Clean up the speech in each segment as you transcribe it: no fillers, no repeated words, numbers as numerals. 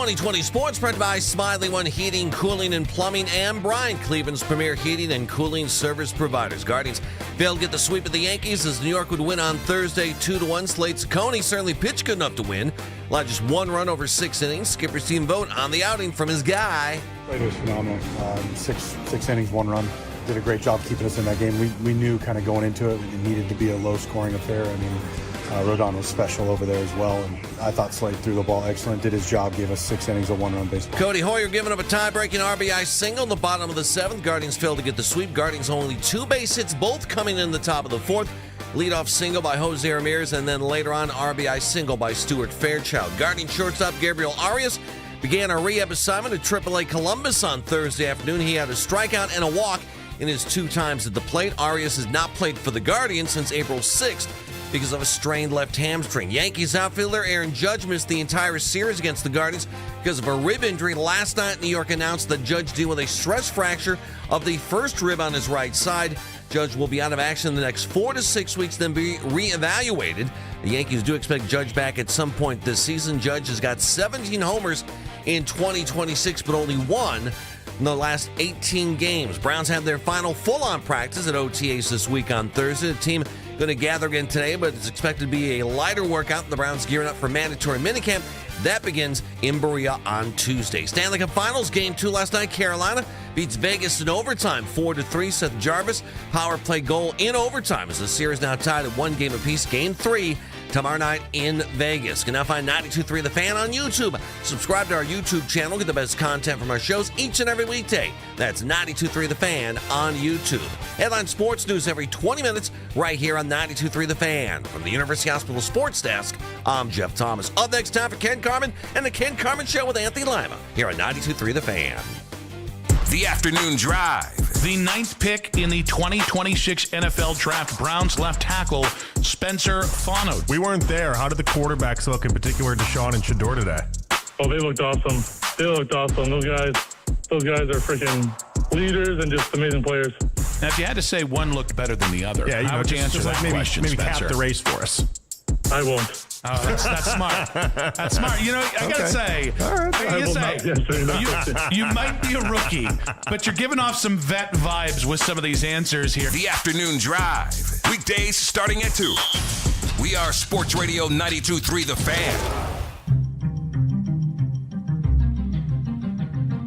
2020 Sports brought by Smiley One Heating, Cooling, and Plumbing, and Bryant, Cleveland's premier heating and cooling service providers. Guardians failed to get the sweep of the Yankees as New York would win on Thursday 2-1. Slade Ciccone certainly pitched good enough to win. Allowed just one run over 6 innings. Skipper's team vote on the outing from his guy. Slade was phenomenal. Six innings, 1 run. Did a great job keeping us in that game. We knew kind of going into it, it needed to be a low-scoring affair. I mean, Rodon was special over there as well, and I thought Slade threw the ball excellent, did his job, gave us 6 innings of 1-run baseball. Cody Hoyer giving up a tie-breaking RBI single in the bottom of the 7th. Guardians failed to get the sweep. Guardians only 2 base hits, both coming in the top of the 4th. Leadoff single by Jose Ramirez, and then later on, RBI single by Stuart Fairchild. Guardian shortstop Gabriel Arias began a rehab assignment at AAA Columbus on Thursday afternoon. He had a strikeout and a walk in his 2 times at the plate. Arias has not played for the Guardians since April 6th because of a strained left hamstring. Yankees outfielder Aaron Judge missed the entire series against the Guardians because of a rib injury. Last night, New York announced that Judge dealt with a stress fracture of the first rib on his right side. Judge will be out of action in the next 4 to 6 weeks, then be reevaluated. The Yankees do expect Judge back at some point this season. Judge has got 17 homers in 2026, but only 1 in the last 18 games. Browns have their final full-on practice at OTAs this week on Thursday. The team going to gather again today, but it's expected to be a lighter workout. The Browns gearing up for mandatory minicamp. That begins in Berea on Tuesday. Stanley Cup Finals Game 2 last night. Carolina beats Vegas in overtime 4-3. Seth Jarvis power play goal in overtime as the series now tied at 1 game apiece. Game 3 tomorrow night in Vegas. You can now find 92.3 The Fan on YouTube. Subscribe to our YouTube channel. Get the best content from our shows each and every weekday. That's 92.3 The Fan on YouTube. Headline sports news every 20 minutes right here on 92.3 The Fan. From the University Hospital Sports Desk, I'm Jeff Thomas. Up next, time for Ken Carman and the Ken Carman Show with Anthony Lima here on 92.3 The Fan. The Afternoon Drive. The 9th pick in the 2026 NFL Draft, Browns left tackle Spencer Fano. We weren't there. How did the quarterbacks look, in particular Deshaun and Shador today? Oh, they looked awesome. Those guys are freaking leaders and just amazing players. Now, if you had to say one looked better than the other, Yeah, how would you answer just that like question, maybe cap Spencer? the race for us. I won't. Oh, that's smart. That's smart. You know, I got to say, All right. you might be a rookie, but you're giving off some vet vibes with some of these answers here. The Afternoon Drive. Weekdays starting at 2. We are Sports Radio 92.3 The Fan.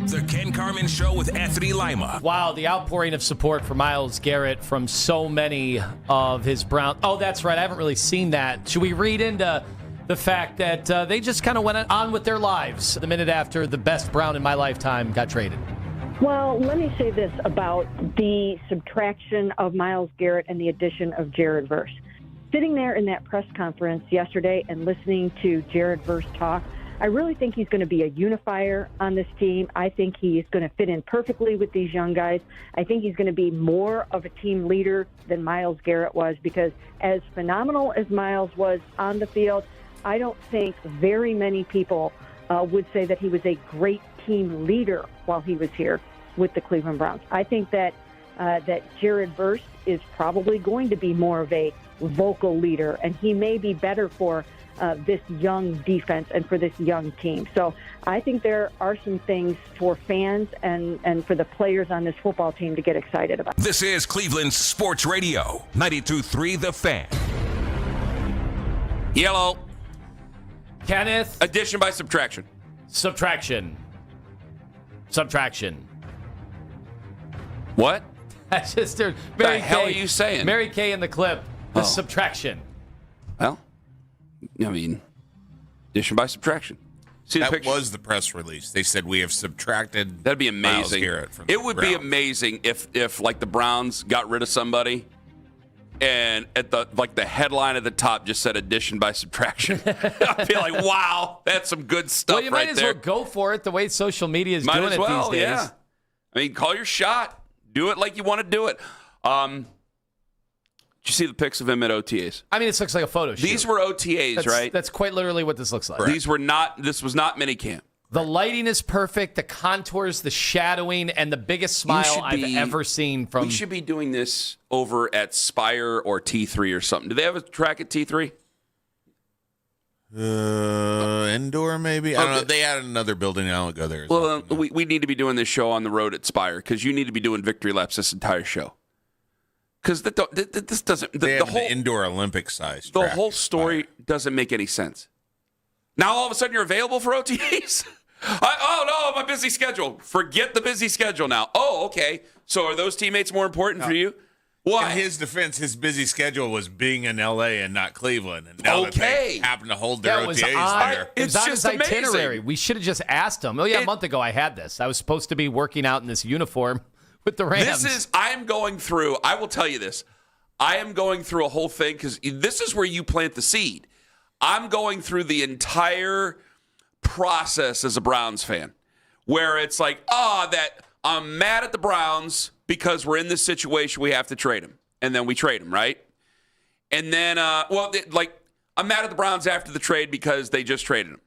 The Ken Carman Show with Anthony Lima. Wow, the outpouring of support for Myles Garrett from so many of his Browns. Oh, that's right. I haven't really seen that. Should we read into the fact that they just kind of went on with their lives the minute after the best Brown in my lifetime got traded? Well, let me say this about the subtraction of Myles Garrett and the addition of Jared Verse. Sitting there in that press conference yesterday and listening to Jared Verse talk, I really think he's going to be a unifier on this team. I think he's going to fit in perfectly with these young guys. I think he's going to be more of a team leader than Myles Garrett was, because as phenomenal as Myles was on the field, I don't think very many people would say that he was a great team leader while he was here with the Cleveland Browns. I think that Jared Verse is probably going to be more of a vocal leader, and he may be better for this young defense and for this young team. So I think there are some things for fans and for the players on this football team to get excited about. This is Cleveland's Sports Radio 92.3 The Fan. Yellow. Kenneth. Addition by subtraction. Subtraction. What? That's just Mary The hell Kay, are you saying? Mary Kay in the clip. The Oh. subtraction. Well, I mean, addition by subtraction. See the That picture? was the press release. They said we have subtracted. That'd be Myles amazing. Garrett from It the would be Browns. amazing if like the Browns got rid of somebody, and at the headline at the top just said addition by subtraction. I'd be like, wow, that's some good stuff. Well, you might right as there. well go for it the way social media is Might doing as it well, these days. yeah. I mean, call your shot. Do it like you want to do it. Did you see the pics of him at OTAs? I mean, this looks like a photo shoot. These were OTAs, right? That's quite literally what this looks like. These were not. This was not minicamp. The lighting is perfect. The contours, the shadowing, and the biggest smile I've ever seen from. We should be doing this over at Spire or T3 or something. Do they have a track at T3? End indoor, maybe? I don't know. They added another building. I don't go there. Well, we need to be doing this show on the road at Spire because you need to be doing victory laps this entire show. Because this doesn't. They The have whole an indoor Olympic size. the whole story doesn't make any sense. Now all of a sudden you're available for OTAs? Oh no, my busy schedule. Forget the busy schedule now. Oh, okay. So are those teammates more important for you? Why? In his defense, his busy schedule was being in L.A. and not Cleveland. And now that they happen to hold their OTAs there. It's on his itinerary. We should have just asked him. Oh, yeah, a month ago I had this. I was supposed to be working out in this uniform with the Rams. I'm going through, I will tell you this. I am going through a whole thing because this is where you plant the seed. I'm going through the entire process as a Browns fan where it's like, that I'm mad at the Browns because we're in this situation, we have to trade him. And then we trade him, right? And then, I'm mad at the Browns after the trade because they just traded him.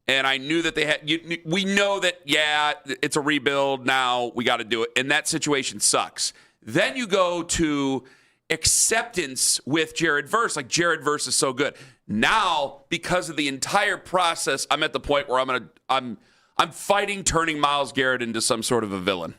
And I knew that they had, we know that, it's a rebuild now, we got to do it. And that situation sucks. Then you go to acceptance with Jared Verse. Like, Jared Verse is so good. Now, because of the entire process, I'm at the point where I'm fighting turning Myles Garrett into some sort of a villain.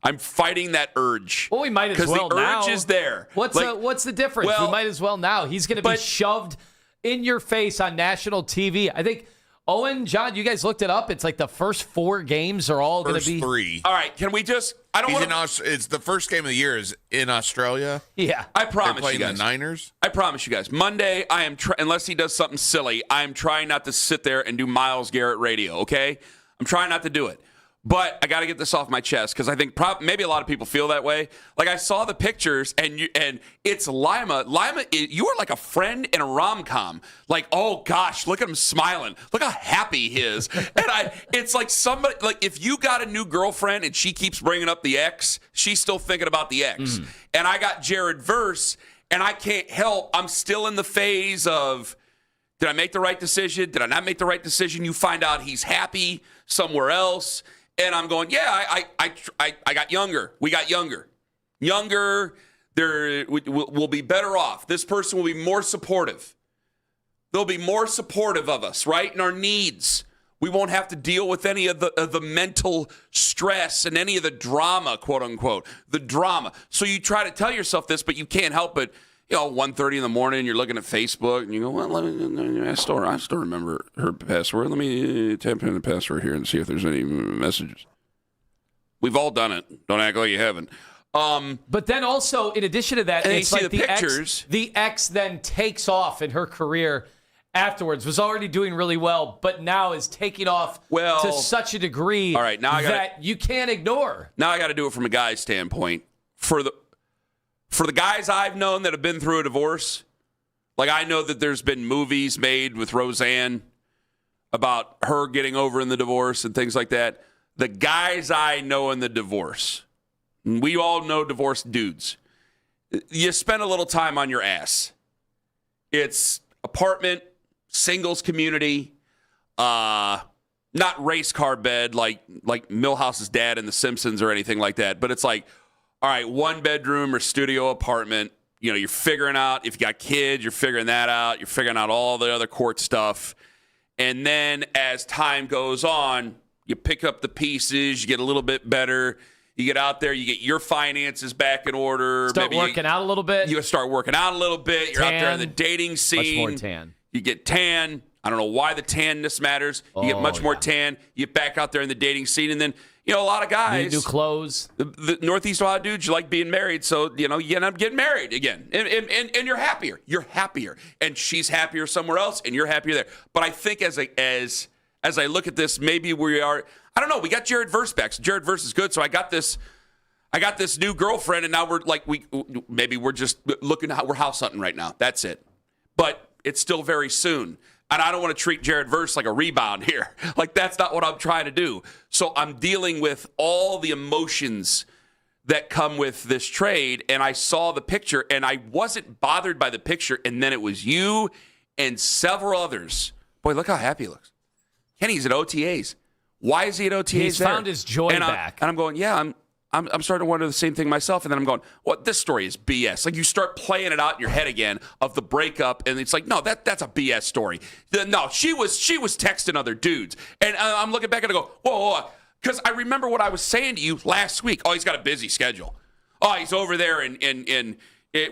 I'm fighting that urge. Well, we might as well now. Because the urge is there. What's the difference? Well, we might as well now. He's going to be shoved in your face on national TV. I think, Owen, John, you guys looked it up. It's like the first 4 games are all going to be. First 3. All right, can we just. I don't want to. It's the first game of the year is in Australia. Yeah. I promise They're you playing guys. the Niners. I promise you guys. Monday, I am, unless he does something silly, I am trying not to sit there and do Myles Garrett radio, okay? I'm trying not to do it. But I got to get this off my chest because I think maybe a lot of people feel that way. Like, I saw the pictures, and it's Lima. Lima, you are like a friend in a rom-com. Like, oh, gosh, look at him smiling. Look how happy he is. And it's like somebody, like, if you got a new girlfriend and she keeps bringing up the ex, she's still thinking about the ex. And I got Jared Verse, and I can't help. I'm still in the phase of, did I make the right decision? Did I not make the right decision? You find out he's happy somewhere else. And I'm going, I got younger. We got younger. Younger, we'll be better off. This person will be more supportive. They'll be more supportive of us, right? And our needs. We won't have to deal with any of the mental stress and any of the drama, quote unquote, the drama. So you try to tell yourself this, but you can't help it. 1:30 in the morning, you're looking at Facebook, and you go, well, I still remember her password. Let me tap in the password here and see if there's any messages. We've all done it. Don't act like you haven't. But then also, in addition to that, and it's you see like the pictures. The ex then takes off in her career afterwards, was already doing really well, but now is taking off to such a degree all right, now that you can't ignore. Now I got to do it from a guy's standpoint. For the guys I've known that have been through a divorce, like, I know that there's been movies made with Roseanne about her getting over in the divorce and things like that. The guys I know in the divorce, we all know divorced dudes, you spend a little time on your ass. It's apartment, singles community, not race car bed like Milhouse's dad in The Simpsons or anything like that, but it's like, all right, 1-bedroom or studio apartment. You're figuring out, if you got kids, you're figuring that out. You're figuring out all the other court stuff. And then as time goes on, you pick up the pieces, you get a little bit better. You get out there, you get your finances back in order. Start working out a little bit. You start working out a little bit. You're out there in the dating scene. Much more tan. You get tan. I don't know why the tanness matters. You get much more tan. You get back out there in the dating scene. And then, a lot of guys. New clothes. The Northeast Ohio dudes, you like being married. So, you end up getting married again. And you're happier. You're happier. And she's happier somewhere else, and you're happier there. But I think as I look at this, maybe we are, I don't know, we got Jared Verse back. So Jared Verse is good. So I got this new girlfriend, and now we're like, we're just looking at, we're house hunting right now. That's it. But it's still very soon. And I don't want to treat Jared Verse like a rebound here. Like, that's not what I'm trying to do. So I'm dealing with all the emotions that come with this trade. And I saw the picture, and I wasn't bothered by the picture. And then it was you and several others. Boy, look how happy he looks. Kenny's at OTAs. Why is he at OTAs? He's found his joy back. And I'm going, I'm starting to wonder the same thing myself. And then I'm going, what? This story is BS. Like, you start playing it out in your head again of the breakup, and it's like, no, that's a BS story. No, she was texting other dudes. And I'm looking back and I go, whoa. Because I remember what I was saying to you last week. Oh, he's got a busy schedule. Oh, he's over there in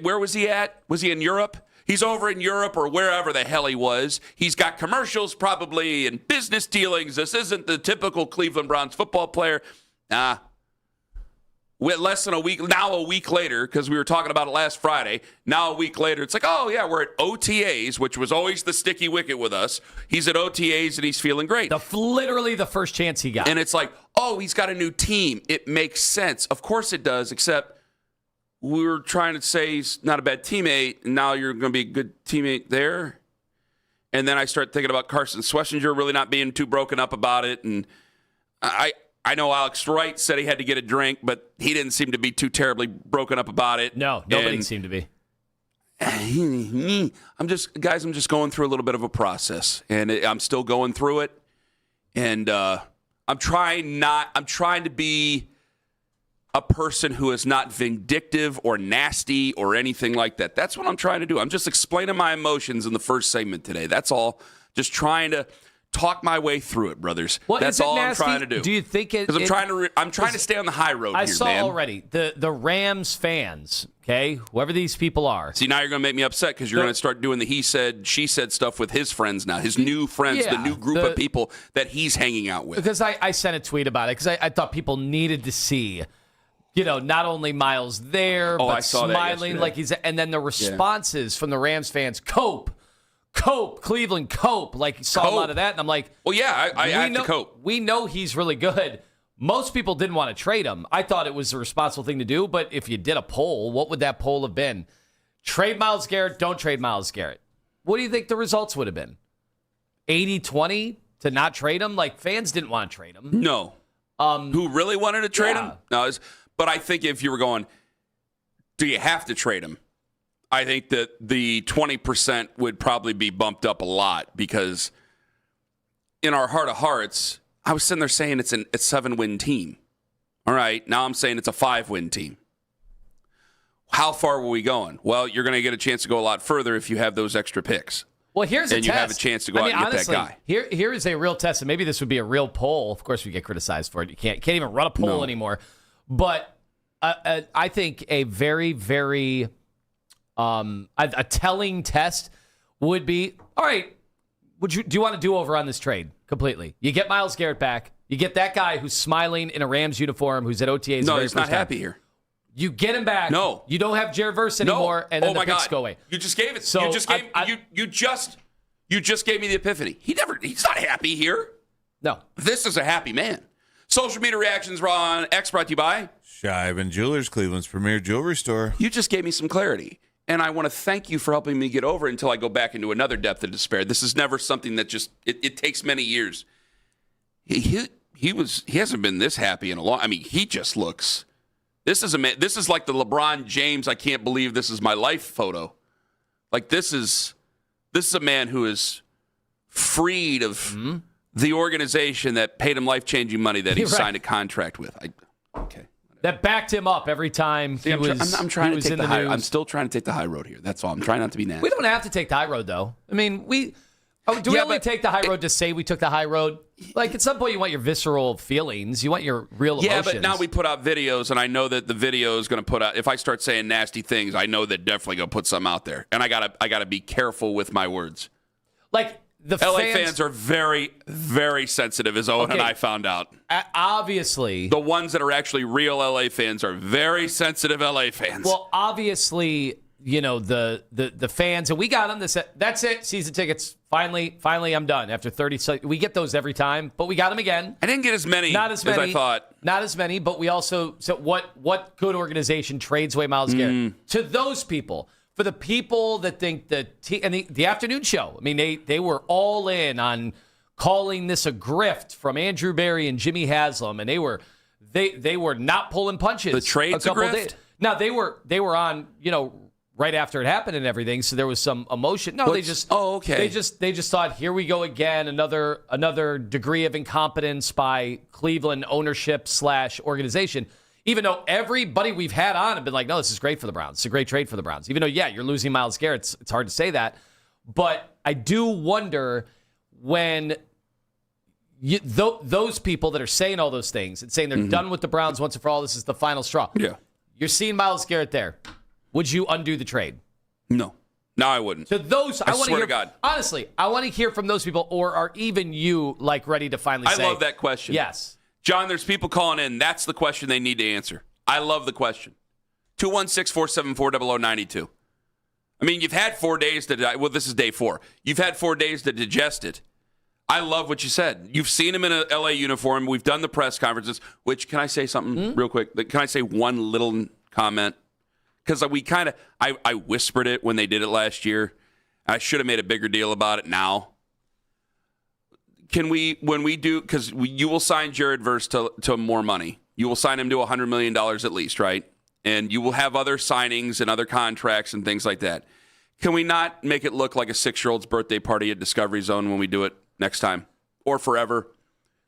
where was he at? Was he in Europe? He's over in Europe or wherever the hell he was. He's got commercials probably and business dealings. This isn't the typical Cleveland Browns football player. With less than a week later, because we were talking about it last Friday, now a week later, it's like, oh, yeah, we're at OTAs, which was always the sticky wicket with us. He's at OTAs, and he's feeling great. Literally the first chance he got. And it's like, oh, he's got a new team. It makes sense. Of course it does, except we were trying to say he's not a bad teammate, and now you're going to be a good teammate there. And then I start thinking about Carson Schlesinger really not being too broken up about it, and I know Alex Wright said he had to get a drink, but he didn't seem to be too terribly broken up about it. No, nobody seemed to be. I'm just going through a little bit of a process, and I'm still going through it. And I'm trying to be a person who is not vindictive or nasty or anything like that. That's what I'm trying to do. I'm just explaining my emotions in the first segment today. That's all. Just trying to talk my way through it, brothers. Well, that's all nasty? I'm trying to do. Do you think it? Because I'm trying to stay on the high road. I here, saw man. already the Rams fans. Okay, whoever these people are. See, now you're going to make me upset because you're going to start doing the he said, she said stuff with his friends now, his new friends, the new group of people that he's hanging out with. Because I sent a tweet about it because I thought people needed to see, not only Miles there, but smiling like he's, and then the responses from the Rams fans, Cope, Cleveland, Cope, like you saw a lot of that, and I'm like, well, yeah, I have to cope. We know he's really good. Most people didn't want to trade him. I thought it was a responsible thing to do, but if you did a poll, what would that poll have been? Trade Myles Garrett, don't trade Myles Garrett. What do you think the results would have been? 80-20 to not trade him? Like, fans didn't want to trade him. No. Who really wanted to trade him? No. But I think if you were going, do you have to trade him? I think that the 20% would probably be bumped up a lot because in our heart of hearts, I was sitting there saying it's a 7-win team. All right, now I'm saying it's a 5-win team. How far were we going? Well, you're going to get a chance to go a lot further if you have those extra picks. Well, here's a test. And you have a chance to go out and honestly, get that guy. Here is a real test, and maybe this would be a real poll. Of course, we get criticized for it. You can't even run a poll anymore. But I think a very, very a telling test would be, all right, do you want to do over on this trade completely? You get Myles Garrett back. You get that guy who's smiling in a Rams uniform who's at OTAs. No, he's not happy here. You get him back. No. You don't have Jared Verse anymore, and then the picks go away. You just gave it. So you just gave me the epiphany. He's not happy here. No. This is a happy man. Social media reactions were on X, brought to you by Shibe & Jewelers, Cleveland's premier jewelry store. You just gave me some clarity. And I want to thank you for helping me get over it until I go back into another depth of despair. This is never something that just it takes many years. He hasn't been this happy in a long. I mean, he just looks. This is a man. This is like the LeBron James. I can't believe this is my life photo. Like this is a man who is freed of the organization that paid him life-changing money that he signed a contract with. Okay. That backed him up every time he was. I'm trying to take the high. News. I'm still trying to take the high road here. That's all. I'm trying not to be nasty. We don't have to take the high road, though. I mean, we only take the high road to say we took the high road? Like at some point, you want your visceral feelings. You want your real emotions. Yeah, but now we put out videos, and I know that the video is going to put out. If I start saying nasty things, I know they're definitely going to put some out there, and I gotta be careful with my words. Like. The LA fans are very, very sensitive, as Owen and I found out. Obviously. The ones that are actually real LA fans are very sensitive LA fans. Well, obviously, the fans, and we got them. That's it, season tickets. Finally, I'm done. After 30 we get those every time, but we got them again. I didn't get as many as I thought. Not as many, but we also, so what good organization trades away Myles Garrett? To those people. For the people that think and the afternoon show, I mean, they were all in on calling this a grift from Andrew Berry and Jimmy Haslam, and they were not pulling punches. The trade's a grift? Days. Now they were on, right after it happened and everything, so there was some emotion. No, they just they just thought, here we go again, another degree of incompetence by Cleveland ownership / organization. Even though everybody we've had on have been like, no, this is great for the Browns. It's a great trade for the Browns. Even though, yeah, you're losing Myles Garrett. It's hard to say that. But I do wonder when those people that are saying all those things and saying they're done with the Browns once and for all, this is the final straw. Yeah. You're seeing Myles Garrett there. Would you undo the trade? No. No, I wouldn't. So those, I want to swear hear, to God. Honestly, I want to hear from those people, or are even you like ready to finally say? I love that question. Yes. John, there's people calling in. That's the question they need to answer. I love the question. 216-474-0092. I mean, you've had 4 days to, well, this is day 4. You've had 4 days to digest it. I love what you said. You've seen him in an LA uniform. We've done the press conferences, which, can I say something real quick? Can I say one little comment? Because we kind of, I whispered it when they did it last year. I should have made a bigger deal about it now. Can we, when we do, because you will sign Jared Verse to more money. You will sign him to $100 million at least, right? And you will have other signings and other contracts and things like that. Can we not make it look like a 6-year-old's birthday party at Discovery Zone when we do it next time? Or forever?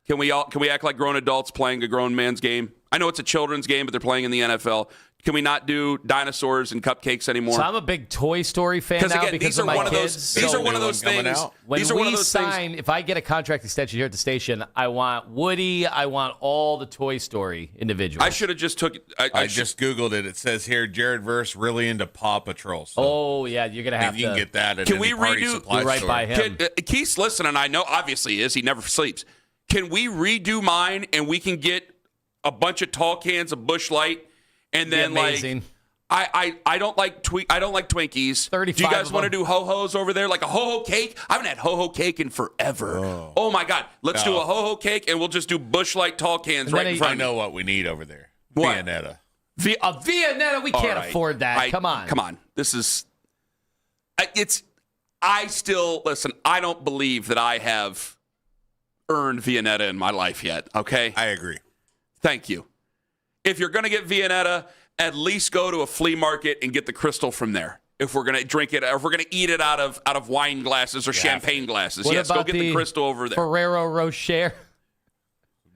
Can we act like grown adults playing a grown man's game? I know it's a children's game, but they're playing in the NFL. Can we not do dinosaurs and cupcakes anymore? So I'm a big Toy Story fan now again, because of my kids. These are one of those things. When we sign, if I get a contract extension here at the station, I want Woody. I want all the Toy Story individuals. I should have just took. I just Googled it. It says here, Jared Verse really into Paw Patrol. So oh yeah, you're gonna have to. You can get that. At can any we party redo supply right store. by him? Keith's listening. I know, obviously, he is. He never sleeps. Can we redo mine and we can get a bunch of tall cans of Busch Light and then amazing. I don't like Twinkies. 35 do you guys want to do ho-hos over there? Like a ho-ho cake? I haven't had ho-ho cake in forever. Oh my God. Let's do a ho-ho cake and we'll just do Busch Light tall cans right in front I of me. know what we need over there. What? Viennetta. A Viennetta? We can't afford that. Come on. This is... I still... Listen, I don't believe that I have earned Viennetta in my life yet, okay? I agree. Thank you. If you're going to get Viennetta, at least go to a flea market and get the crystal from there. If we're going to drink it, or if we're going to eat it out of wine glasses or champagne glasses. What yes, about go get the crystal over there. Ferrero Rocher.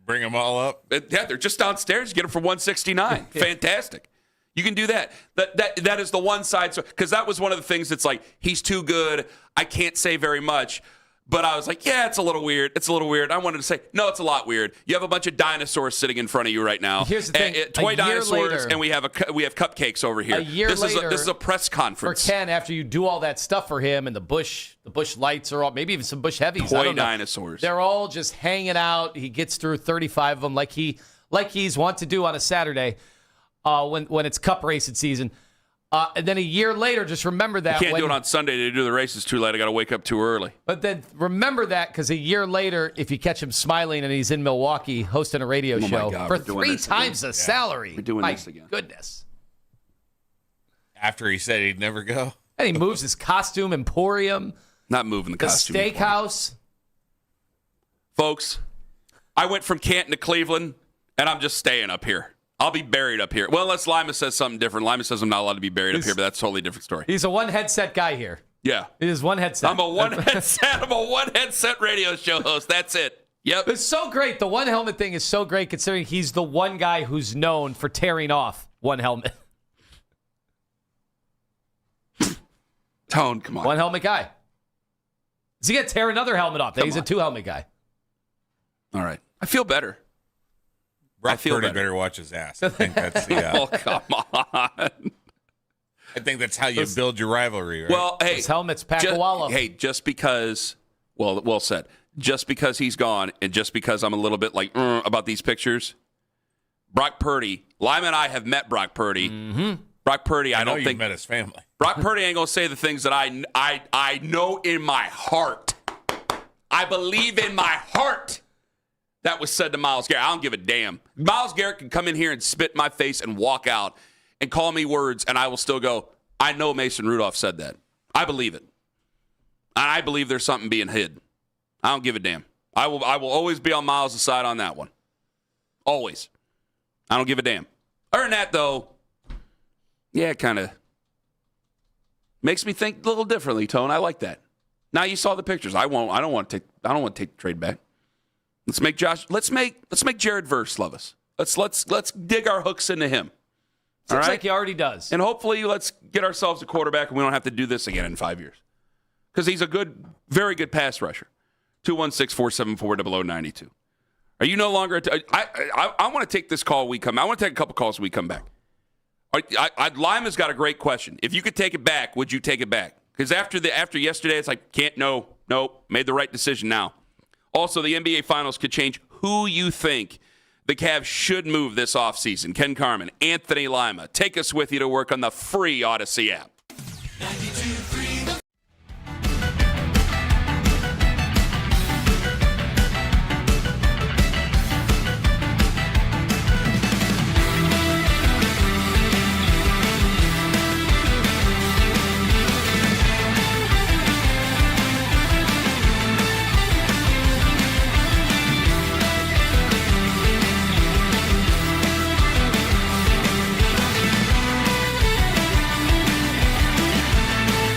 Bring them all up. Yeah, they're just downstairs. You get them for $169. Fantastic. You can do that. That is the one side. Because that was one of the things that's like, he's too good. I can't say very much. But I was like, yeah, it's a little weird. It's a little weird. I wanted to say, no, it's a lot weird. You have a bunch of dinosaurs sitting in front of you right now. Here's the thing. Toy dinosaurs, and we have cupcakes over here. A year later, this is a press conference. For Ken, after you do all that stuff for him and the Busch Lights are all, maybe even some Busch Heavies. Toy dinosaurs. They're all just hanging out. He gets through 35 of them like he's want to do on a Saturday when it's cup racing season. And then a year later, just remember that. You can't do it on Sunday. They do the races too late. I got to wake up too early. But then remember that, because a year later, if you catch him smiling and he's in Milwaukee hosting a radio show for 3 times the salary. We're doing this again. Goodness. After he said he'd never go. And he moves his costume emporium. Not moving the costume. The steakhouse. Folks, I went from Canton to Cleveland, and I'm just staying up here. I'll be buried up here. Well, unless Lima says something different. Lima says I'm not allowed to be buried up here, but that's a totally different story. He's a one-headset guy here. Yeah. It is one headset. I'm a one-headset radio show host. That's it. Yep. It's so great. The one helmet thing is so great considering he's the one guy who's known for tearing off one helmet. Tone, come on. One helmet guy. Is he going to tear another helmet off? He's a 2-helmet guy. All right. I feel better. Brock Purdy better watch his ass. I think that's oh, come on. I think that's how you build your rivalry, right? Well, hey. His helmet's Pack-a-Walla. Just because, well said. Just because he's gone and just because I'm a little bit like about these pictures, Brock Purdy, Lima and I have met Brock Purdy. Mm-hmm. Brock Purdy, I don't think. You've met his family. Brock Purdy ain't going to say the things that I know in my heart. I believe in my heart. That was said to Myles Garrett. I don't give a damn. Myles Garrett can come in here and spit in my face and walk out and call me words, and I will still go, I know Mason Rudolph said that. I believe it. And I believe there's something being hid. I don't give a damn. I will always be on Myles' side on that one. Always. I don't give a damn. Other than that, though, yeah, it kind of makes me think a little differently, Tone. I like that. Now you saw the pictures. I don't want to take the trade back. Let's make Jared Verse love us. Let's dig our hooks into him. Seems like he already does. And hopefully let's get ourselves a quarterback and we don't have to do this again in 5 years. Because he's a very good pass rusher. 216-474-0092. Are you no longer? I want to take this call when we come. I want to take a couple calls when we come back. Lima's got a great question. If you could take it back, would you take it back? Because after yesterday, it's like nope, made the right decision now. Also, the NBA Finals could change who you think the Cavs should move this offseason. Ken Carman, Anthony Lima. Take us with you to work on the free Odyssey app. 92.3 The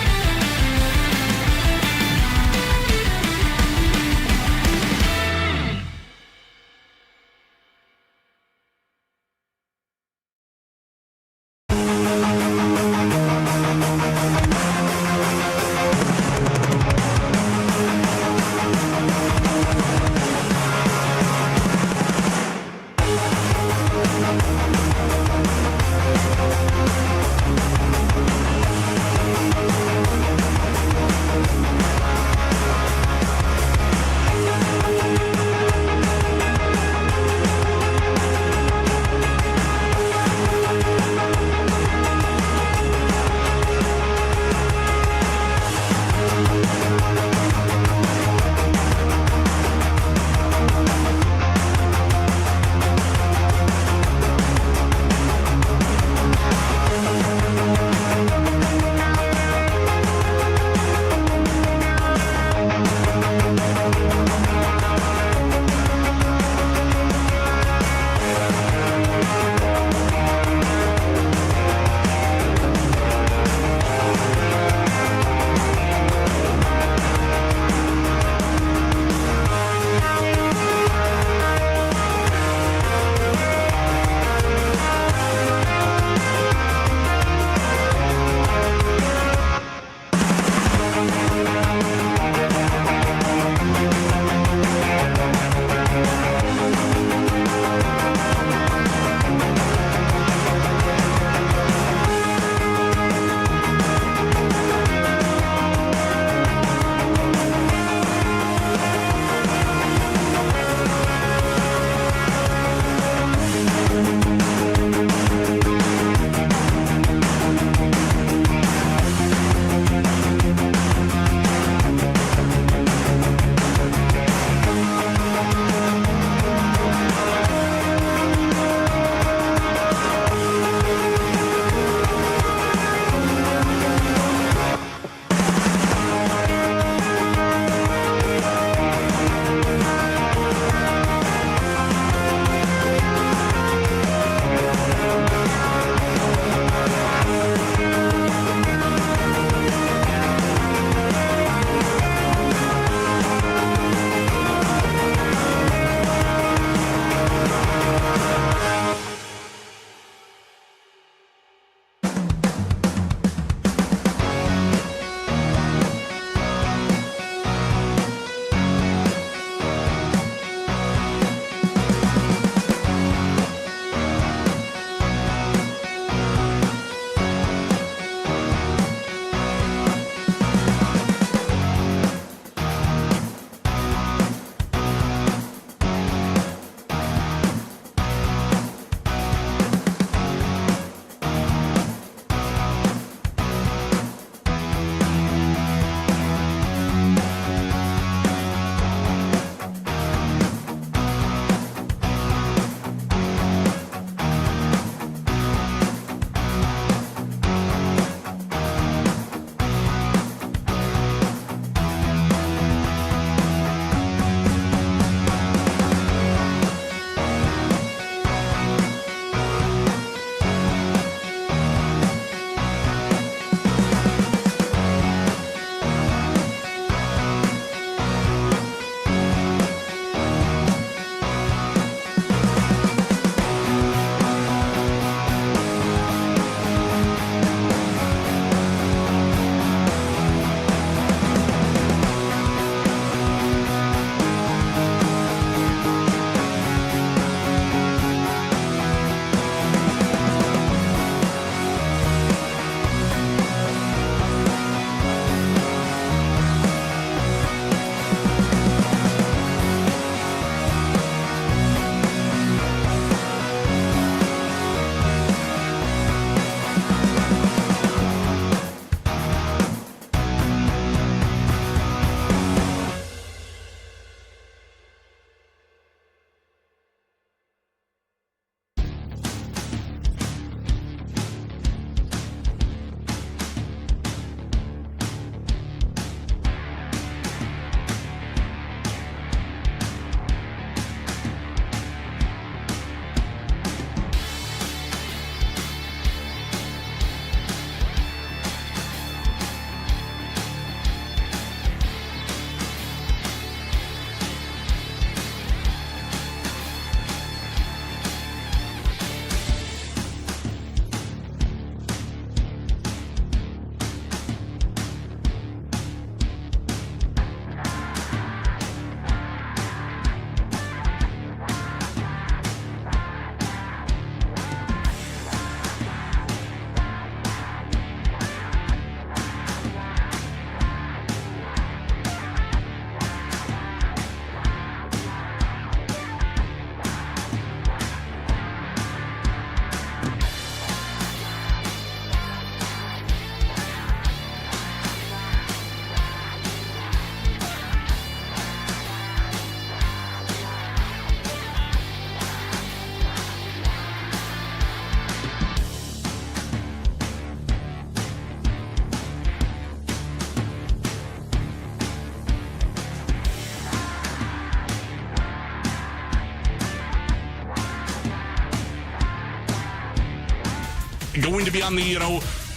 going to be on the,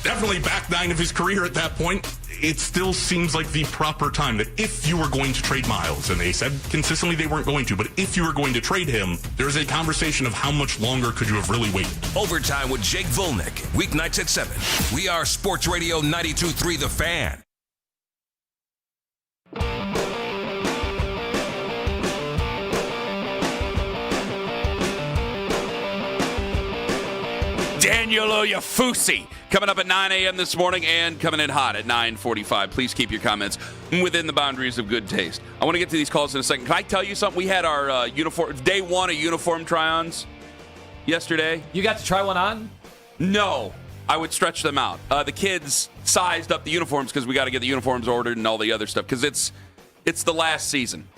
definitely back nine of his career at that point. It still seems like the proper time that if you were going to trade Miles, and they said consistently they weren't going to, but if you were going to trade him, there's a conversation of how much longer could you have really waited. Overtime with Jake Volnick, weeknights at 7. We are Sports Radio 92.3 The Fan. Daniel Oyafusi coming up at 9 a.m. this morning and coming in hot at 9:45. Please keep your comments within the boundaries of good taste. I want to get to these calls in a second. Can I tell you something? We had our day one of uniform try-ons yesterday. You got to try one on? No. I would stretch them out. The kids sized up the uniforms because we got to get the uniforms ordered and all the other stuff because it's the last season.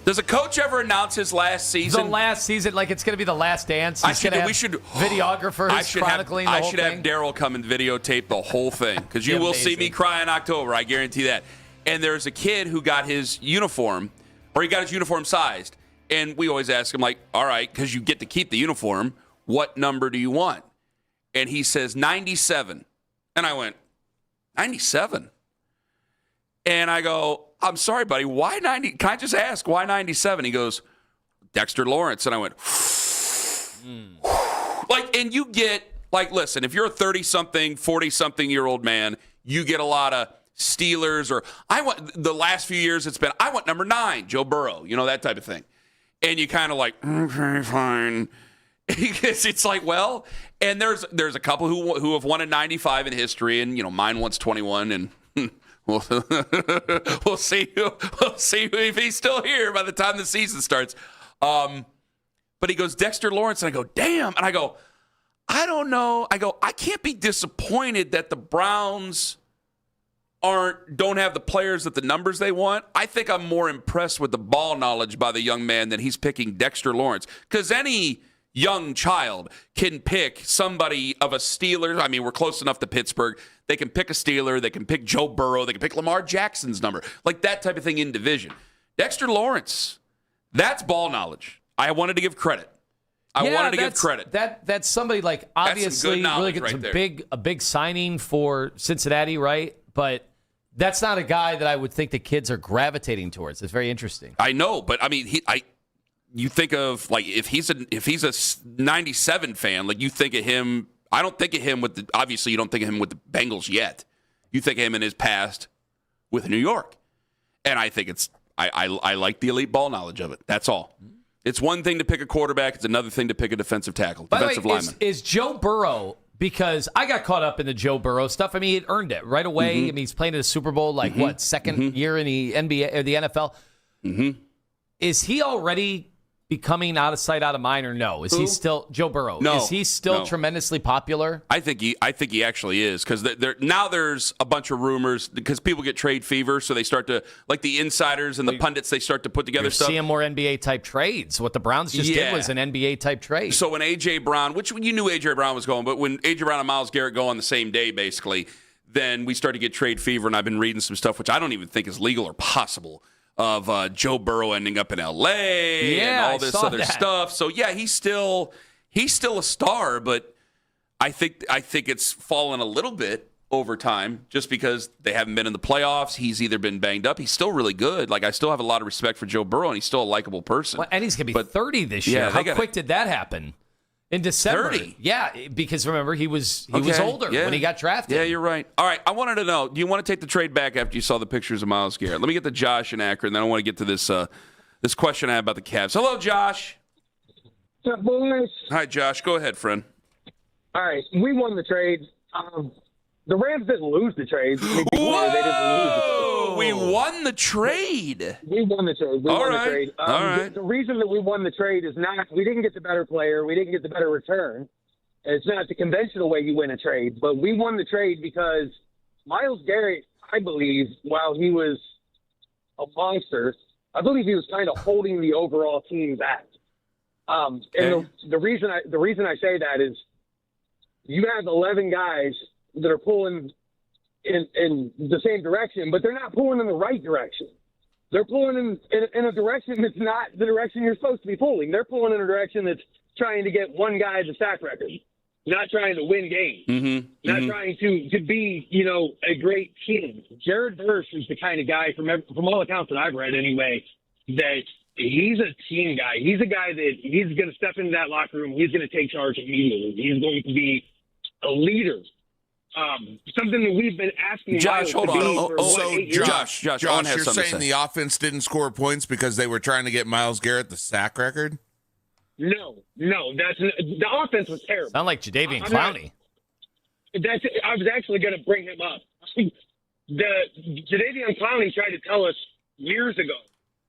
Does a coach ever announce his last season? The last season, like it's going to be the last dance. Videographers chronicling the whole thing. I should have Daryl come and videotape the whole thing because you will see me cry in October. I guarantee that. And there's a kid who got his uniform, or he got his uniform sized, and we always ask him, like, all right, because you get to keep the uniform, what number do you want? And he says 97. And I went, 97? And I go, I'm sorry, buddy, why 90? Can I just ask, why 97? He goes, Dexter Lawrence. And I went, like, and you get, like, listen, if you're a 30-something, 40-something-year-old man, you get a lot of Steelers, or the last few years it's been, I want number 9, Joe Burrow, that type of thing. And you kind of like, okay, fine. It's like, well, and there's a couple who have won a 95 in history, and, mine wants 21, and we'll see if he's still here by the time the season starts. But he goes, Dexter Lawrence, and I go, damn. And I go, I don't know. I go, I can't be disappointed that the Browns don't have the players at the numbers they want. I think I'm more impressed with the ball knowledge by the young man than he's picking Dexter Lawrence. Because any young child can pick somebody of a Steelers. I mean, we're close enough to Pittsburgh. They can pick a Steeler. They can pick Joe Burrow. They can pick Lamar Jackson's number. Like that type of thing in division. Dexter Lawrence, that's ball knowledge. I wanted to give credit. Give credit. That's somebody, like, obviously really good. A big signing for Cincinnati, right? But that's not a guy that I would think the kids are gravitating towards. It's very interesting. I know, but I mean, you think of, like, if he's a 97 fan, like, you think of him. I don't think of him obviously you don't think of him with the Bengals yet. You think of him in his past with New York. And I think I like the elite ball knowledge of it. That's all. It's one thing to pick a quarterback. It's another thing to pick a defensive tackle, defensive lineman. Is Joe Burrow, because I got caught up in the Joe Burrow stuff. I mean, he earned it right away. Mm-hmm. I mean, he's playing in the Super Bowl, second year in the NBA or the NFL. Mm-hmm. Is he already becoming out of sight, out of mind, or no? Is he still Joe Burrow? No, is he still tremendously popular? I think he actually is, because now there's a bunch of rumors because people get trade fever, so they start to, like, the insiders and the pundits, they start to put together stuff. Seeing more NBA type trades. What the Browns just did was an NBA type trade. So when AJ Brown, which you knew AJ Brown was going, but when AJ Brown and Myles Garrett go on the same day, basically, then we start to get trade fever, and I've been reading some stuff which I don't even think is legal or possible, of Joe Burrow ending up in L.A. and all this other stuff. So, yeah, he's still a star, but I think it's fallen a little bit over time just because they haven't been in the playoffs. He's either been banged up. He's still really good. Like, I still have a lot of respect for Joe Burrow, and he's still a likable person. Well, and he's going to be 30 this year. How quick did that happen? In December. 30? Yeah, because remember, he was older when he got drafted. Yeah, you're right. All right, I wanted to know, do you want to take the trade back after you saw the pictures of Myles Garrett? Let me get to Josh in Akron, then I want to get to this question I have about the Cavs. Hello, Josh. What's up, boys? Hi, Josh. Go ahead, friend. All right, we won the trade. The Rams didn't lose the trade. They didn't lose the trade. We won the trade. We won the trade. All right. The reason that we won the trade is not we didn't get the better player. We didn't get the better return. It's not the conventional way you win a trade. But we won the trade because Myles Garrett, I believe, while he was a monster, I believe he was kind of holding the overall team back. And the reason I say that is you have 11 guys that are pulling in the same direction, but they're not pulling in the right direction. They're pulling in a direction that's not the direction you're supposed to be pulling. They're pulling in a direction that's trying to get one guy the sack record. not trying to win games, not trying to be, a great team. Jared Verse is the kind of guy, from all accounts that I've read anyway, that he's a team guy. He's a guy that he's going to step into that locker room. He's going to take charge immediately. He's going to be a leader. Something that we've been asking Josh, hold on. Josh, Owen has you're something to saying say. the offense didn't score points because they were trying to get Myles Garrett the sack record? No, the offense was terrible. Sound like Jadeveon Clowney. I was actually going to bring him up. Jadeveon Clowney tried to tell us years ago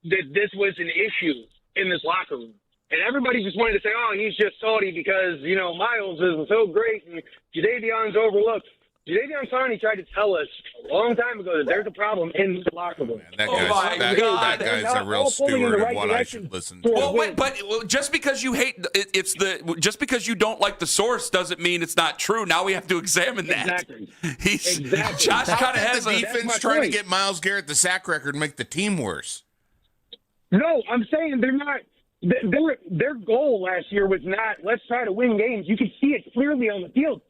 that this was an issue in this locker room. And everybody just wanted to say, oh, he's just salty because, Myles is so great and Jadeveon's overlooked. Jadeveon Clowney tried to tell us a long time ago that there's a problem in the locker room. That guy's a real steward of what I should listen to. Well, wait, but just because you hate just because you don't like the source doesn't mean it's not true. Now we have to examine that. Exactly. Josh kind of has the defense trying to get Myles Garrett the sack record make the team worse. No, I'm saying they're not. Their goal last year was not, let's try to win games. You could see it clearly on the field.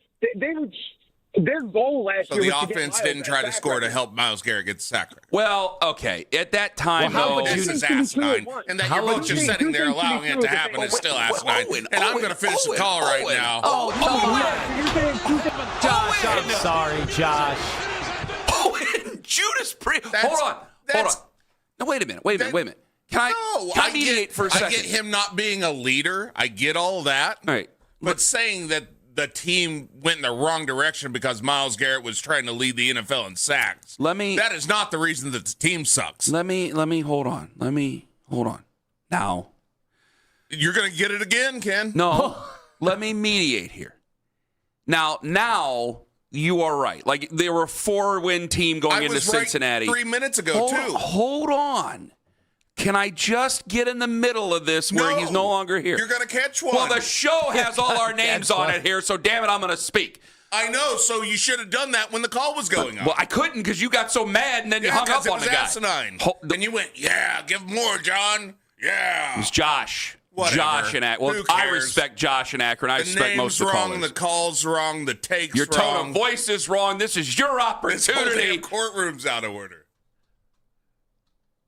Their goal last year was So the offense didn't try to score to help Myles Garrett get the sack record. Well, okay. At that time, this is asinine. And that you're both just sitting there allowing it to happen is still asinine. And I'm going to finish the call right now. Josh, I'm sorry, Josh. Judas Priest. Hold on. No, wait a minute. Can I mediate for a second? I get him not being a leader. I get all that. All right. But saying that the team went in the wrong direction because Myles Garrett was trying to lead the NFL in sacks. That is not the reason that the team sucks. Let me hold on. Now. You're going to get it again, Ken? No. Let me mediate here. Now you are right. Like, they were a 4-win team going into Cincinnati. 3 minutes ago, too. Hold on. Can I just get in the middle of this where he's no longer here? You're going to catch one. Well, the show has all our names on it here, so damn it, I'm going to speak. I know, so you should have done that when the call was going on. Well, I couldn't because you got so mad and then you hung up on the guy. Asinine. And you went, yeah, give more, John. Yeah. It was Josh. Whatever. Josh and Akron. Well, I respect Josh and Akron. I respect most of the callers. The name's wrong, the call's wrong, the take's Your wrong. tone of voice is wrong. This is your opportunity. This whole courtroom's out of order.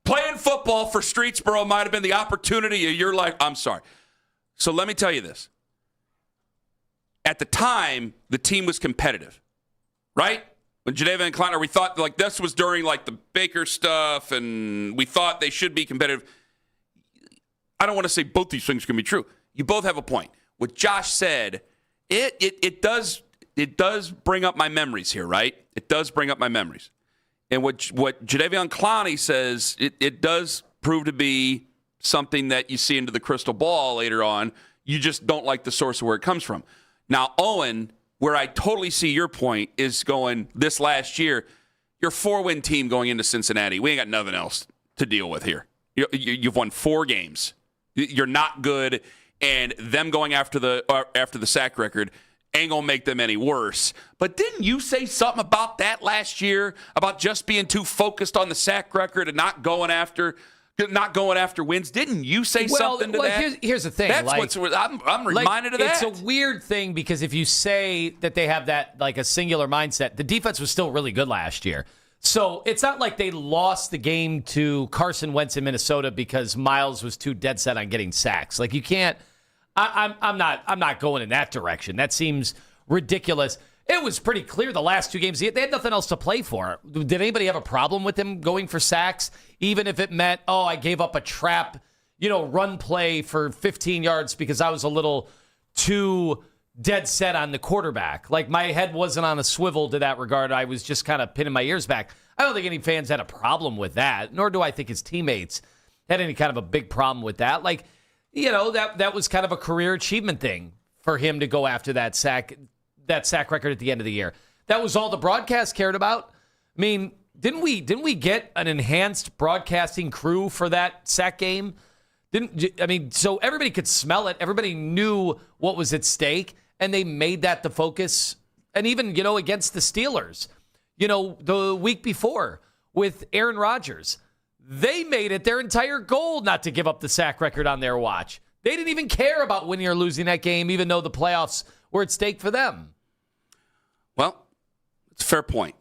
Playing football for Streetsboro might have been the opportunity of your life. I'm sorry. So let me tell you this. At the time, the team was competitive, right? When Jadeveon Clowney, we thought like this was during like the Baker stuff, and we thought they should be competitive. I don't want to say both these things can be true. You both have a point. What Josh said, it does bring up my memories here, right? It does bring up my memories. And what Jadeveon Clowney says, it does prove to be something that you see into the crystal ball later on. You just don't like the source of where it comes from. Now, Owen, where I totally see your point, is going this last year, you're a 4-win team going into Cincinnati. We ain't got nothing else to deal with here. You've won 4 games. You're not good, and them going after the sack record ain't going to make them any worse. But didn't you say something about that last year, about just being too focused on the sack record and not going after wins? Didn't you say something to that? Here's the thing. That's I'm reminded of that. It's a weird thing because if you say that they have that like a singular mindset, the defense was still really good last year. So it's not like they lost the game to Carson Wentz in Minnesota because Myles was too dead set on getting sacks. Like you can't. I'm not going in that direction. That seems ridiculous. It was pretty clear the last 2 games. They had nothing else to play for. Did anybody have a problem with them going for sacks, even if it meant, I gave up a trap, run play for 15 yards because I was a little too dead set on the quarterback. Like my head wasn't on a swivel to that regard. I was just kind of pinning my ears back. I don't think any fans had a problem with that, nor do I think his teammates had any kind of a big problem with that. Like, that was kind of a career achievement thing for him to go after that sack record at the end of the year. That was all the broadcast cared about. I mean, didn't we get an enhanced broadcasting crew for that sack game? So everybody could smell it. Everybody knew what was at stake, and they made that the focus. And even, against the Steelers, the week before with Aaron Rodgers, they made it their entire goal not to give up the sack record on their watch. They didn't even care about winning or losing that game, even though the playoffs were at stake for them. Well, it's a fair point.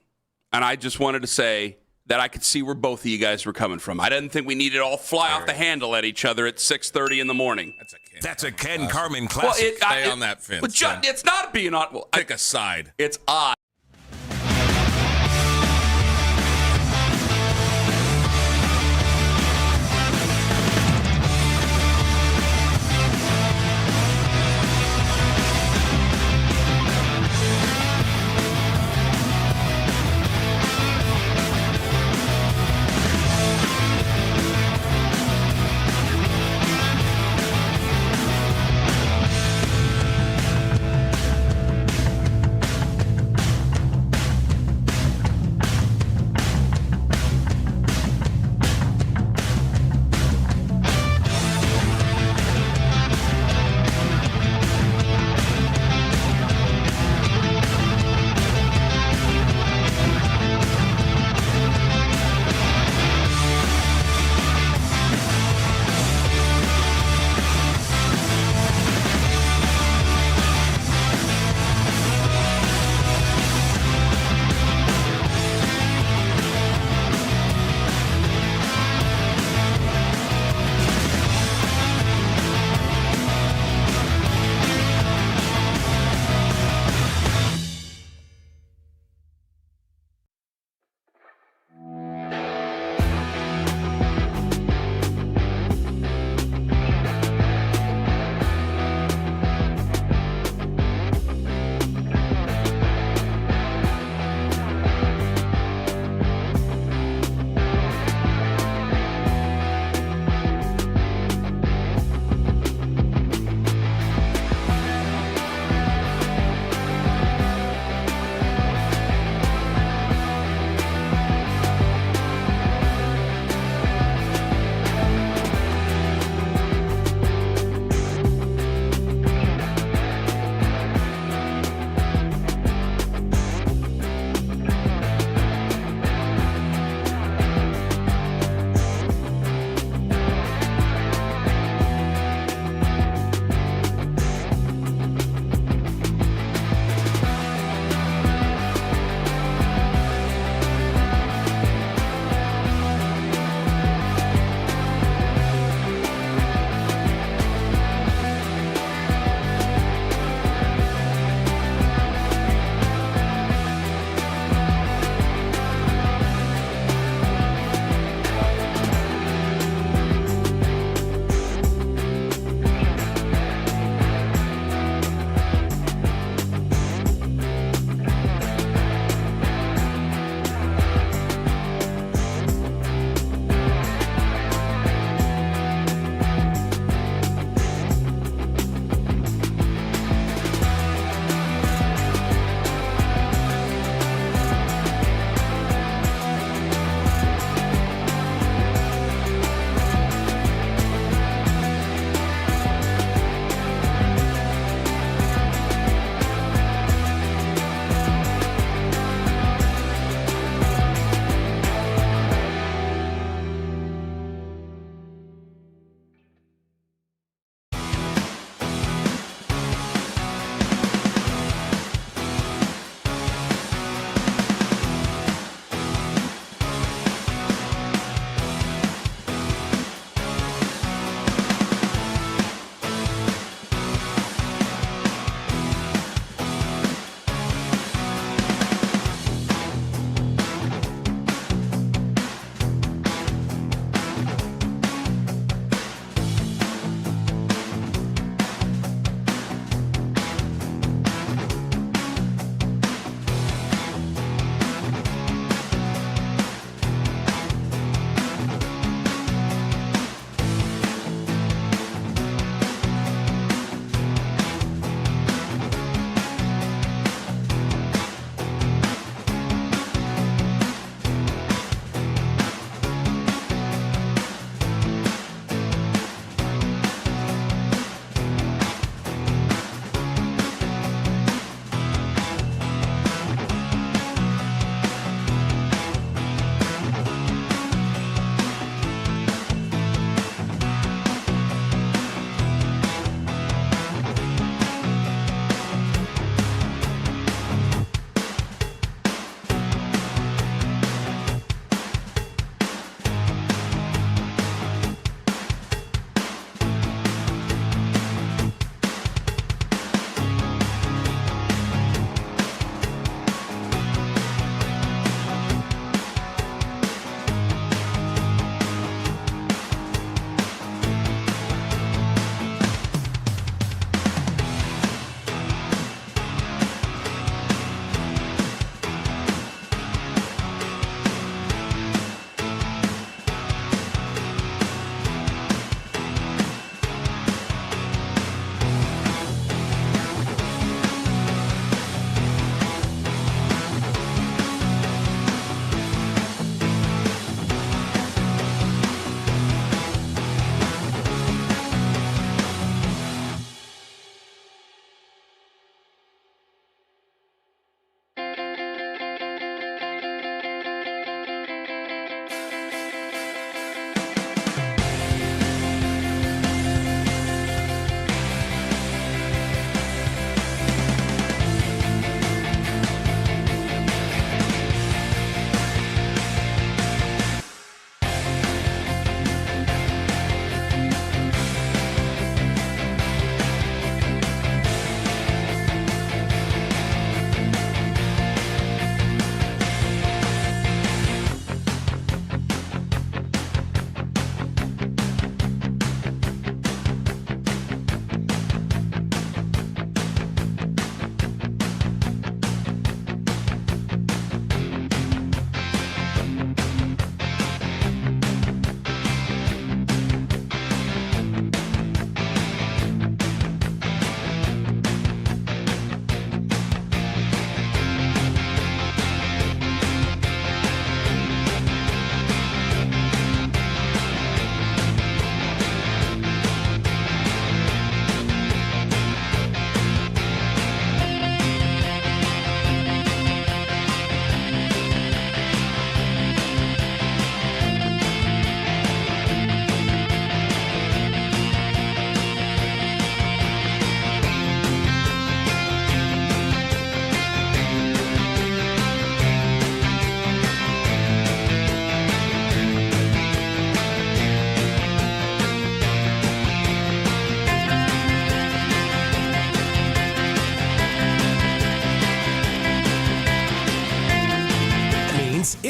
And I just wanted to say that I could see where both of you guys were coming from. I didn't think we needed to all fly off the handle at each other at 6:30 in the morning. That's a Ken Carman classic. Stay on that fence. But it's not being on. Well, pick a side. It's odd.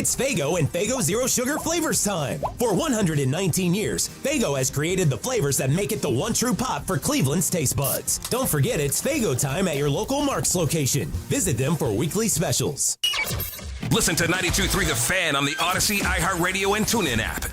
It's Faygo and Faygo Zero Sugar Flavors time. For 119 years, Faygo has created the flavors that make it the one true pop for Cleveland's taste buds. Don't forget it's Faygo time at your local Mark's location. Visit them for weekly specials. Listen to 92.3 The Fan on the Odyssey, iHeartRadio, and TuneIn app.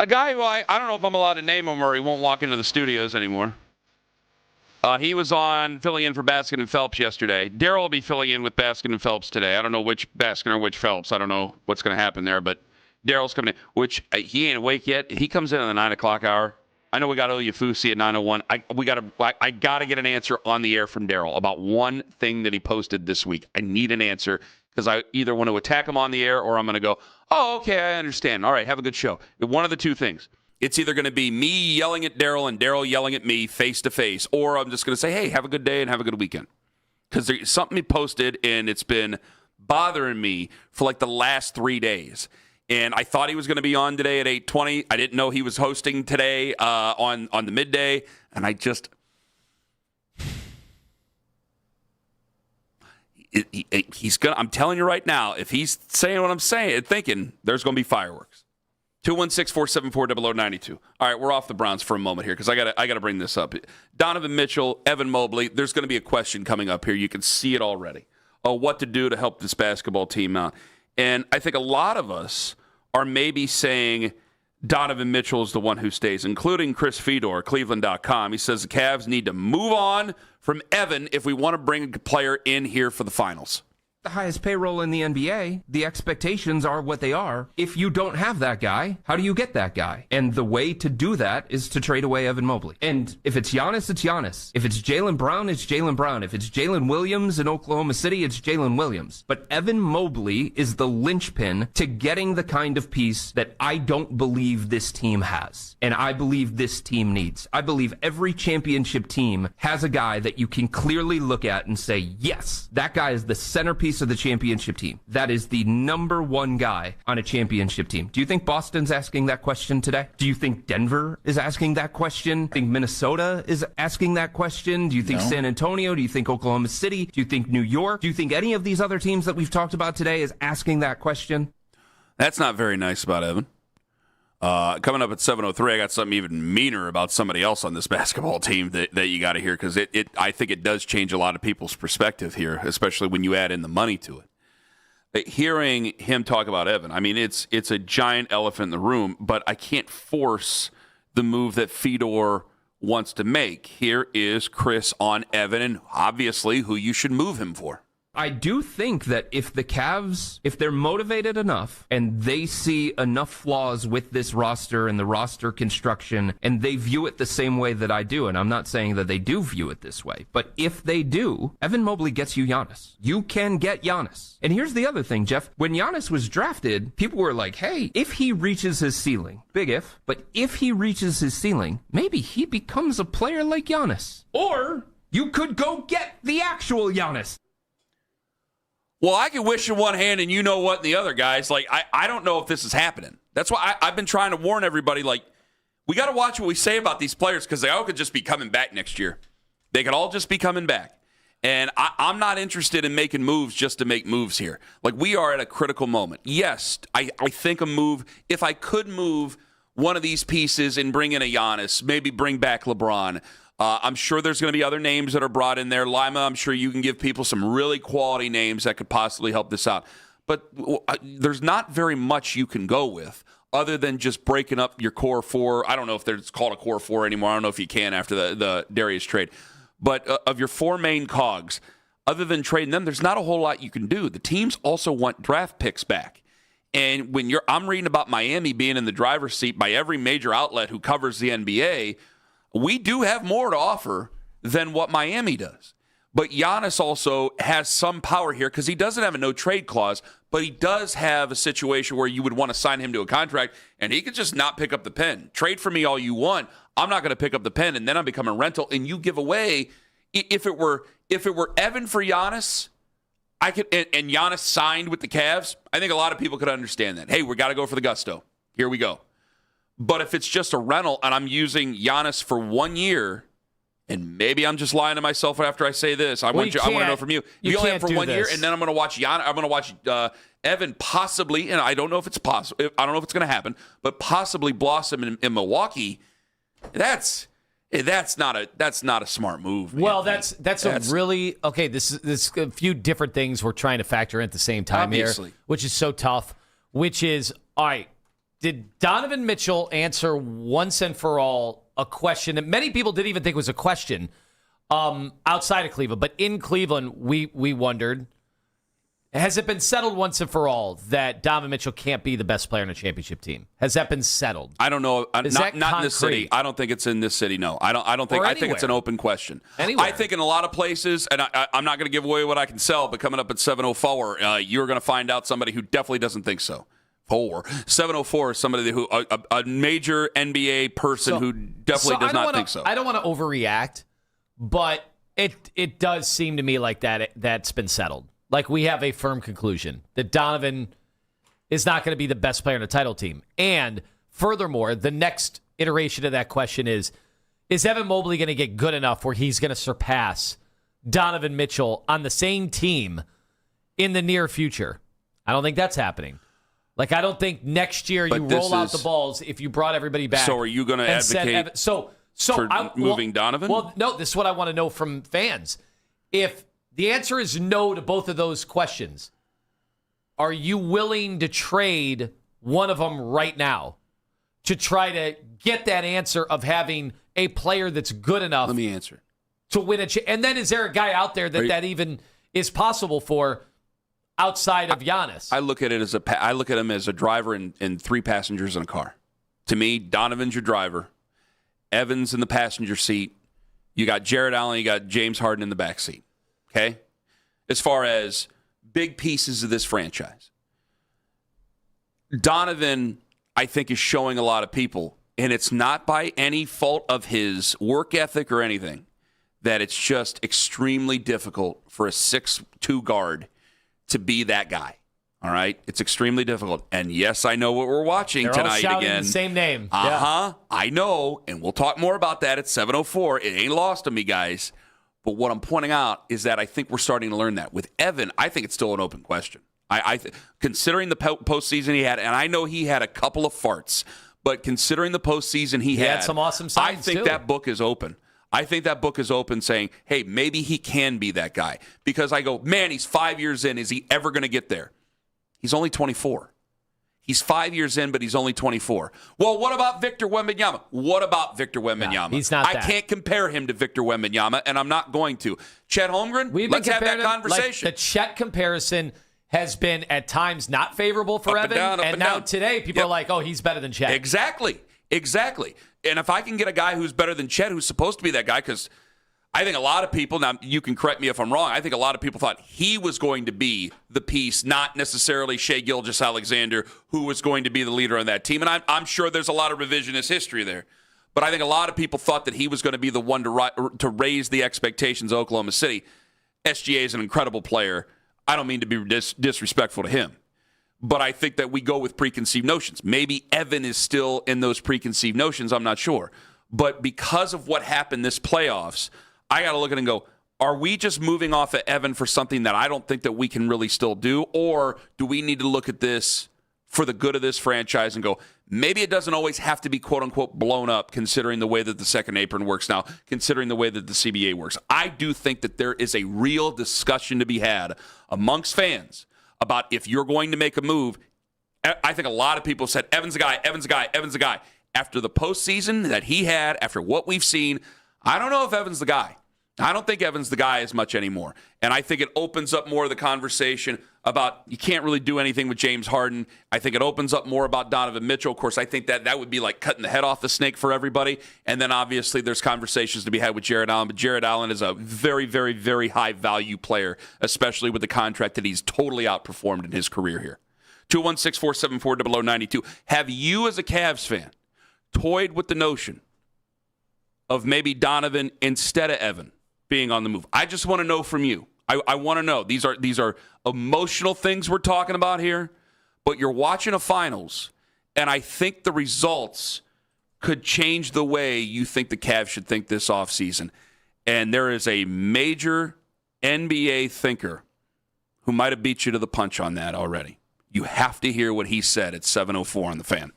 A guy who I don't know if I'm allowed to name him or he won't walk into the studios anymore. He was on filling in for Baskin and Phelps yesterday. Daryl will be filling in with Baskin and Phelps today. I don't know which Baskin or which Phelps. I don't know what's going to happen there, but Daryl's coming in, which he ain't awake yet. He comes in at the 9 o'clock hour. I know we got Oyafusi at 9:01. I got to get an answer on the air from Daryl about one thing that he posted this week. I need an answer because I either want to attack him on the air or I'm going to go, oh, okay, I understand. All right, have a good show. One of the two things. It's either going to be me yelling at Daryl and Daryl yelling at me face to face, or I'm just going to say, hey, have a good day and have a good weekend. Because there's something he posted, and it's been bothering me for like the last 3 days. And I thought he was going to be on today at 8:20. I didn't know he was hosting today on the midday, and I just... He's gonna. I'm telling you right now, if he's saying what I'm thinking, there's going to be fireworks. 216-474-0092. All right, we're off the Browns for a moment here because I gotta bring this up. Donovan Mitchell, Evan Mobley. There's going to be a question coming up here. You can see it already. What to do to help this basketball team out? And I think a lot of us are maybe saying Donovan Mitchell is the one who stays, including Chris Fedor, Cleveland.com. He says the Cavs need to move on from Evan if we want to bring a player in here for the finals. The highest payroll in the NBA, the expectations are what they are. If you don't have that guy, how do you get that guy? And the way to do that is to trade away Evan Mobley. And if it's Giannis, it's Giannis. If it's Jaylen Brown, it's Jaylen Brown. If it's Jalen Williams in Oklahoma City, it's Jalen Williams. But Evan Mobley is the linchpin to getting the kind of piece that I don't believe this team has. And I believe this team needs. I believe every championship team has a guy that you can clearly look at and say, yes, that guy is the centerpiece of the championship team. That is the number one guy on a championship team. Do you think Boston's asking that question today? Do you think Denver is asking that question? Do you think Minnesota is asking that question? Do you think San Antonio? Do you think Oklahoma City? Do you think New York? Do you think any of these other teams that we've talked about today is asking that question? That's not very nice about Evan. Coming up at 7:03, I got something even meaner about somebody else on this basketball team that you got to hear because I think it does change a lot of people's perspective here, especially when you add in the money to it. Hearing him talk about Evan, I mean, it's a giant elephant in the room, but I can't force the move that Fedor wants to make. Here is Chris on Evan and obviously who you should move him for. I do think that if the Cavs, if they're motivated enough and they see enough flaws with this roster and the roster construction and they view it the same way that I do, and I'm not saying that they do view it this way, but if they do, Evan Mobley gets you Giannis. You can get Giannis. And here's the other thing, Jeff. When Giannis was drafted, people were like, hey, if he reaches his ceiling, big if, but if he reaches his ceiling, maybe he becomes a player like Giannis. Or you could go get the actual Giannis. Well, I can wish in one hand and you know what in the other, guys. Like, I don't know if this is happening. That's why I've been trying to warn everybody, like, we got to watch what we say about these players because they all could just be coming back next year. They could all just be coming back. And I'm not interested in making moves just to make moves here. Like, we are at a critical moment. Yes, I think a move, if I could move one of these pieces and bring in a Giannis, maybe bring back LeBron, I'm sure there's going to be other names that are brought in there. Lima, I'm sure you can give people some really quality names that could possibly help this out. But there's not very much you can go with other than just breaking up your core four. I don't know if it's called a core four anymore. I don't know if you can after the Darius trade. But of your four main cogs, other than trading them, there's not a whole lot you can do. The teams also want draft picks back. And when I'm reading about Miami being in the driver's seat by every major outlet who covers the NBA, we do have more to offer than what Miami does. But Giannis also has some power here because he doesn't have a no-trade clause, but he does have a situation where you would want to sign him to a contract, and he could just not pick up the pen. Trade for me all you want. I'm not going to pick up the pen, and then I'm becoming rental, and you give away. If it were Evan for Giannis, and Giannis signed with the Cavs, I think a lot of people could understand that. Hey, we got to go for the gusto. Here we go. But if it's just a rental and I'm using Giannis for 1 year, and maybe I'm just lying to myself after I say this. I want to know from you. You only have for 1 year, and then I'm going to watch Giannis. I'm going to watch Evan possibly, and I don't know if it's possible. I don't know if it's going to happen, but possibly blossom in Milwaukee. That's not a smart move. Man. Well, that's a really okay. This is a few different things we're trying to factor in at the same time here, which is so tough. Which is all right. Did Donovan Mitchell answer once and for all a question that many people didn't even think was a question outside of Cleveland, but in Cleveland we wondered, has it been settled once and for all that Donovan Mitchell can't be the best player in a championship team? Has that been settled? I don't know. Not in this city. I don't think it's in this city. No, I don't think. I think it's an open question. Anywhere. I think in a lot of places, and I'm not going to give away what I can sell, but coming up at 7:04, you're going to find out somebody who definitely doesn't think so. 7:04 is somebody who a major NBA person who definitely does not think so. I don't want to overreact, but it does seem to me like that's been settled. Like we have a firm conclusion that Donovan is not going to be the best player in a title team. And furthermore, the next iteration of that question is Evan Mobley going to get good enough where he's going to surpass Donovan Mitchell on the same team in the near future? I don't think that's happening. Like, I don't think next year you roll out the balls if you brought everybody back. So are you going to advocate for moving Donovan? Well, no, this is what I want to know from fans. If the answer is no to both of those questions, are you willing to trade one of them right now to try to get that answer of having a player that's good enough Let me answer. to win and then is there a guy out there that even is possible for outside of Giannis? I look at it I look at him as a driver and three passengers in a car. To me, Donovan's your driver. Evan's in the passenger seat. You got Jared Allen. You got James Harden in the back seat. Okay? As far as big pieces of this franchise, Donovan, I think, is showing a lot of people, and it's not by any fault of his work ethic or anything, that it's just extremely difficult for a 6'2" guard to be that guy. All right? It's extremely difficult. And yes, I know what we're watching They're tonight all shouting again. The same name. Uh-huh. Yeah. I know. And we'll talk more about that at 7:04. It ain't lost on me, guys. But what I'm pointing out is that I think we're starting to learn that. With Evan, I think it's still an open question. Considering the postseason he had, and I know he had a couple of farts, but considering the postseason he had some awesome signs, I think that book is open. I think that book is open saying, hey, maybe he can be that guy. Because I go, man, he's 5 years in. Is he ever going to get there? He's only 24. He's 5 years in, but he's only 24. Well, what about Victor Wembanyama? No, he's not that. I can't compare him to Victor Wembanyama, and I'm not going to. Chet Holmgren, let's have that conversation. Like the Chet comparison has been at times not favorable for Evan, and now today people are like, oh, he's better than Chet. Exactly. And if I can get a guy who's better than Chet, who's supposed to be that guy, because I think a lot of people, now you can correct me if I'm wrong, I think a lot of people thought he was going to be the piece, not necessarily Shai Gilgeous-Alexander, who was going to be the leader on that team. And I'm sure there's a lot of revisionist history there. But I think a lot of people thought that he was going to be the one to raise the expectations of Oklahoma City. SGA is an incredible player. I don't mean to be disrespectful to him. But I think that we go with preconceived notions. Maybe Evan is still in those preconceived notions. I'm not sure. But because of what happened this playoffs, I got to look at it and go, are we just moving off of Evan for something that I don't think that we can really still do? Or do we need to look at this for the good of this franchise and go, maybe it doesn't always have to be quote-unquote blown up considering the way that the second apron works now, considering the way that the CBA works. I do think that there is a real discussion to be had amongst fans about if you're going to make a move. I think a lot of people said, Evan's a guy. After the postseason that he had, after what we've seen, I don't know if Evan's the guy. I don't think Evan's the guy as much anymore. And I think it opens up more of the conversation about you can't really do anything with James Harden. I think it opens up more about Donovan Mitchell. Of course, I think that would be like cutting the head off the snake for everybody. And then obviously there's conversations to be had with Jared Allen. But Jared Allen is a very, very, very high value player, especially with the contract that he's totally outperformed in his career here. 216-474-0092. Have you as a Cavs fan toyed with the notion of maybe Donovan instead of Evan being on the move? I just want to know from you. I want to know. These are emotional things we're talking about here, but you're watching a finals, and I think the results could change the way you think the Cavs should think this offseason. And there is a major NBA thinker who might have beat you to the punch on that already. You have to hear what he said at 7:04 on The Fan.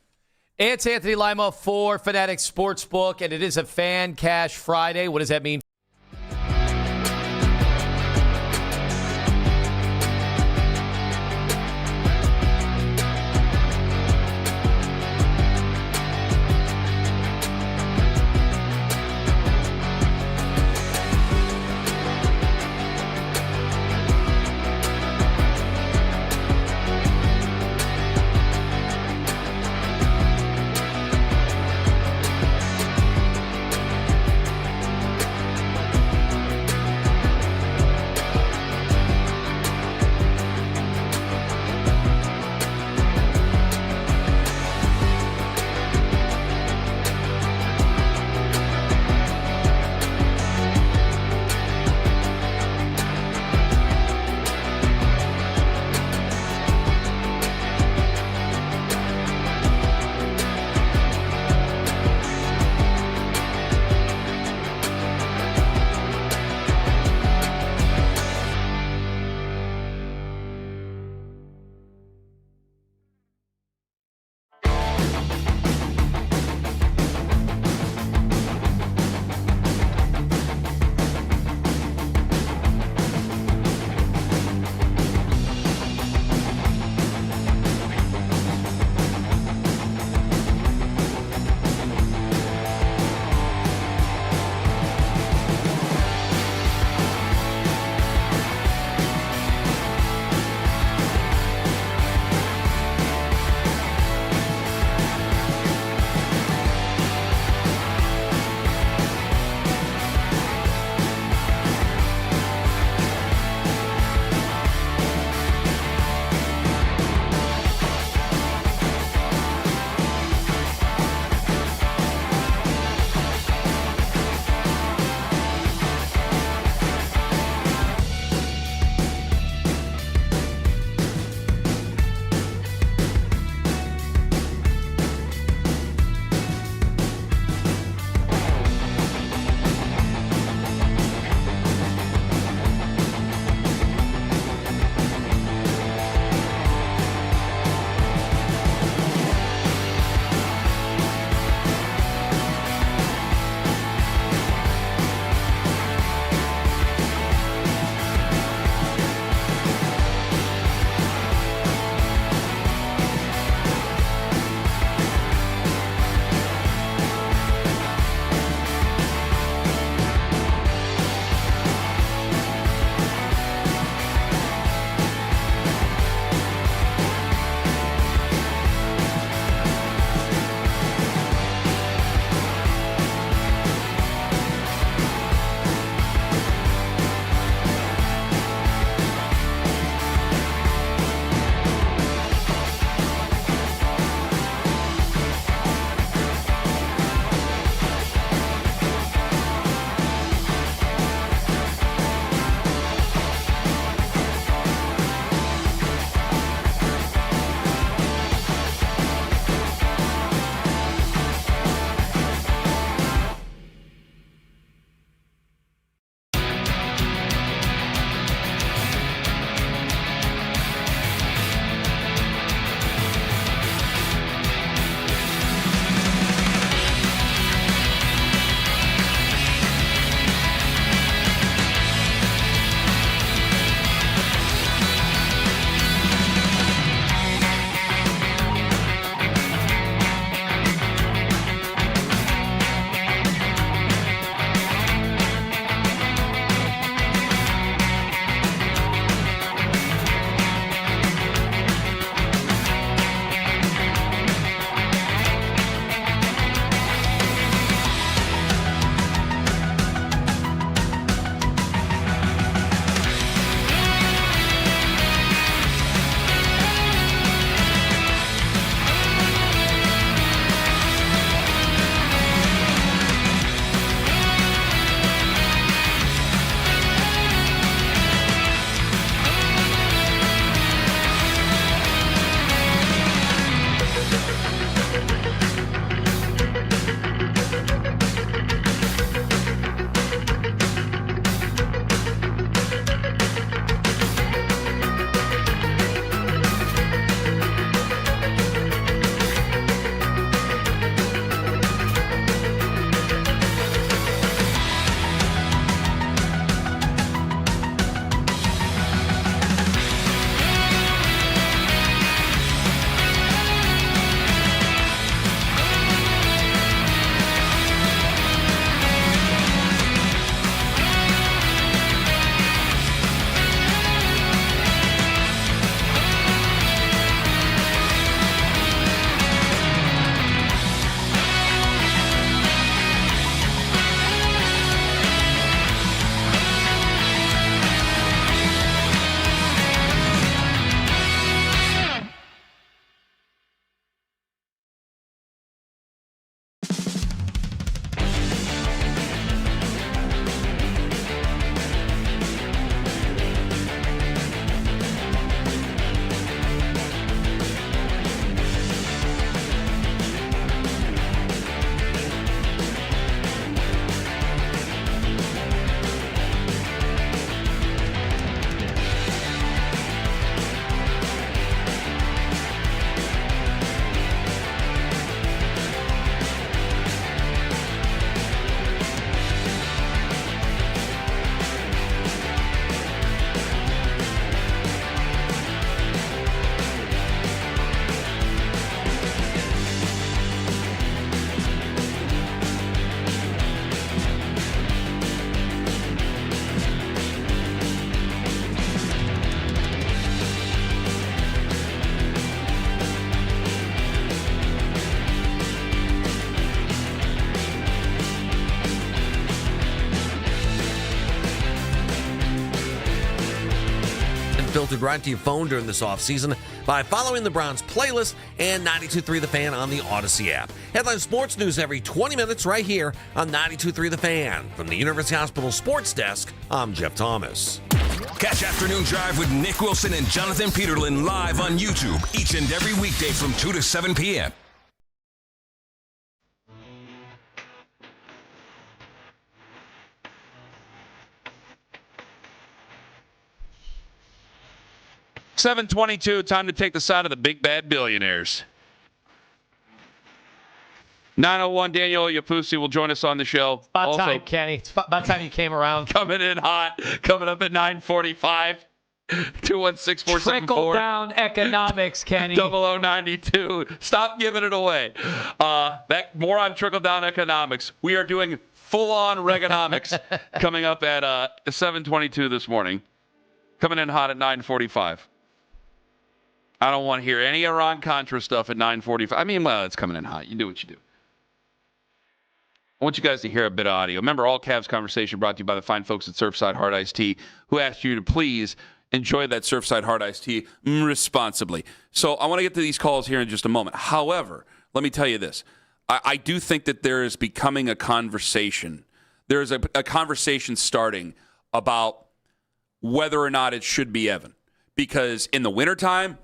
It's Anthony Lima for Fanatics Sportsbook, and it is a Fan Cash Friday. What does that mean? filtered right to your phone during this offseason by following the Browns playlist and 92.3 The Fan on the Odyssey app. Headline sports news every 20 minutes right here on 92.3 The Fan. From the University Hospital Sports Desk, I'm Jeff Thomas. Catch Afternoon Drive with Nick Wilson and Jonathan Peterlin live on YouTube each and every weekday from 2 to 7 p.m. $7:22, time to take the side of the big bad billionaires. 9:01, Daniel Yapusi will join us on the show. About time, Kenny. It's about time you came around. Coming in hot, coming up at 9:45. 216-474. Trickle down economics, Kenny. 0092. Stop giving it away. More on trickle down economics. We are doing full-on Reaganomics coming up at 7:22 this morning. Coming in hot at 9:45. I don't want to hear any Iran-Contra stuff at 9:45. I mean, well, it's coming in hot. You do what you do. I want you guys to hear a bit of audio. Remember, all Cavs conversation brought to you by the fine folks at Surfside Hard Iced Tea, who asked you to please enjoy that Surfside Hard Iced Tea responsibly. So I want to get to these calls here in just a moment. However, let me tell you this. I do think that there is becoming a conversation. There is a conversation starting about whether or not it should be Evan. Because in the wintertime,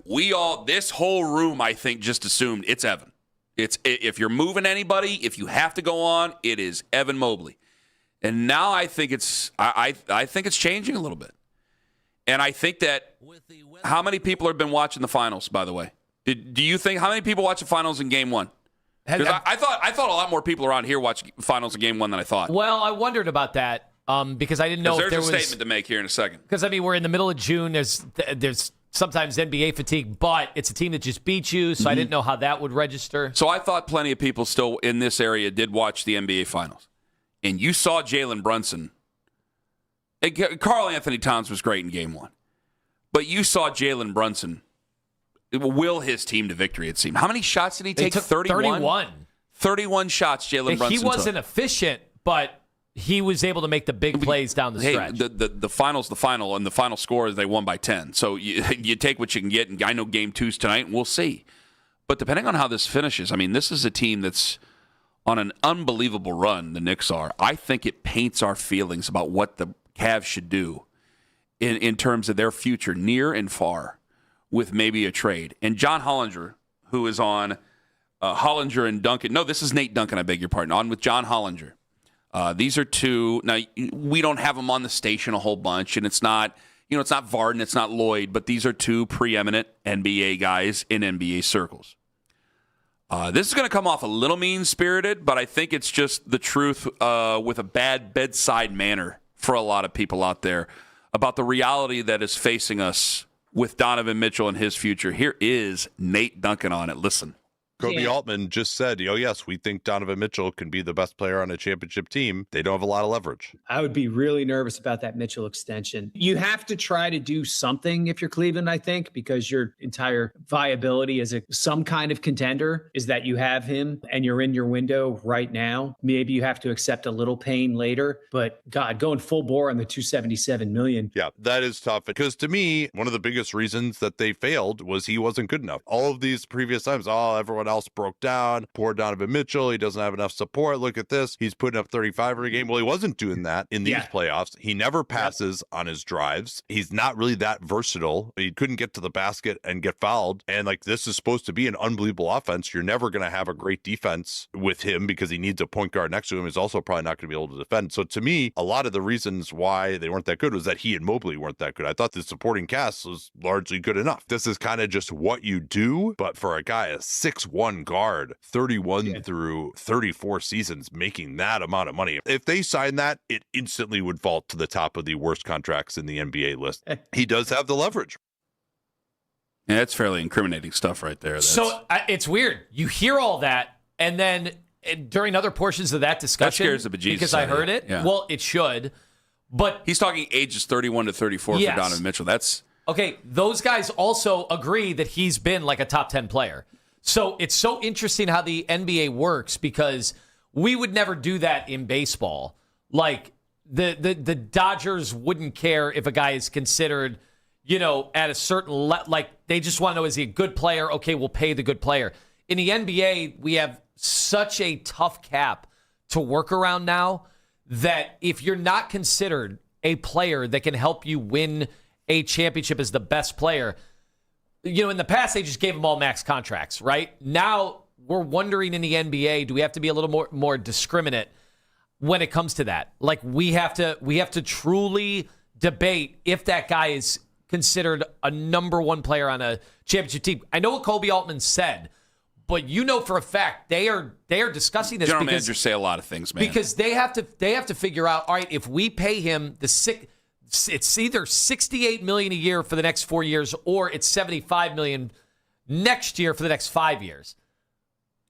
this whole room, I think, just assumed it's Evan. If you're moving anybody, if you have to go on, it is Evan Mobley. And now I think it's changing a little bit. And I think that how many people have been watching the finals, by the way? Do you think how many people watched the finals in game one? Because I thought a lot more people around here watched finals in game one than I thought. Well, I wondered about that. Because I didn't know if there was... There's a statement to make here in a second. Because, I mean, we're in the middle of June. There's sometimes NBA fatigue, but it's a team that just beat you, so I didn't know how that would register. So I thought plenty of people still in this area did watch the NBA Finals. And you saw Jalen Brunson. Karl Anthony Towns was great in game one. But you saw Jalen Brunson will his team to victory, it seemed. How many shots did he take? 31? 31 shots Jalen Brunson He wasn't efficient, but... he was able to make the big plays down the stretch. The final's the final, and the final score is they won by 10. So you take what you can get, and I know game two's tonight, and we'll see. But depending on how this finishes, I mean, this is a team that's on an unbelievable run, the Knicks are. I think it paints our feelings about what the Cavs should do in terms of their future, near and far, with maybe a trade. And John Hollinger, who is on Hollinger and Duncan. No, this is Nate Duncan, I beg your pardon. On with John Hollinger. These are two. Now, we don't have them on the station a whole bunch, and it's not Varden, it's not Lloyd, but these are two preeminent NBA guys in NBA circles. This is going to come off a little mean-spirited, but I think it's just the truth with a bad bedside manner for a lot of people out there about the reality that is facing us with Donovan Mitchell and his future. Here is Nate Duncan on it. Listen. Kobe Altman just said, yes, we think Donovan Mitchell can be the best player on a championship team. They don't have a lot of leverage. I would be really nervous about that Mitchell extension. You have to try to do something if you're Cleveland, I think, because your entire viability as some kind of contender is that you have him and you're in your window right now. Maybe you have to accept a little pain later, but God, going full bore on the $277 million. Yeah, that is tough because to me, one of the biggest reasons that they failed was he wasn't good enough. All of these previous times, everyone else broke down. Poor Donovan Mitchell. He doesn't have enough support. Look at this. He's putting up 35 every game. Well, he wasn't doing that in these playoffs. He never passes on his drives. He's not really that versatile. He couldn't get to the basket and get fouled. And this is supposed to be an unbelievable offense. You're never going to have a great defense with him because he needs a point guard next to him. He's also probably not going to be able to defend. So to me, a lot of the reasons why they weren't that good was that he and Mobley weren't that good. I thought the supporting cast was largely good enough. This is kind of just what you do, but for a guy, a 6'1" guard, 31 through 34 seasons, making that amount of money. If they sign that, it instantly would vault to the top of the worst contracts in the NBA list. He does have the leverage. Yeah, that's fairly incriminating stuff right there. So it's weird. You hear all that, and then during other portions of that discussion, that scares the bejesus because I heard it. Yeah. Well, it should, but he's talking ages 31 to 34 for Donovan Mitchell. That's okay. Those guys also agree that he's been like a top 10 player. So it's so interesting how the NBA works because we would never do that in baseball. Like the Dodgers wouldn't care if a guy is considered, at a certain like they just want to know, is he a good player? Okay, we'll pay the good player. In the NBA, we have such a tough cap to work around now that if you're not considered a player that can help you win a championship as the best player, in the past they just gave them all max contracts, right? Now we're wondering in the NBA, do we have to be a little more discriminate when it comes to that? Like we have to truly debate if that guy is considered a number one player on a championship team. I know what Kobe Altman said, but for a fact they are discussing this. General managers say a lot of things, man. Because they have to figure out, all right, if we pay him it's either $68 million a year for the next 4 years, or it's $75 million next year for the next 5 years.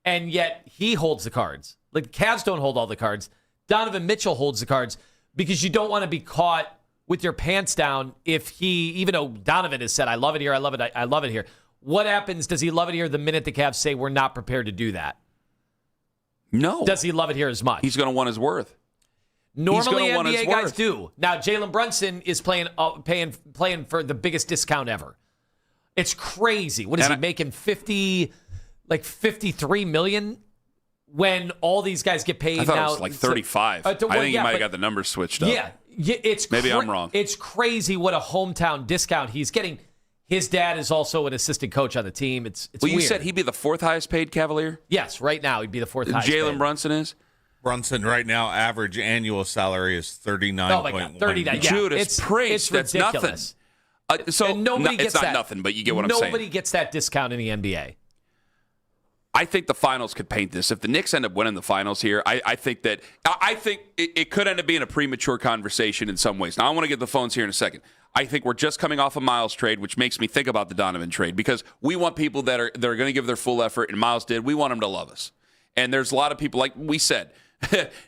And yet he holds the cards. Like the Cavs don't hold all the cards. Donovan Mitchell holds the cards because you don't want to be caught with your pants down if even though Donovan has said, I love it here, I love it here. What happens? Does he love it here the minute the Cavs say we're not prepared to do that? No. Does he love it here as much? He's going to want his worth. Normally NBA guys do. Now Jalen Brunson is playing for the biggest discount ever. It's crazy. What is he making? 53 million when all these guys get paid. I thought now it was like 35. I think you might have got the numbers switched up. Yeah, it's maybe I'm wrong. It's crazy what a hometown discount he's getting. His dad is also an assistant coach on the team. It's well, you weird. said he'd be the fourth highest paid Cavalier? Yes, right now he'd be the fourth highest paid. Jalen Brunson is? Brunson right now, average annual salary is $39.1 Oh my God, 39. Yeah, Judas Priest, it's that's ridiculous. Nothing. And nobody gets it's that. not nothing, but you get what I'm saying. Nobody gets that discount in the NBA. I think the finals could paint this. If the Knicks end up winning the finals here, I think it could end up being a premature conversation in some ways. Now, I want to get the phones here in a second. I think we're just coming off a Miles trade, which makes me think about the Donovan trade because we want people that are going to give their full effort, and Miles did. We want him to love us. And there's a lot of people, like we said,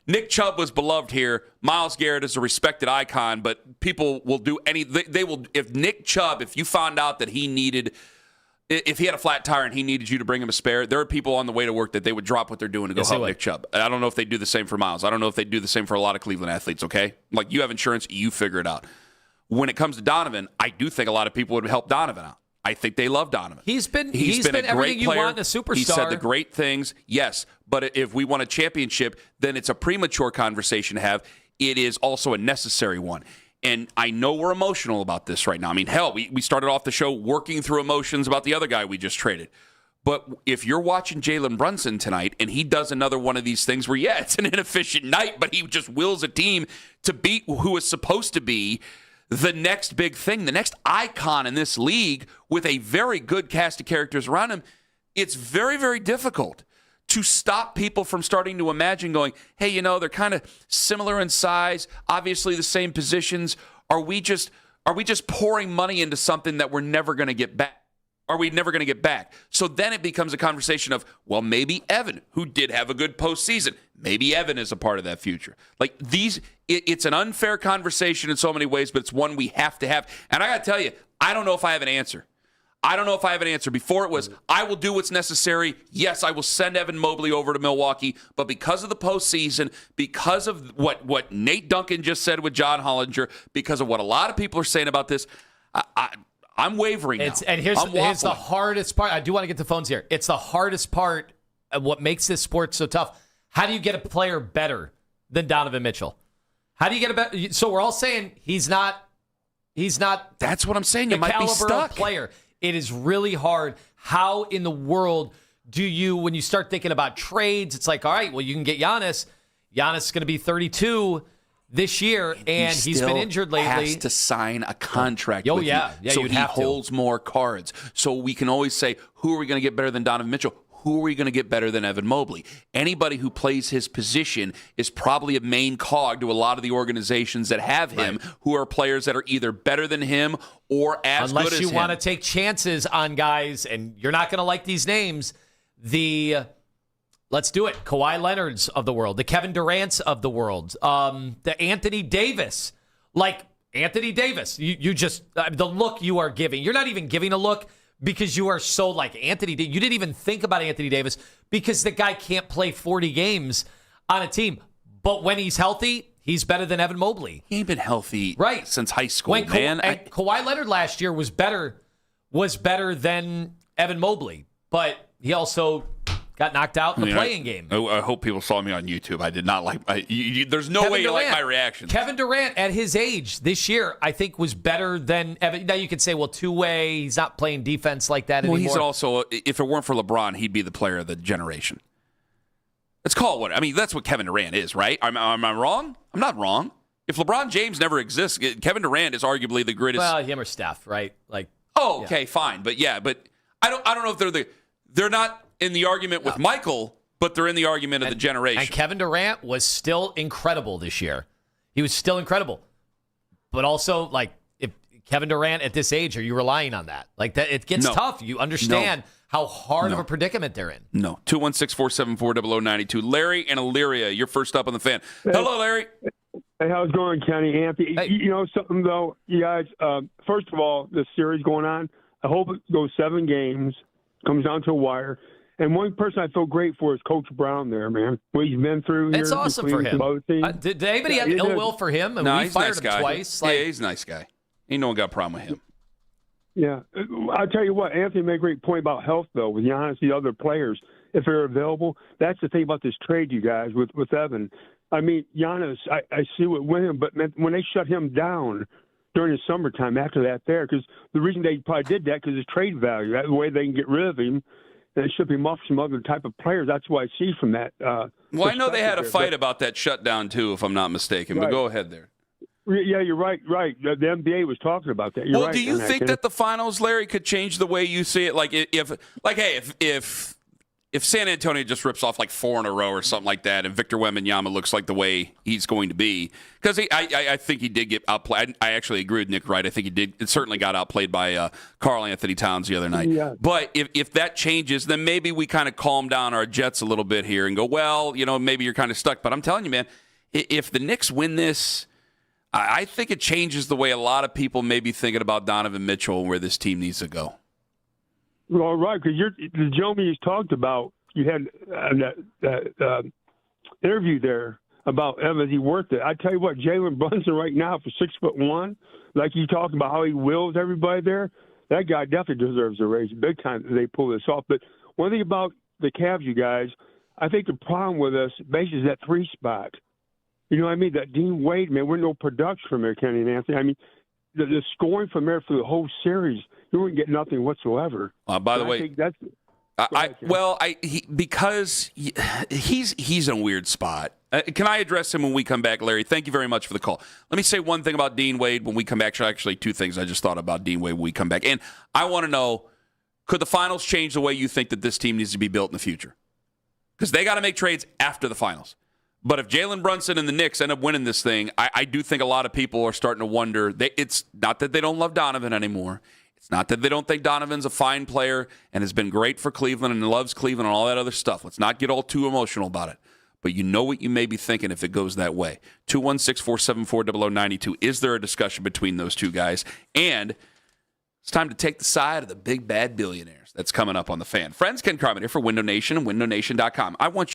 Nick Chubb was beloved here. Myles Garrett is a respected icon, but people will do they will. If Nick Chubb, if you found out that if he had a flat tire and he needed you to bring him a spare, there are people on the way to work that they would drop what they're doing to go help Nick Chubb. I don't know if they do the same for Miles. I don't know if they do the same for a lot of Cleveland athletes, okay? Like, you have insurance, you figure it out. When it comes to Donovan, I do think a lot of people would help Donovan out. I think they love Donovan. He's been a everything great you player. want in a superstar. He said the great things, yes. But if we want a championship, then it's a premature conversation to have. It is also a necessary one. And I know we're emotional about this right now. I mean, hell, we started off the show working through emotions about the other guy we just traded. But if you're watching Jalen Brunson tonight and he does another one of these things where, yeah, it's an inefficient night, but he just wills a team to beat who is supposed to be the next big thing, the next icon in this league with a very good cast of characters around him, it's very, very difficult to stop people from starting to imagine going, hey, they're kind of similar in size, obviously the same positions. Are we just pouring money into something that we're never going to get back? Are we never going to get back? So then it becomes a conversation of, well, maybe Evan, who did have a good postseason, maybe Evan is a part of that future. Like it's an unfair conversation in so many ways, but it's one we have to have. And I got to tell you, I don't know if I have an answer. Before it was, I will do what's necessary. Yes, I will send Evan Mobley over to Milwaukee. But because of the postseason, because of what Nate Duncan just said with John Hollinger, because of what a lot of people are saying about this, I'm wavering now. And here's the hardest part. I do want to get the phones here. It's the hardest part of what makes this sport so tough. How do you get a player better than Donovan Mitchell? How do you get a better? So we're all saying he's not. That's what I'm saying. You might be stuck. Player. It is really hard. How in the world do you, when you start thinking about trades, it's like, all right, well, you can get Giannis. Giannis is going to be 32 this year, and he's been injured lately. Has to sign a contract. Oh, with yeah. you, so he holds more cards. So we can always say, who are we going to get better than Donovan Mitchell? Who are we going to get better than Evan Mobley? Anybody who plays his position is probably a main cog to a lot of the organizations that have him, who are players that are either better than him or as good as him. Unless you want to take chances on guys, and you're not going to like these names, let's do it, Kawhi Leonard's of the world, the Kevin Durant's of the world, the Anthony Davis. Like, Anthony Davis, you just, the look you are giving, you're not even giving a look, because you are so like Anthony. You didn't even think about Anthony Davis because the guy can't play 40 games on a team. But when he's healthy, He's better than Evan Mobley. He ain't been healthy since high school, and man. Kawhi Leonard last year was better than Evan Mobley, but he also got knocked out in the playing game. I hope people saw me on YouTube. I did not like. There's no way you like my reaction. Kevin Durant, at his age this year, I think was better than Evan. Now you could say, well, two-way. He's not playing defense like that anymore. Well, he's also, if it weren't for LeBron, he'd be the player of the generation. Let's call it what. I mean, that's what Kevin Durant is, right? Am I wrong? I'm not wrong. If LeBron James never exists, Kevin Durant is arguably the greatest. Well, him or Steph, right? Okay, fine, but I don't know if they're not in the argument with Michael, but they're in the argument of the generation. And Kevin Durant was still incredible this year. He was still incredible. But also, if Kevin Durant at this age, are you relying on that? That it gets tough. You understand how hard of a predicament they're in. No. 216-474-0092. Larry and Elyria, you're first up on the fan. Hello, Larry. Hey, how's it going, Kenny? Anthony, you know something, though? You guys, first of all, this series going on, I hope it goes 7 games, comes down to a wire. And one person I feel great for is Coach Brown there, man. What he's been through here. It's awesome for him. Did anybody have ill will for him? I mean, we fired him twice. Yeah, he's a nice guy. Ain't no one got a problem with him. Yeah. I'll tell you what, Anthony made a great point about health, though, with Giannis, the other players, if they're available. That's the thing about this trade, you guys, with Evan. I mean, Giannis, I see what with him, but when they shut him down during the summertime after that there, because the reason they probably did that because it's trade value. That way they can get rid of him. And ship him off some other type of players. That's what I see from that. Well, I know they had a fight about that shutdown, too, if I'm not mistaken. But go ahead there. Yeah, you're right. The NBA was talking about that. You're right. Do you think that the finals, Larry, could change the way you see it? If San Antonio just rips off 4 in a row or something like that, and Victor Wembanyama looks like the way he's going to be, because I think he did get outplayed. I actually agree with Nick Wright. I think he did. It certainly got outplayed by Karl Anthony Towns the other night. Yeah. But if that changes, then maybe we kind of calm down our jets a little bit here and go, well, maybe you're kind of stuck. But I'm telling you, man, if the Knicks win this, I think it changes the way a lot of people may be thinking about Donovan Mitchell and where this team needs to go. Well, right, because the gentleman you talked about, you had that interview there about Evan. Is he worth it? I tell you what, Jalen Brunson right now for 6'1", like you talked about how he wills everybody there. That guy definitely deserves a raise, big time. If they pull this off. But one thing about the Cavs, you guys, I think the problem with us basically is that 3 spot. You know what I mean? That Dean Wade, man, we're no production from there, Kenny and Anthony. I mean, the scoring from there for the whole series, you wouldn't get nothing whatsoever. By the way, because he's in a weird spot. Can I address him when we come back, Larry? Thank you very much for the call. Let me say one thing about Dean Wade when we come back. Actually, 2 things I just thought about Dean Wade when we come back. And I want to know, could the finals change the way you think that this team needs to be built in the future? Because they got to make trades after the finals. But if Jalen Brunson and the Knicks end up winning this thing, I do think a lot of people are starting to wonder. It's not that they don't love Donovan anymore. It's not that they don't think Donovan's a fine player and has been great for Cleveland and loves Cleveland and all that other stuff. Let's not get all too emotional about it. But you know what you may be thinking if it goes that way. 216-474-0092. Is there a discussion between those two guys? And it's time to take the side of the big bad billionaires. That's coming up on The Fan. Friends, Ken Carman here for Window Nation and WindowNation.com. I want you.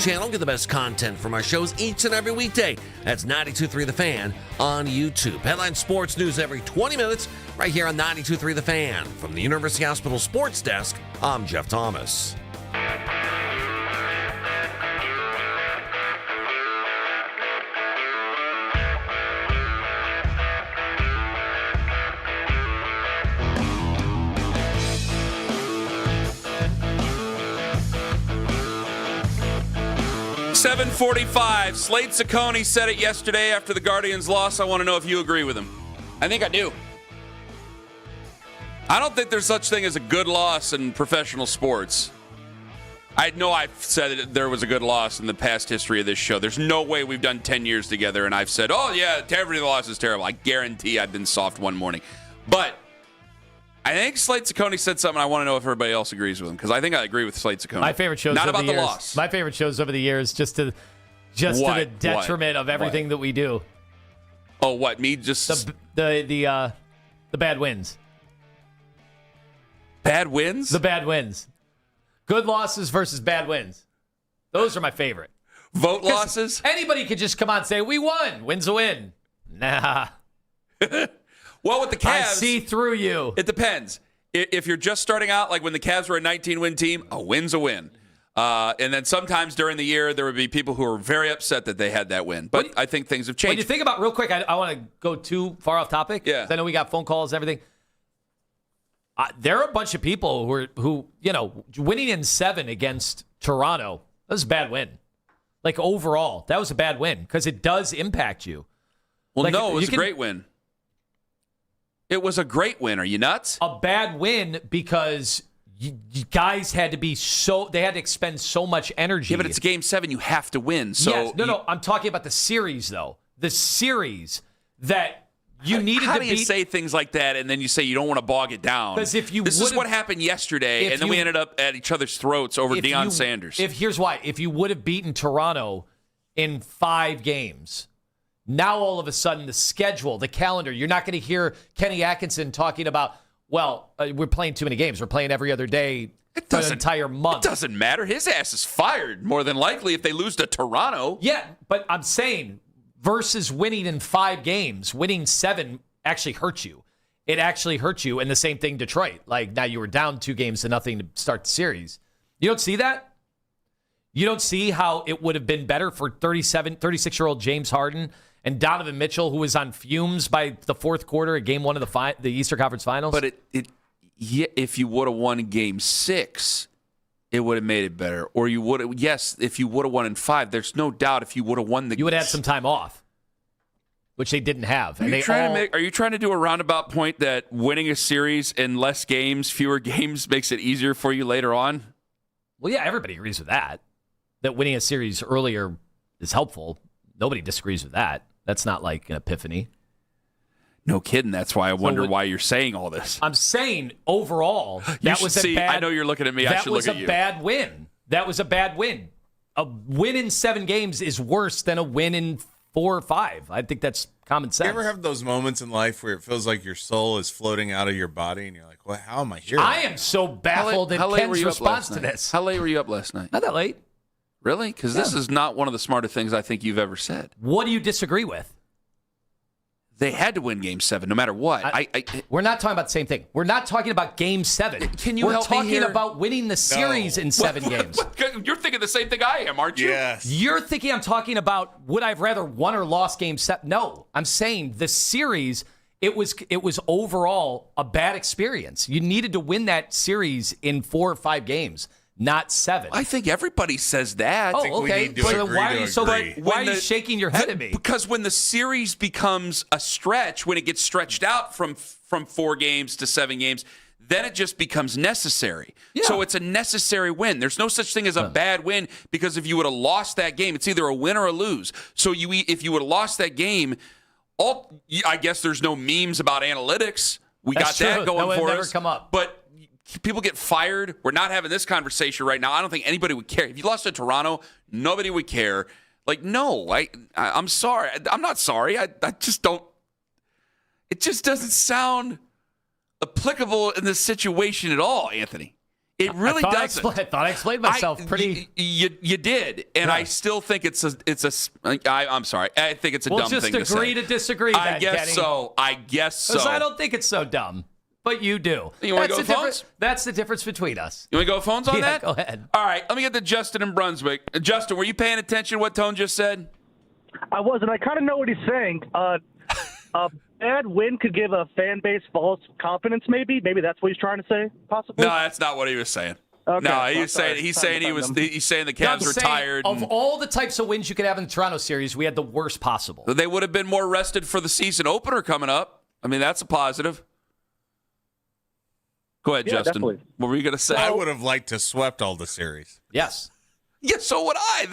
channel. Get the best content from our shows each and every weekday. That's 92.3 The Fan on YouTube. Headline sports news every 20 minutes right here on 92.3 The Fan. From the University Hospital Sports Desk, I'm Jeff Thomas. .45. Slade Ciccone said it yesterday after the Guardians loss. I want to know if you agree with him. I think I do. I don't think there's such thing as a good loss in professional sports. I know I've said that there was a good loss in the past history of this show. There's no way we've done 10 years together and I've said, oh, yeah, every loss is terrible. I guarantee I've been soft one morning. But I think Slade Ciccone said something. I want to know if everybody else agrees with him, because I think I agree with Slade Ciccone. My favorite shows not over about the the years. loss. My favorite shows over the years, just to the detriment of everything that we do. Oh, what? Me just the bad wins. Bad wins? The bad wins. Good losses versus bad wins. Those are my favorite. Vote losses? Anybody could just come on and say, we won. Win's a win. Nah. Well, with the Cavs, I see through you. It depends. If you're just starting out, like when the Cavs were a 19-win team, a win's a win. And then sometimes during the year, there would be people who are very upset that they had that win. But I think things have changed. When you think about, real quick, I want to go too far off topic. Yeah. I know we got phone calls and everything. There are a bunch of people who winning in 7 against Toronto, that was a bad win. Like overall, that was a bad win because it does impact you. Well, like, no, it was a great win. It was a great win. Are you nuts? A bad win because you guys had to they had to expend so much energy. Yeah, but it's Game 7. You have to win. So yes, no. I'm talking about the series, though. The series that you needed to beat. How do you say things like that and then you say you don't want to bog it down? Because this is what happened yesterday, and then we ended up at each other's throats over Deion Sanders. Here's why. If you would have beaten Toronto in 5 games, now all of a sudden the schedule, the calendar, you're not going to hear Kenny Atkinson talking about, we're playing too many games. We're playing every other day for an entire month. It doesn't matter. His ass is fired more than likely if they lose to Toronto. Yeah, but I'm saying versus winning in 5 games, winning 7 actually hurts you. It actually hurts you. And the same thing Detroit. Like now you were down 2-0 to start the series. You don't see that? You don't see how it would have been better for 36-year-old James Harden and Donovan Mitchell, who was on fumes by the fourth quarter at Game 1 of the Eastern Conference Finals? But if you would have won Game 6, it would have made it better. Or you would have, if you would have won in 5, there's no doubt if you would have won the... You would have had some time off, which they didn't have. Are you trying to do a roundabout point that winning a series in less games, fewer games, makes it easier for you later on? Well, yeah, everybody agrees with that. That winning a series earlier is helpful. Nobody disagrees with that. That's not like an epiphany. No kidding. That's why I wonder why you're saying all this. I'm saying overall, that was a bad... I know you're looking at me. I should look at you. That was a bad win. That was a bad win. A win in 7 games is worse than a win in 4 or 5. I think that's common sense. You ever have those moments in life where it feels like your soul is floating out of your body and you're like, well, how am I here? I am so baffled at Ken's response to this. How late were you up last night? Not that late. Really? Because this is not one of the smarter things I think you've ever said. What do you disagree with? They had to win Game 7 no matter what. We're not talking about the same thing. We're not talking about Game 7. Can you help me here? We're talking about winning the series in 7 games. You're thinking the same thing I am, aren't you? Yes. You're thinking I'm talking about would I have rather won or lost Game 7? No, I'm saying the series, it was overall a bad experience. You needed to win that series in 4 or 5 games. Not 7. I think everybody says that. Oh, okay. So then why are you shaking your head at me? Because when the series becomes a stretch, when it gets stretched out from 4 games to 7 games, then it just becomes necessary. Yeah. So it's a necessary win. There's no such thing as a bad win, because if you would have lost that game, it's either a win or a lose. So if you would have lost that game, I guess there's no memes about analytics. That's got that true. going that for never us. Come up. But people get fired. We're not having this conversation right now. I don't think anybody would care. If you lost to Toronto, nobody would care. Like, no, I'm sorry. I'm not sorry. I just don't. It just doesn't sound applicable in this situation at all, Anthony. It really doesn't. I thought I explained myself pretty. You did, and I still think it's a. I'm sorry. I think it's a dumb thing to say. We'll just agree to disagree. I guess Kenny. so. I guess so. Because I don't think it's so dumb, but you do. You want to go phones? That's the difference between us. You want to go phones on that? Go ahead. All right. Let me get to Justin in Brunswick. Justin, were you paying attention to what Tone just said? I wasn't. I kind of know what he's saying. A bad win could give a fan base false confidence. Maybe that's what he's trying to say. Possibly. No, that's not what he was saying. Okay, no, well, he's saying he's saying the Cavs were tired. Of all the types of wins you could have in the Toronto series, we had the worst possible. They would have been more rested for the season opener coming up. I mean, that's a positive. Go ahead, Justin. Definitely. What were you going to say? I would have liked to swept all the series. Yes. Yeah, so would I.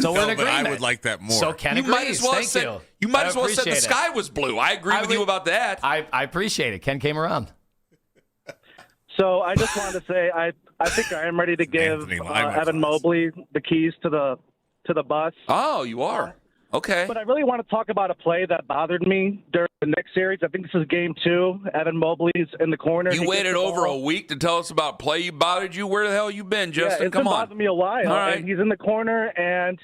So we're in but agreement. I would like that more. So Ken you agrees. might as well Thank said, you. You might I as well have said the appreciate sky was blue. I agree with you about that. I appreciate it. Ken came around. So I just wanted to say I think I am ready to give Evan Mobley the keys to the bus. Oh, you are? Okay. But I really want to talk about a play that bothered me during the next series. I think this is game 2. Evan Mobley's in the corner. You waited over a week to tell us about play you bothered you? Where the hell you been, Justin? Yeah, it's Come been on. bothering me a while. All right. And he's in the corner, and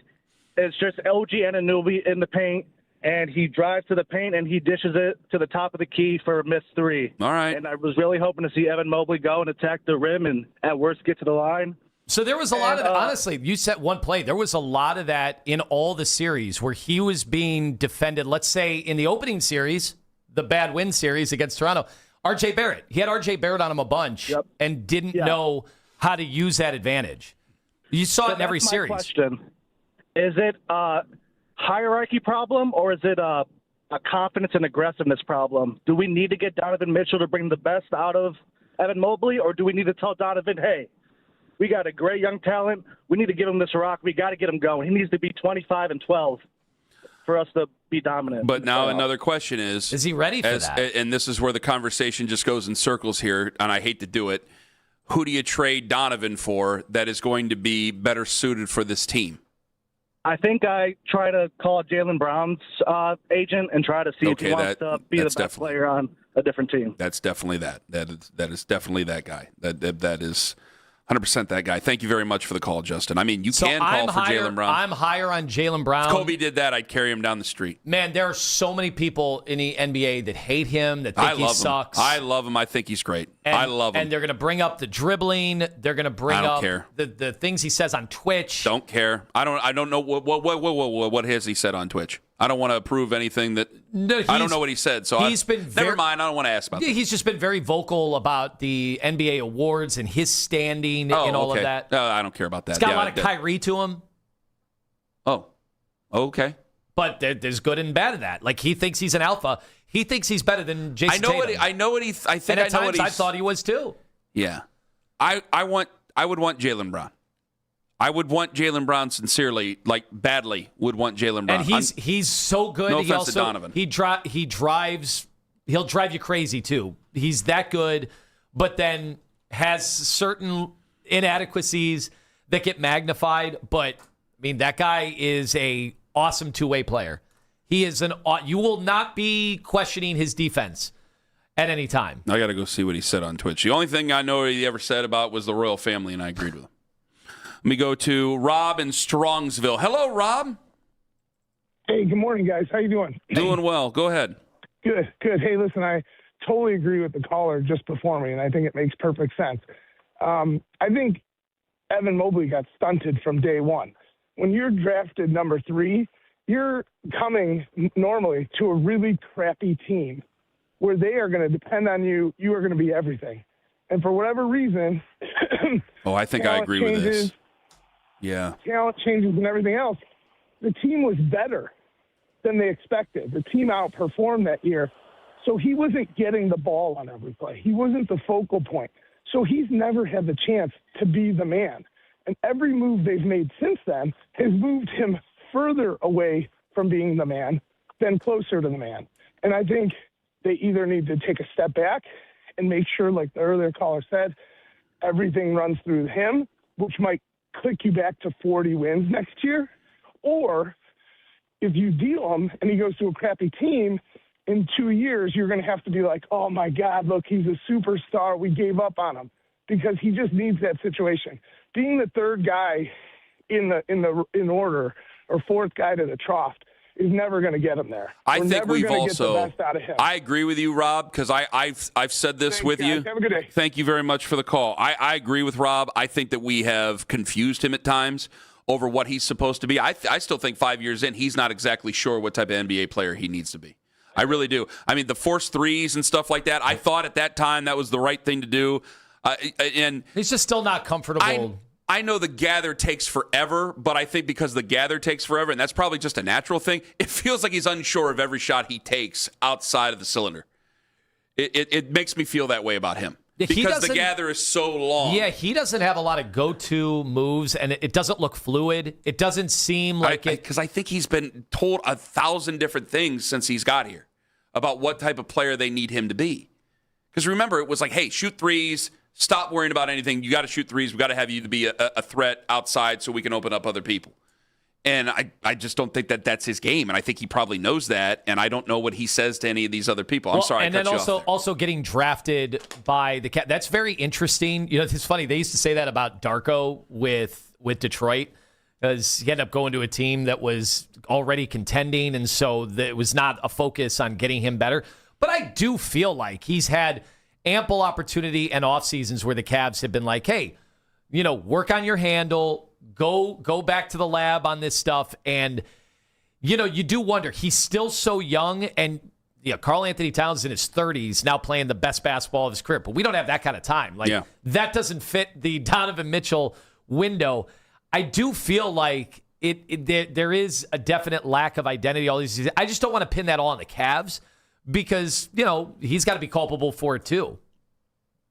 it's just OG Anunoby in the paint, and he drives to the paint, and he dishes it to the top of the key for a missed 3. All right. And I was really hoping to see Evan Mobley go and attack the rim and, at worst, get to the line. So there was a lot of that. Honestly, you said one play. There was a lot of that in all the series where he was being defended. Let's say in the opening series, the bad win series against Toronto, RJ Barrett. He had RJ Barrett on him a bunch and didn't know how to use that advantage. You saw it in every series. Question. Is it a hierarchy problem or is it a confidence and aggressiveness problem? Do we need to get Donovan Mitchell to bring the best out of Evan Mobley, or do we need to tell Donovan, hey, we got a great young talent. We need to give him this rock. We got to get him going. He needs to be 25 and 12 for us to be dominant. But now another question is he ready for that? And this is where the conversation just goes in circles here, and I hate to do it. Who do you trade Donovan for that is going to be better suited for this team? I think I try to call Jaylen Brown's agent and try to see if he wants to be the best player on a different team. That's definitely that. That is definitely that guy. That is 100% that guy. Thank you very much for the call, Justin. I mean, you can call for Jaylen Brown. I'm higher on Jaylen Brown. If Kobe did that, I'd carry him down the street. Man, there are so many people in the NBA that hate him, that think he sucks. I love him. I think he's great. I love him. And they're going to bring up the dribbling. They're going to bring up the things he says on Twitch. Don't care. I don't know what has he said on Twitch. I don't want to approve anything that I don't know what he said. So never mind. I don't want to ask about that. He's just been very vocal about the NBA awards and his standing and all of that. I don't care about that. He's got a lot of Kyrie to him. Oh, okay. But there's good and bad in that. Like, he thinks he's an alpha. He thinks he's better than Jason Tatum. I know what he. I think and at I know what times he's. I thought he was too. Yeah, I would want Jaylen Brown. I would want Jaylen Brown sincerely, like badly. Would want Jaylen Brown. And he's so good. No he offense also, to Donovan. He drives. He'll drive you crazy too. He's that good, but then has certain inadequacies that get magnified. But I mean, that guy is a awesome two-way player. He is you will not be questioning his defense at any time. I got to go see what he said on Twitch. The only thing I know he ever said about was the royal family, and I agreed with him. Let me go to Rob in Strongsville. Hello, Rob. Hey, good morning, guys. How you doing? Doing well. Go ahead. Good. Hey, listen, I totally agree with the caller just before me, and I think it makes perfect sense. I think Evan Mobley got stunted from day one. When you're drafted number 3, you're coming normally to a really crappy team where they are going to depend on you. You are going to be everything. And for whatever reason, I think I agree with this. Yeah. Talent changes and everything else. The team was better than they expected. The team outperformed that year. So he wasn't getting the ball on every play. He wasn't the focal point. So he's never had the chance to be the man. And every move they've made since then has moved him further away from being the man than closer to the man. And I think they either need to take a step back and make sure, like the earlier caller said, everything runs through him, which might click you back to 40 wins next year. Or if you deal him and he goes to a crappy team, in 2 years, you're going to have to be like, oh, my God, look, he's a superstar. We gave up on him. because he just needs that situation. Being the third guy in order or fourth guy to the trough is never going to get him there. I think we've also. Get the best out of him. I agree with you, Rob, because I've said this with you. Have a good day. Thank you very much for the call. I agree with Rob. I think that we have confused him at times over what he's supposed to be. I still think 5 years in, he's not exactly sure what type of NBA player he needs to be. I really do. I mean, the forced threes and stuff like that, I thought at that time that was the right thing to do. And he's just still not comfortable. I know the gather takes forever, but I think because the gather takes forever, and that's probably just a natural thing, it feels like he's unsure of every shot he takes outside of the cylinder. It makes me feel that way about him. Because the gather is so long. Yeah, he doesn't have a lot of go-to moves, and it doesn't look fluid. It doesn't seem like it. Because I think he's been told 1,000 different things since he's got here about what type of player they need him to be. Because remember, it was like, hey, shoot threes. Stop worrying about anything. You got to shoot threes. We got to have you to be a threat outside so we can open up other people. And I just don't think that that's his game. And I think he probably knows that. And I don't know what he says to any of these other people. I'm sorry. And then also getting drafted by the Cavs. That's very interesting. You know, it's funny. They used to say that about Darko with Detroit, because he ended up going to a team that was already contending. And so it was not a focus on getting him better. But I do feel like he's had ample opportunity and off seasons where the Cavs have been like, hey, you know, work on your handle, go back to the lab on this stuff. And, you know, you do wonder, he's still so young, and Karl Anthony Towns in his 30s now playing the best basketball of his career, but we don't have that kind of time. That doesn't fit the Donovan Mitchell window. I do feel like there is a definite lack of identity all these seasons. I just don't want to pin that all on the Cavs, because, you know, he's got to be culpable for it too.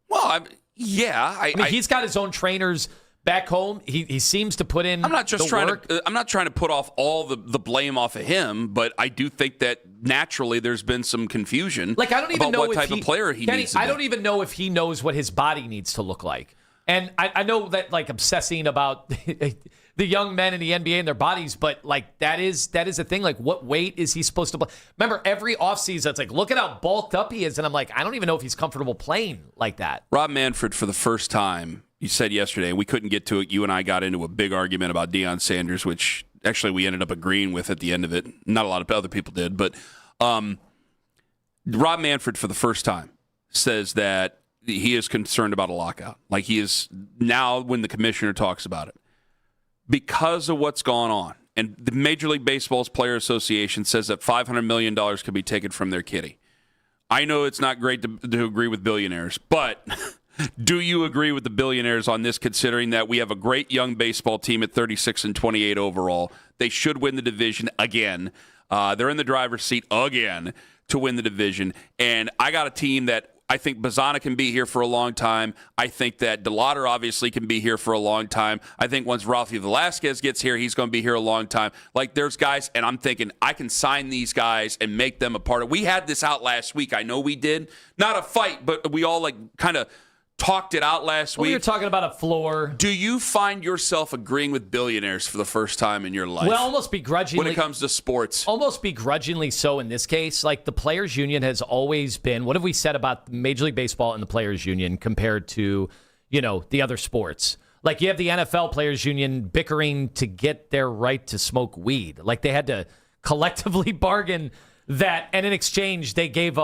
Well, I mean, he's got his own trainers back home. He seems to put in. I'm not just trying to. I'm not trying to put off all the blame off of him, but I do think that naturally there's been some confusion. Like, I don't even know what type of player he needs to be. I don't even know if he knows what his body needs to look like. And I know that, like, obsessing about the young men in the NBA and their bodies, but, like, that is a thing. Like, what weight is he supposed to play? Remember, every offseason, it's like, look at how bulked up he is. And I'm like, I don't even know if he's comfortable playing like that. Rob Manfred, for the first time, you said yesterday, and we couldn't get to it. You and I got into a big argument about Deion Sanders, which actually we ended up agreeing with at the end of it. Not a lot of other people did, but Rob Manfred, for the first time, says that he is concerned about a lockout. Like, he is now, when the commissioner talks about it, because of what's gone on. And the Major League Baseball's Player Association says that $500 million could be taken from their kitty. I know it's not great to agree with billionaires, but do you agree with the billionaires on this, considering that we have a great young baseball team at 36 and 28 overall? They should win the division again. They're in the driver's seat again to win the division. And I got a team that I think Bazana can be here for a long time. I think that DeLauder obviously can be here for a long time. I think once Rafi Velasquez gets here, he's going to be here a long time. Like, there's guys, and I'm thinking I can sign these guys and make them a part of. We had this out last week. I know we did. Not a fight, but we all, like, kind of talked it out last week. We were talking about a floor. Do you find yourself agreeing with billionaires for the first time in your life? Well, almost begrudgingly. When it comes to sports. Almost begrudgingly so in this case. Like, the Players Union has always been, what have we said about Major League Baseball and the Players Union compared to, you know, the other sports? Like, you have the NFL Players Union bickering to get their right to smoke weed. Like, they had to collectively bargain that, and in exchange, they gave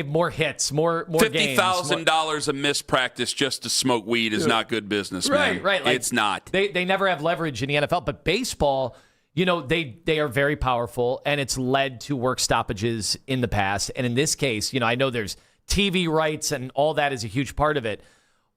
more hits, more games. $50,000 a missed practice just to smoke weed is not good business, man. Right. Like, it's not. They never have leverage in the NFL. But baseball, you know, they are very powerful, and it's led to work stoppages in the past. And in this case, you know, I know there's TV rights and all that is a huge part of it.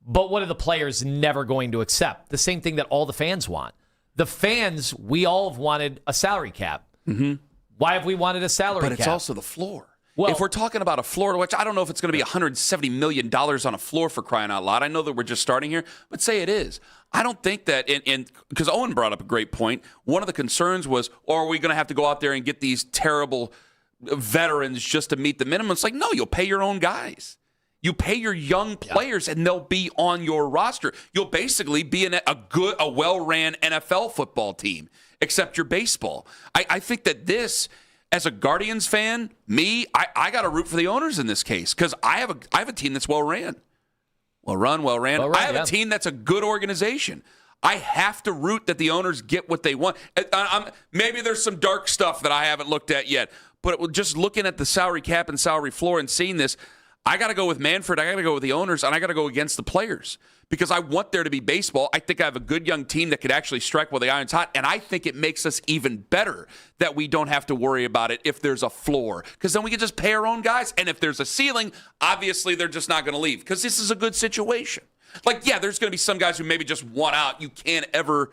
But what are the players never going to accept? The same thing that all the fans want. The fans, we all have wanted a salary cap. Mm-hmm. Why have we wanted a salary cap? But it's also the floor. Well, if we're talking about a floor, which I don't know if it's going to be $170 million on a floor, for crying out loud. I know that we're just starting here, but say it is. I don't think that, and because Owen brought up a great point, one of the concerns was, are we going to have to go out there and get these terrible veterans just to meet the minimum? It's like, no, you'll pay your own guys. You pay your young players, and they'll be on your roster. You'll basically be in a well-ran NFL football team, except your baseball. I think that this, as a Guardians fan, I got to root for the owners in this case, because I have a team that's well ran. Well run, well ran. I have yeah. a team that's a good organization. I have to root that the owners get what they want. Maybe there's some dark stuff that I haven't looked at yet, but just looking at the salary cap and salary floor and seeing this, I got to go with Manfred. I got to go with the owners, and I got to go against the players because I want there to be baseball. I think I have a good young team that could actually strike while the iron's hot, and I think it makes us even better that we don't have to worry about it if there's a floor because then we can just pay our own guys. And if there's a ceiling, obviously they're just not going to leave because this is a good situation. Like, yeah, there's going to be some guys who maybe just want out. You can't ever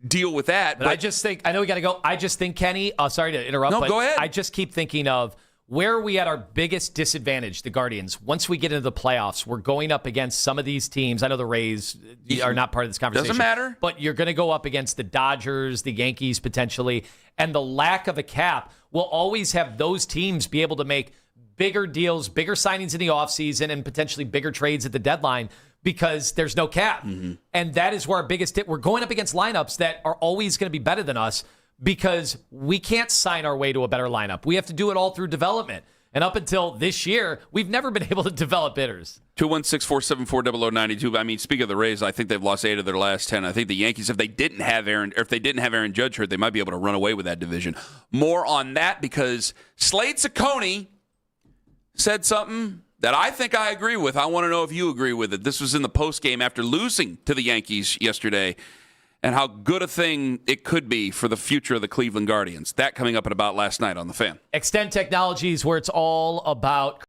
deal with that. But I just think, I know we got to go. I just think, Kenny, sorry to interrupt. No, but go ahead. I just keep thinking of where are we at our biggest disadvantage, the Guardians. Once we get into the playoffs, we're going up against some of these teams. I know the Rays are not part of this conversation. Doesn't matter. But you're going to go up against the Dodgers, the Yankees potentially, and the lack of a cap will always have those teams be able to make bigger deals, bigger signings in the offseason, and potentially bigger trades at the deadline because there's no cap. Mm-hmm. And that is where our biggest we're going up against lineups that are always going to be better than us because we can't sign our way to a better lineup. We have to do it all through development. And up until this year, we've never been able to develop hitters. 216-474-0092. I mean, speaking of the Rays, I think they've lost 8 of their last 10. I think the Yankees, if they didn't have Aaron Judge hurt, they might be able to run away with that division. More on that because Slade Ciccone said something that I think I agree with. I want to know if you agree with it. This was in the postgame after losing to the Yankees yesterday and how good a thing it could be for the future of the Cleveland Guardians. That coming up at about last night on The Fan. Extend Technologies, where it's all about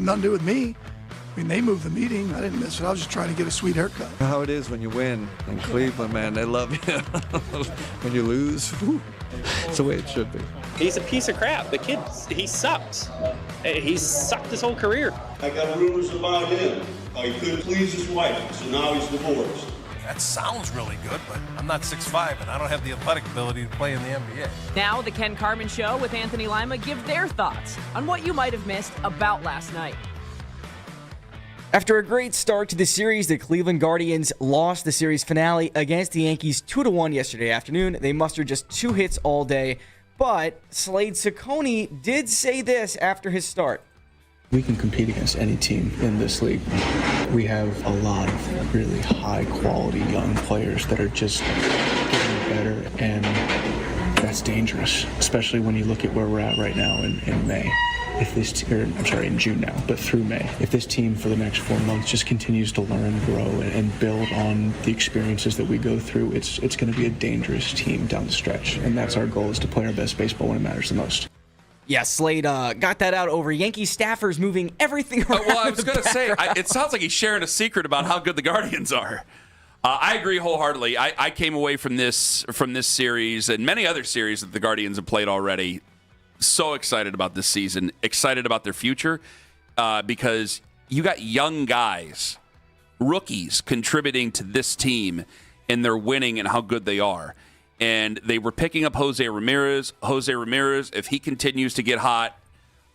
nothing to do with me. I mean, they moved the meeting. I didn't miss it. I was just trying to get a sweet haircut. How it is when you win in Cleveland, man. They love you. When you lose, whew, it's the way it should be. He's a piece of crap. The kid, he sucks. He's sucked his whole career. I got rumors about him. He couldn't please his wife, so now he's divorced. That sounds really good, but I'm not 6'5", and I don't have the athletic ability to play in the NBA. Now, the Ken Carman Show with Anthony Lima give their thoughts on what you might have missed about last night. After a great start to the series, the Cleveland Guardians lost the series finale against the Yankees 2-1 yesterday afternoon. They mustered just 2 hits all day, but Slade Ciccone did say this after his start. We can compete against any team in this league. We have a lot of really high-quality young players that are just getting better, and that's dangerous, especially when you look at where we're at right now in May. In June now, but through May. If this team for the next 4 months just continues to learn, grow, and build on the experiences that we go through, it's going to be a dangerous team down the stretch. And that's our goal, is to play our best baseball when it matters the most. Yeah, Slade got that out over Yankee staffers moving everything around. Well, I was going to say, it sounds like he's sharing a secret about how good the Guardians are. I agree wholeheartedly. I came away from this series and many other series that the Guardians have played already so excited about this season, excited about their future, because you got young guys, rookies, contributing to this team, and they're winning and how good they are. And they were picking up Jose Ramirez. Jose Ramirez, if he continues to get hot,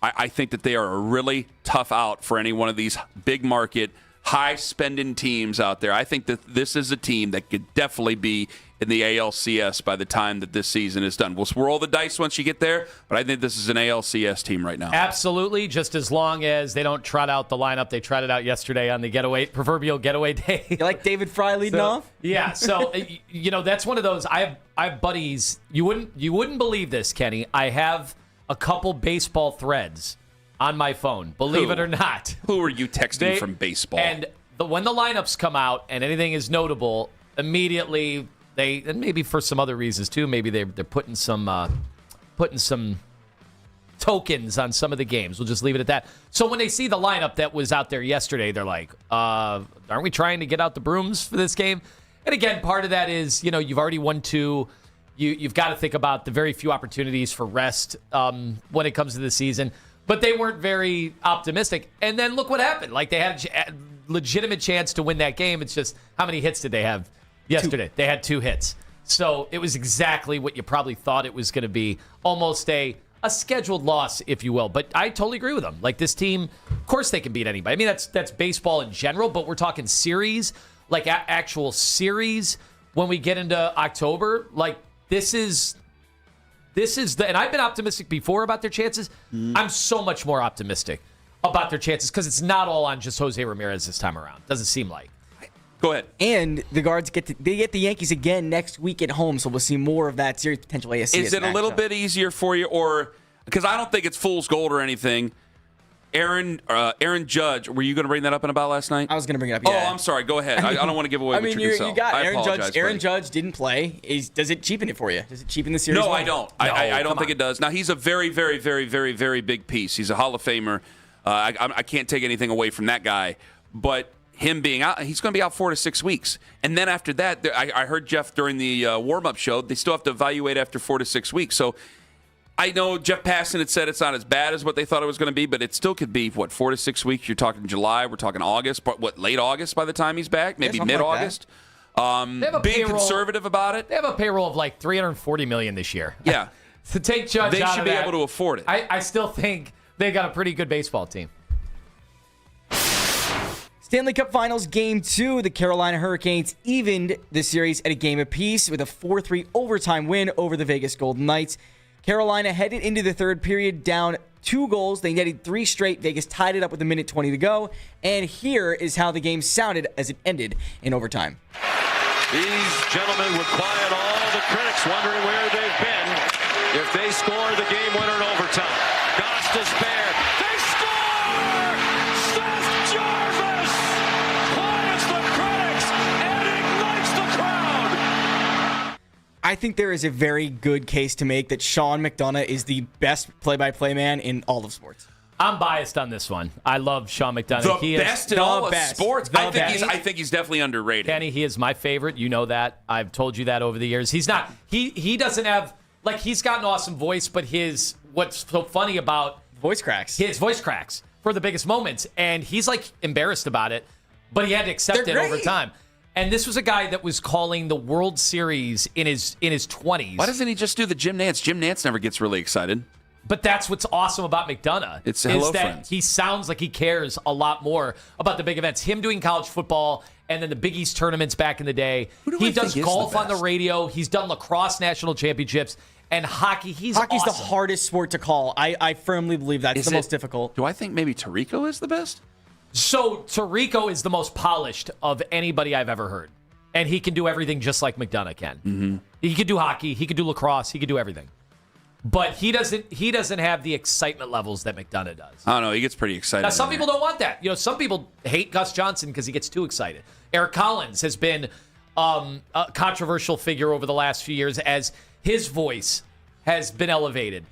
I think that they are a really tough out for any one of these big market, high-spending teams out there. I think that this is a team that could definitely be in the ALCS by the time that this season is done. We'll roll the dice once you get there, but I think this is an ALCS team right now. Absolutely, just as long as they don't trot out the lineup. They trotted out yesterday on the proverbial getaway day. You like David Fry leading off? Yeah, so that's one of those. I have buddies. You wouldn't believe this, Kenny. I have a couple baseball threads on my phone, believe it or not. Who are you texting from baseball? And when the lineups come out and anything is notable, immediately and maybe for some other reasons too, maybe they're putting some tokens on some of the games. We'll just leave it at that. So when they see the lineup that was out there yesterday, they're like, aren't we trying to get out the brooms for this game? And again, part of that is, you've already won 2. You've got to think about the very few opportunities for rest when it comes to the season. But they weren't very optimistic. And then look what happened. Like, they had a legitimate chance to win that game. It's just, how many hits did they have yesterday? 2. They had 2 hits. So it was exactly what you probably thought it was going to be. Almost a scheduled loss, if you will. But I totally agree with them. Like, this team, of course they can beat anybody. I mean, that's baseball in general, but we're talking series, like actual series when we get into October. Like, this is and I've been optimistic before about their chances. I'm so much more optimistic about their chances because it's not all on just Jose Ramirez this time around. Doesn't seem like. Go ahead. And the Guards get the Yankees again next week at home, so we'll see more of that series potential ALCS. Is it a little bit easier for you, or because I don't think it's fool's gold or anything? Aaron Judge, were you going to bring that up about last night? I was going to bring it up. Yeah. Oh, I'm sorry. Go ahead. I don't want to give away. You got Aaron Judge. Aaron Judge didn't play. Does it cheapen it for you? Does it cheapen the series? No, I don't. I don't think it does. Now, he's a very, very, very, very, very big piece. He's a Hall of Famer. I can't take anything away from that guy, but him being out, he's going to be out 4 to 6 weeks. And then after that, I heard Jeff during the warm-up show, they still have to evaluate after 4 to 6 weeks. So I know Jeff Passan had said it's not as bad as what they thought it was going to be, but it still could be, 4 to 6 weeks? You're talking July, we're talking August, but late August by the time he's back? Maybe mid-August? Being conservative about it. They have a payroll of like $340 million this year. Yeah. To take Judge they out should of be that, able to afford it. I still think they got a pretty good baseball team. Stanley Cup Finals Game 2, the Carolina Hurricanes evened the series at a game apiece with a 4-3 overtime win over the Vegas Golden Knights. Carolina headed into the third period down 2 goals. They netted 3 straight. Vegas tied it up with 1:20 to go. And here is how the game sounded as it ended in overtime. These gentlemen would quiet all the critics wondering where they've been if they score the game winner in overtime. Goss to spare. They score! Seth Jarvis quiets the critics and ignites the crowd. I think there is a very good case to make that Sean McDonough is the best play-by-play man in all of sports. I'm biased on this one. I love Sean McDonough. The best in all of sports. I think he's definitely underrated. Kenny, he is my favorite. You know that. I've told you that over the years. He's not. He doesn't have he's got an awesome voice, but what's so funny about voice cracks. His voice cracks for the biggest moments, and he's embarrassed about it, but he had to accept it over time. And this was a guy that was calling the World Series in his 20s. Why doesn't he just do the Jim Nantz? Jim Nantz never gets really excited. But that's what's awesome about McDonough. It's hello, that friends. He sounds like he cares a lot more about the big events. Him doing college football and then the Big East tournaments back in the day. He does golf on the radio. He's done lacrosse national championships. And hockey, Hockey's awesome. the hardest sport to call. I firmly believe that's the most difficult. Do I think maybe Tirico is the best? So Tirico is the most polished of anybody I've ever heard. And he can do everything just like McDonough can. Mm-hmm. He can do hockey. He can do lacrosse. He can do everything. But he doesn't have the excitement levels that McDonough does. I don't know. He gets pretty excited. Now, some people don't want that. Some people hate Gus Johnson because he gets too excited. Eric Collins has been a controversial figure over the last few years as his voice has been elevated.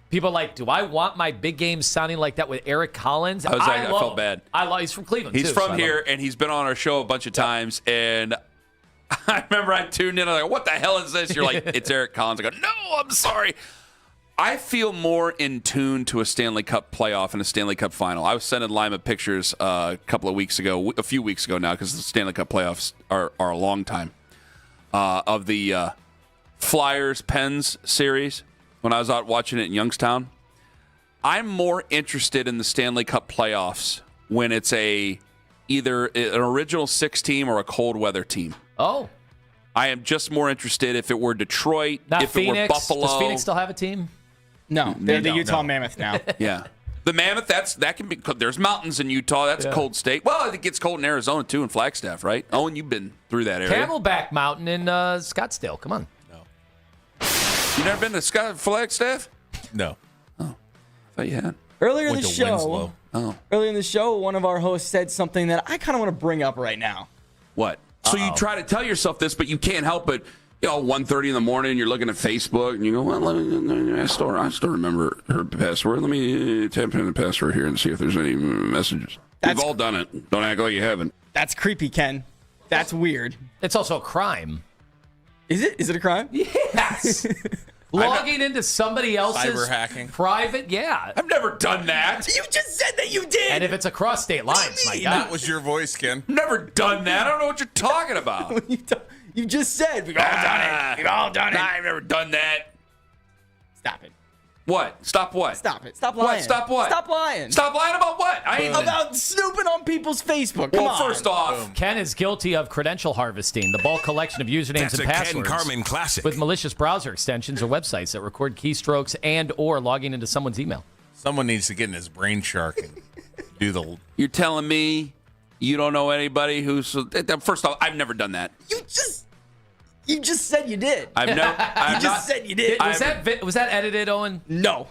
People are like, do I want my big games sounding like that with Eric Collins? I felt bad. He's from Cleveland, He's too. from here, and he's been on our show a bunch of times, and I remember I tuned in, and I'm like, what the hell is this? You're like, it's Eric Collins. I go, no, I'm sorry. I feel more in tune to a Stanley Cup playoff and a Stanley Cup final. I was sending Lima pictures a few weeks ago now, because the Stanley Cup playoffs are a long time, of the Flyers-Pens series when I was out watching it in Youngstown. I'm more interested in the Stanley Cup playoffs when it's either an original six team or a cold weather team. Oh. I am just more interested if it were Detroit, Not if Phoenix. it were Buffalo. Does Phoenix still have a team? No, they're the Utah Mammoth now. Yeah. The Mammoth, that can be. There's mountains in Utah. That's a cold state. Well, it gets cold in Arizona, too, in Flagstaff, right? Owen, you've been through that area. Camelback Mountain in Scottsdale. Come on. You never been to Flagstaff? No. Oh, I thought you had. Earlier in the show, one of our hosts said something that I kind of want to bring up right now. What? So you try to tell yourself this, but you can't help it. 1:30 in the morning, you're looking at Facebook, and you go, well, I still remember her password. Let me tap in the password here and see if there's any messages. We've all done it. Don't act like you haven't. That's creepy, Ken. That's weird. It's also a crime. Is it? Is it a crime? Yes. Logging into somebody else's cyber hacking. Private, yeah. I've never done that. You just said that you did. And if it's across state lines, my God. That was your voice, Ken. Never done that. I don't know what you're talking about. You just said we've all done it. We've all done it. I've never done that. Stop it. What? Stop what? Stop it. Stop lying. What? Stop what? Stop lying. Stop lying about what? About snooping on people's Facebook. Come well, on. first off, Ken is guilty of credential harvesting, the bulk collection of usernames That's and a passwords Ken Carman classic. with malicious browser extensions or websites that record keystrokes and or logging into someone's email. Someone needs to get in his brain shark and do the. You're telling me you don't know anybody who's. First off, I've never done that. You just said you did. I've never. You just said you did. Was that edited, Owen? No.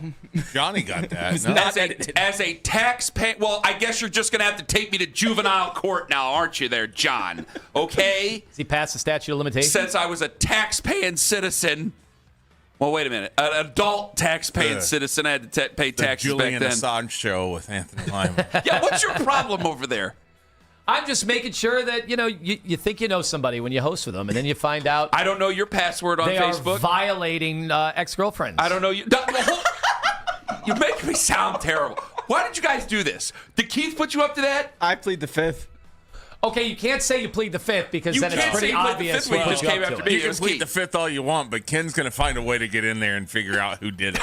Johnny got that. It's No. not edited. As a taxpayer, well, I guess you're just going to have to take me to juvenile court now, aren't you there, John? Okay? Has he passed the statute of limitations? Since I was a tax-paying citizen. Well, wait a minute. An adult tax-paying citizen, I had to pay taxes Julian back then. Assange show with Anthony Lima. Yeah, what's your problem over there? I'm just making sure that, you think you know somebody when you host with them, and then you find out I don't know your password on they Facebook. are violating ex-girlfriends. I don't know you. You make me sound terrible. Why did you guys do this? Did Keith put you up to that? I plead the fifth. Okay, you can't say you plead the fifth because You then it's can't pretty say you plead the obvious. fifth when you what just you're came up after to. me. You can plead the fifth all you want, but Ken's going to find a way to get in there and figure out who did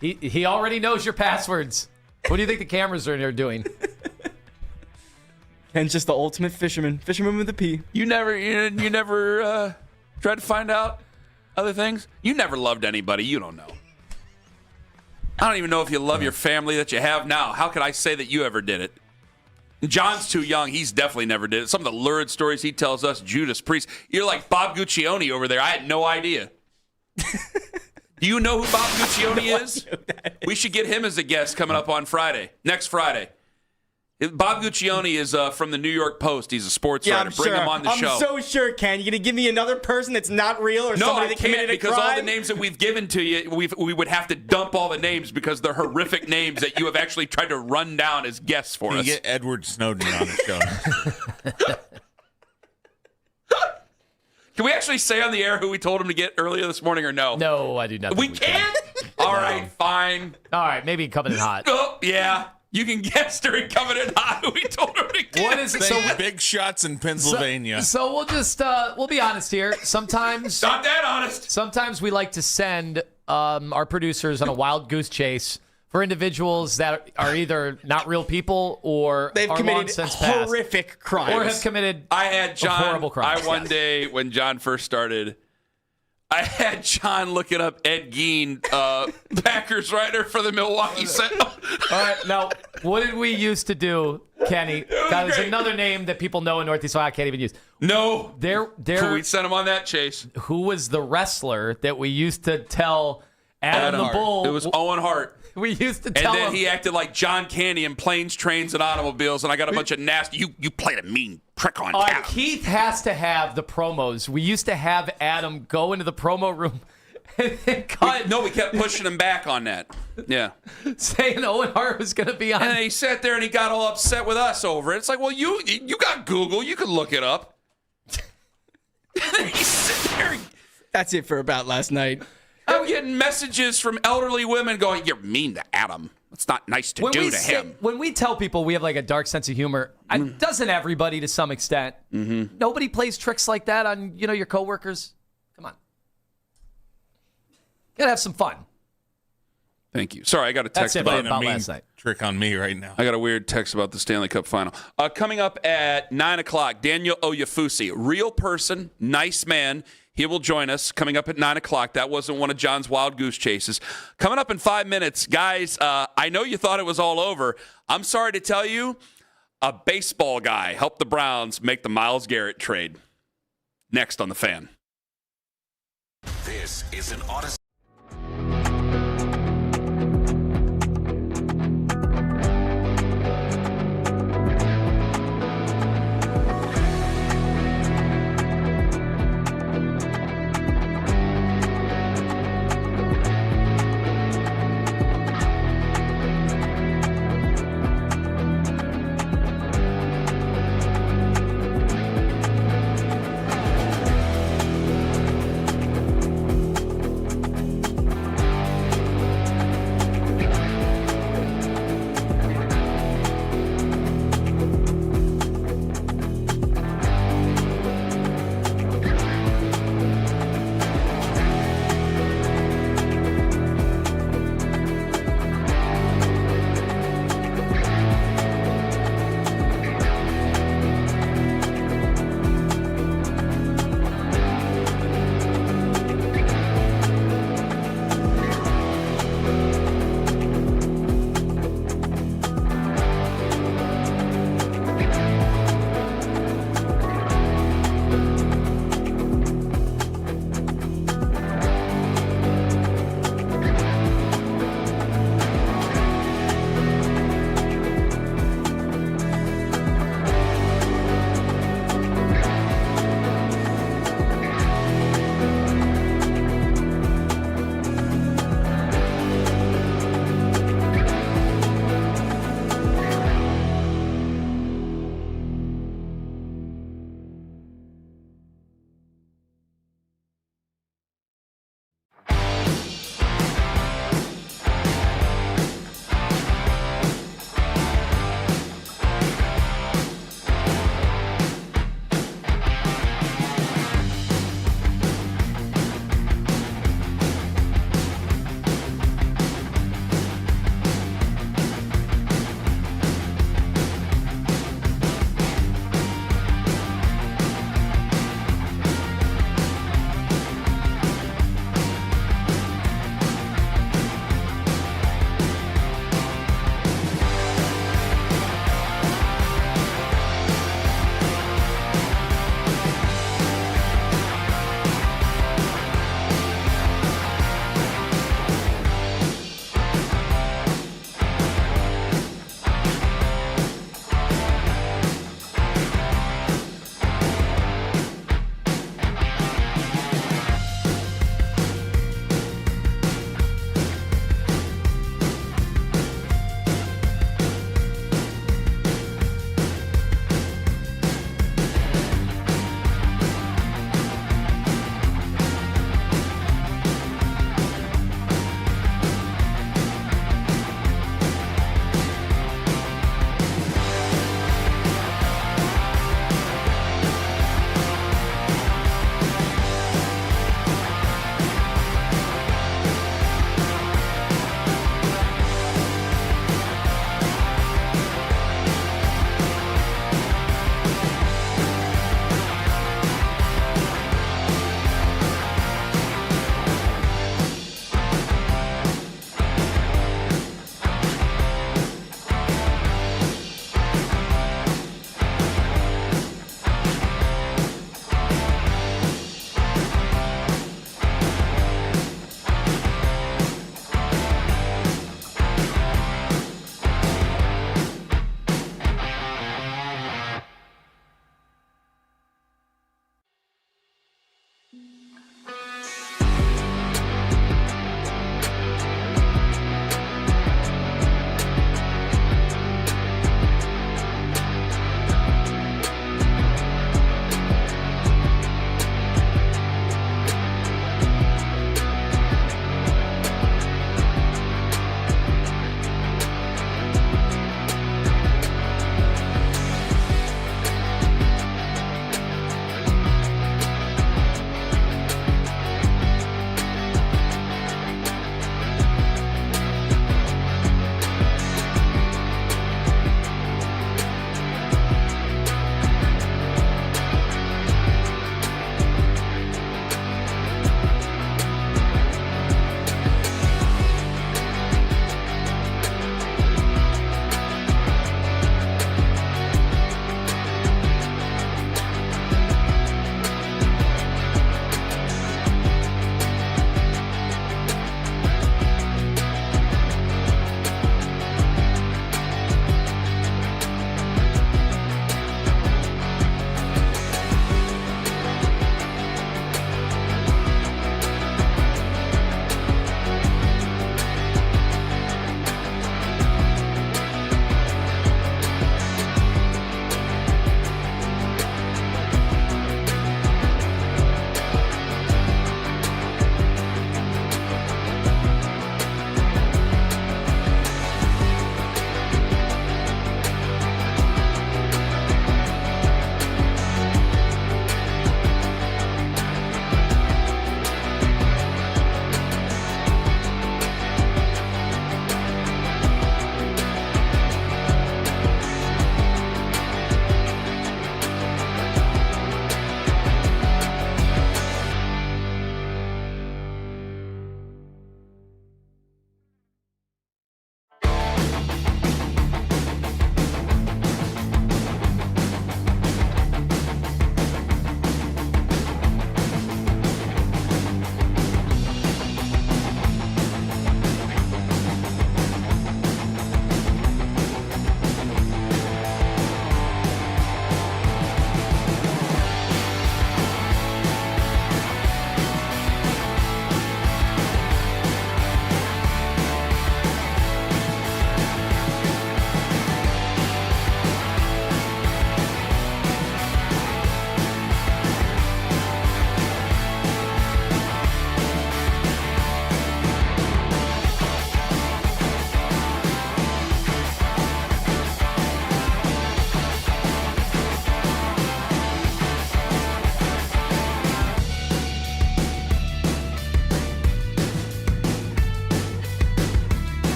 it. He already knows your passwords. What do you think the cameras are in there doing? Ken's just the ultimate fisherman. Fisherman with a P. You never tried to find out other things? You never loved anybody. You don't know. I don't even know if you love your family that you have now. How could I say that you ever did it? John's too young. He's definitely never did it. Some of the lurid stories he tells us, Judas Priest. You're like Bob Guccione over there. I had no idea. Do you know who Bob Guccione is? We should get him as a guest coming up on Friday. Next Friday. Bob Guccione is from the New York Post. He's a sports writer. Bring him on the show. I'm so sure, Ken. You going to give me another person that's not real or somebody that committed a crime? No, I can't, because all the names that we've given to you, we would have to dump all the names because they're horrific names that you have actually tried to run down as guests for us. You get Edward Snowden on the show. Can we actually say on the air who we told him to get earlier this morning or no? No, I do not. We can't? All right, fine. All right, maybe coming in hot. Oh, yeah. You can guess during coming in hot who we told him to get. What is it? So big shots in Pennsylvania. So we'll just we'll be honest here. Sometimes not that honest. Sometimes we like to send our producers on a wild goose chase for individuals that are either not real people or they've committed horrific crimes or have committed. I had John. Horrible crimes. One day when John first started, I had John looking up Ed Gein, Packers writer for the Milwaukee Sentinel. All right, now, what did we used to do, Kenny? That is another name that people know in Northeast Ohio I can't even use. No. We sent him on that chase. Who was the wrestler that we used to tell Adam the Bull? It was Owen Hart. We used to tell him. And then he acted like John Candy in Planes, Trains, and Automobiles, and I got a bunch of nasty. You played a mean trick on Adam. Keith has to have the promos. We used to have Adam go into the promo room and cut. We kept pushing him back on that. Yeah. Saying Owen Hart was going to be on. And he sat there and he got all upset with us over it. It's like, well, you got Google. You could look it up. And then he's sitting there. That's it for about last night. I'm getting messages from elderly women going, "You're mean to Adam. It's not nice to do to him." When we tell people we have like a dark sense of humor, doesn't everybody to some extent? Mm-hmm. Nobody plays tricks like that on your coworkers. Come on, gotta have some fun. Thank you. Sorry, I got a text about last night. Trick on me right now. I got a weird text about the Stanley Cup final. Coming up at 9 o'clock, Daniel Oyafusi, real person, nice man. He will join us coming up at 9 o'clock. That wasn't one of John's wild goose chases. Coming up in 5 minutes, guys, I know you thought it was all over. I'm sorry to tell you, a baseball guy helped the Browns make the Myles Garrett trade. Next on The Fan. This is an Odyssey.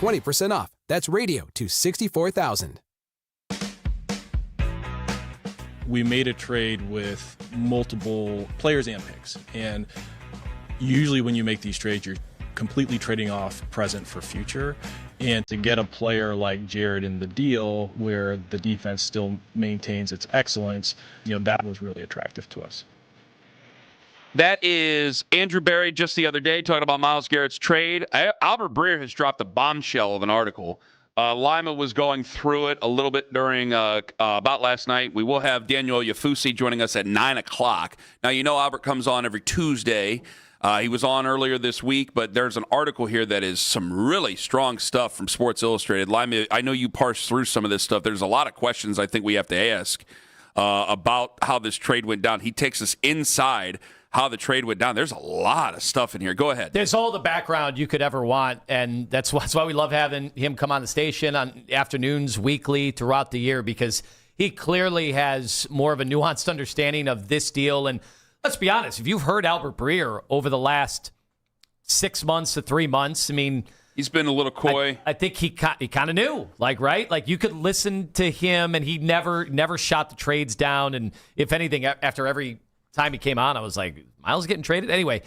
20% off. That's radio to 64,000. We made a trade with multiple players and picks. And usually when you make these trades, you're completely trading off present for future. And to get a player like Jared in the deal where the defense still maintains its excellence, that was really attractive to us. That is Andrew Berry just the other day talking about Myles Garrett's trade. Albert Breer has dropped a bombshell of an article. Lima was going through it a little bit during about last night. We will have Daniel Yafusi joining us at 9 o'clock. Now, Albert comes on every Tuesday. He was on earlier this week, but there's an article here that is some really strong stuff from Sports Illustrated. Lima, I know you parsed through some of this stuff. There's a lot of questions I think we have to ask about how this trade went down. He takes us inside how the trade went down. There's a lot of stuff in here. Go ahead. There's all the background you could ever want, and that's why we love having him come on the station on afternoons, weekly, throughout the year, because he clearly has more of a nuanced understanding of this deal. And let's be honest, if you've heard Albert Breer over the last 6 months to 3 months, he's been a little coy. I think he kind of knew, right? Like you could listen to him, and he never shot the trades down. And if anything, after every time he came on, I was like, Myles getting traded? Anyway,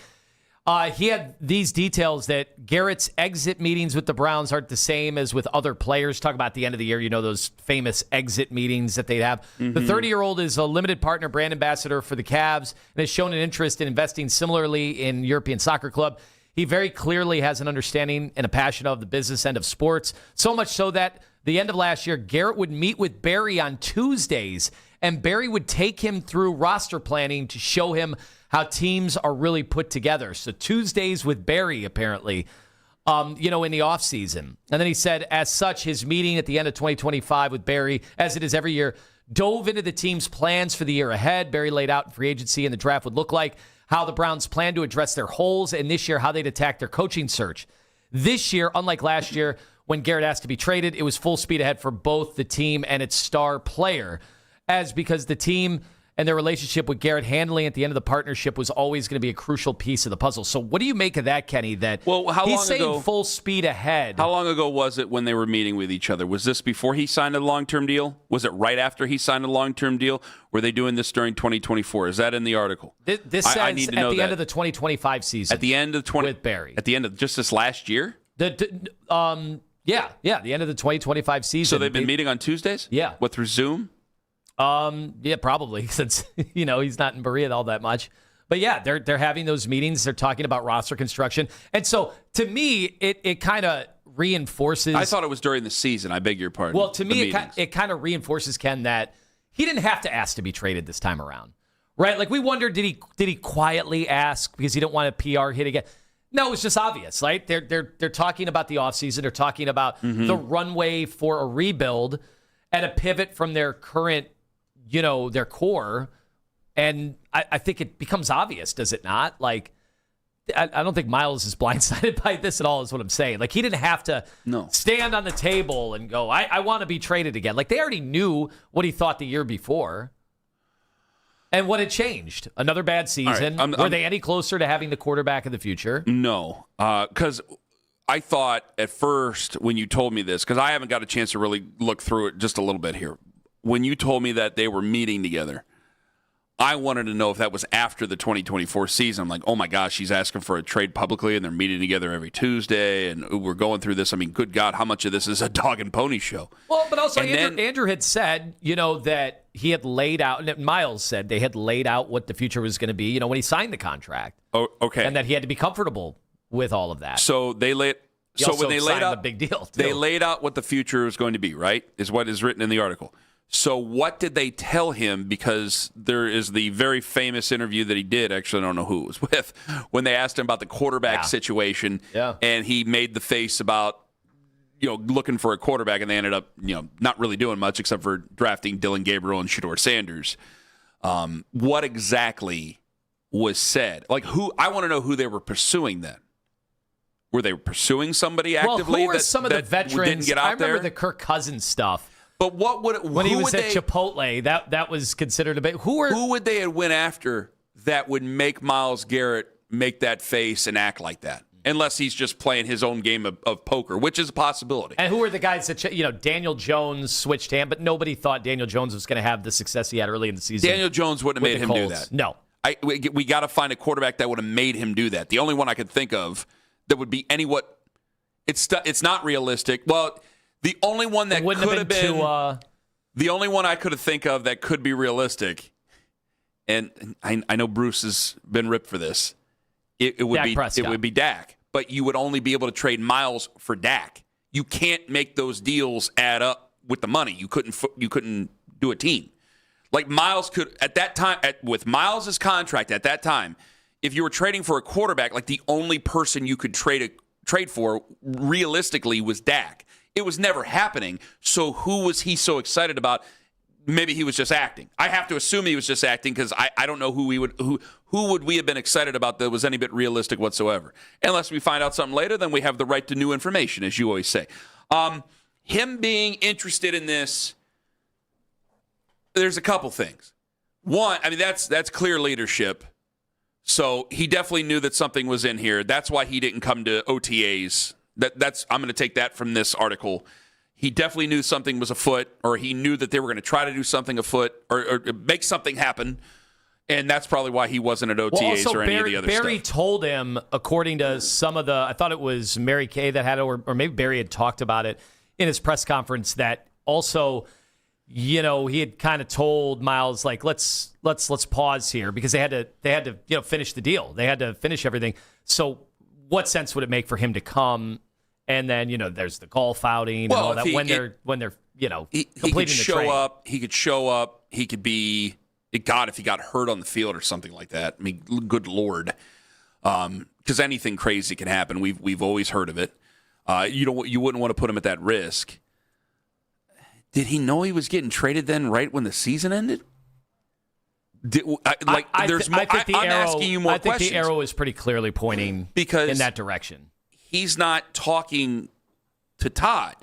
he had these details that Garrett's exit meetings with the Browns aren't the same as with other players. Talk about the end of the year, those famous exit meetings that they'd have. Mm-hmm. The 30-year-old is a limited partner brand ambassador for the Cavs and has shown an interest in investing similarly in European Soccer Club. He very clearly has an understanding and a passion of the business end of sports, so much so that the end of last year, Garrett would meet with Barry on Tuesdays, and Barry would take him through roster planning to show him how teams are really put together. So Tuesdays with Barry, apparently, in the offseason. And then he said, as such, his meeting at the end of 2025 with Barry, as it is every year, dove into the team's plans for the year ahead. Barry laid out free agency and the draft would look like, how the Browns plan to address their holes, and this year how they'd attack their coaching search. This year, unlike last year, when Garrett asked to be traded, it was full speed ahead for both the team and its star player, because the team and their relationship with Garrett handling at the end of the partnership was always going to be a crucial piece of the puzzle. So what do you make of that, Kenny, that he's saying full speed ahead? How long ago was it when they were meeting with each other? Was this before he signed a long-term deal? Was it right after he signed a long-term deal? Were they doing this during 2024? Is that in the article? This says I need to know at the end of the 2025 season. At the end of with Barry. At the end of just this last year? The end of the 2025 season. So they've been meeting on Tuesdays? Yeah. What, through Zoom? Yeah, probably, since he's not in Berea all that much. But yeah, they're having those meetings. They're talking about roster construction, and so to me, it kind of reinforces. I thought it was during the season. I beg your pardon. Well, to me, it kind of reinforces, Ken, that he didn't have to ask to be traded this time around, right? Like we wondered, did he quietly ask because he didn't want a PR hit again? No, it was just obvious, right? They're talking about the offseason. They're talking about the runway for a rebuild and a pivot from their current. Their core, and I think it becomes obvious, does it not? Like, I don't think Myles is blindsided by this at all, is what I'm saying. Like, he didn't have to stand on the table and go, I want to be traded again. Like, they already knew what he thought the year before. And what had changed? Another bad season. Right, Were they any closer to having the quarterback of the future? No, because I thought at first when you told me this, because I haven't got a chance to really look through it just a little bit here. When you told me that they were meeting together, I wanted to know if that was after the 2024 season. I'm like, oh my gosh, he's asking for a trade publicly, and they're meeting together every Tuesday, and we're going through this. I mean, good God, how much of this is a dog and pony show? Well, but also Andrew had said, that he had laid out, and Myles said they had laid out what the future was going to be, when he signed the contract. Oh, okay. And that he had to be comfortable with all of that. So they laid. So when they laid out a big deal, they laid out what the future is going to be, right? Is what is written in the article. So what did they tell him? Because there is the very famous interview that he did. Actually, I don't know who it was with. When they asked him about the quarterback situation, and he made the face about looking for a quarterback, and they ended up not really doing much except for drafting Dylan Gabriel and Shedeur Sanders. What exactly was said? Like who? I want to know who they were pursuing then. Were they pursuing somebody actively? Well, who were some of the veterans? Didn't get out I remember there? the Kirk Cousins stuff. But what would when he was at Chipotle? That was considered a bit. Who would they have went after that would make Myles Garrett make that face and act like that? unless he's just playing his own game of poker, which is a possibility. And who are the guys that, Daniel Jones switched hand, but nobody thought Daniel Jones was going to have the success he had early in the season. Daniel Jones wouldn't have made him do that. No. We got to find a quarterback that would have made him do that. The only one I could think of that would be it's not realistic. Well, the only one that could have been the only one I could have think of that could be realistic, and I know Bruce has been ripped for this. It would be Dak, but you would only be able to trade Miles for Dak. You can't make those deals add up with the money. You couldn't do a team. Like Miles could at that time with Miles' contract at that time, if you were trading for a quarterback, like the only person you could trade for realistically was Dak. It was never happening. So who was he so excited about? Maybe he was just acting. I have to assume he was just acting because I don't know who would we have been excited about that was any bit realistic whatsoever. Unless we find out something later, then we have the right to new information, as you always say. Him being interested in this, there's a couple things. One, I mean, that's clear leadership. So he definitely knew that something was in here. That's why he didn't come to OTAs. I'm going to take that from this article. He definitely knew something was afoot, or he knew that they were going to try to do something afoot or make something happen. And that's probably why he wasn't at OTAs or any of the other stuff. Barry told him, according to some of I thought it was Mary Kay that had it, or maybe Barry had talked about it in his press conference, that also, he had kind of told Miles, like, let's pause here because they had to finish the deal. They had to finish everything. So what sense would it make for him to come? And then, there's the golf outing and all that when they're completing the trade. He could show up. He could be, God, if he got hurt on the field or something like that. I mean, good Lord. Because anything crazy can happen. We've always heard of it. You wouldn't want to put him at that risk. Did he know he was getting traded then right when the season ended? I'm asking you more questions. I think the arrow is pretty clearly pointing in that direction. He's not talking to Todd.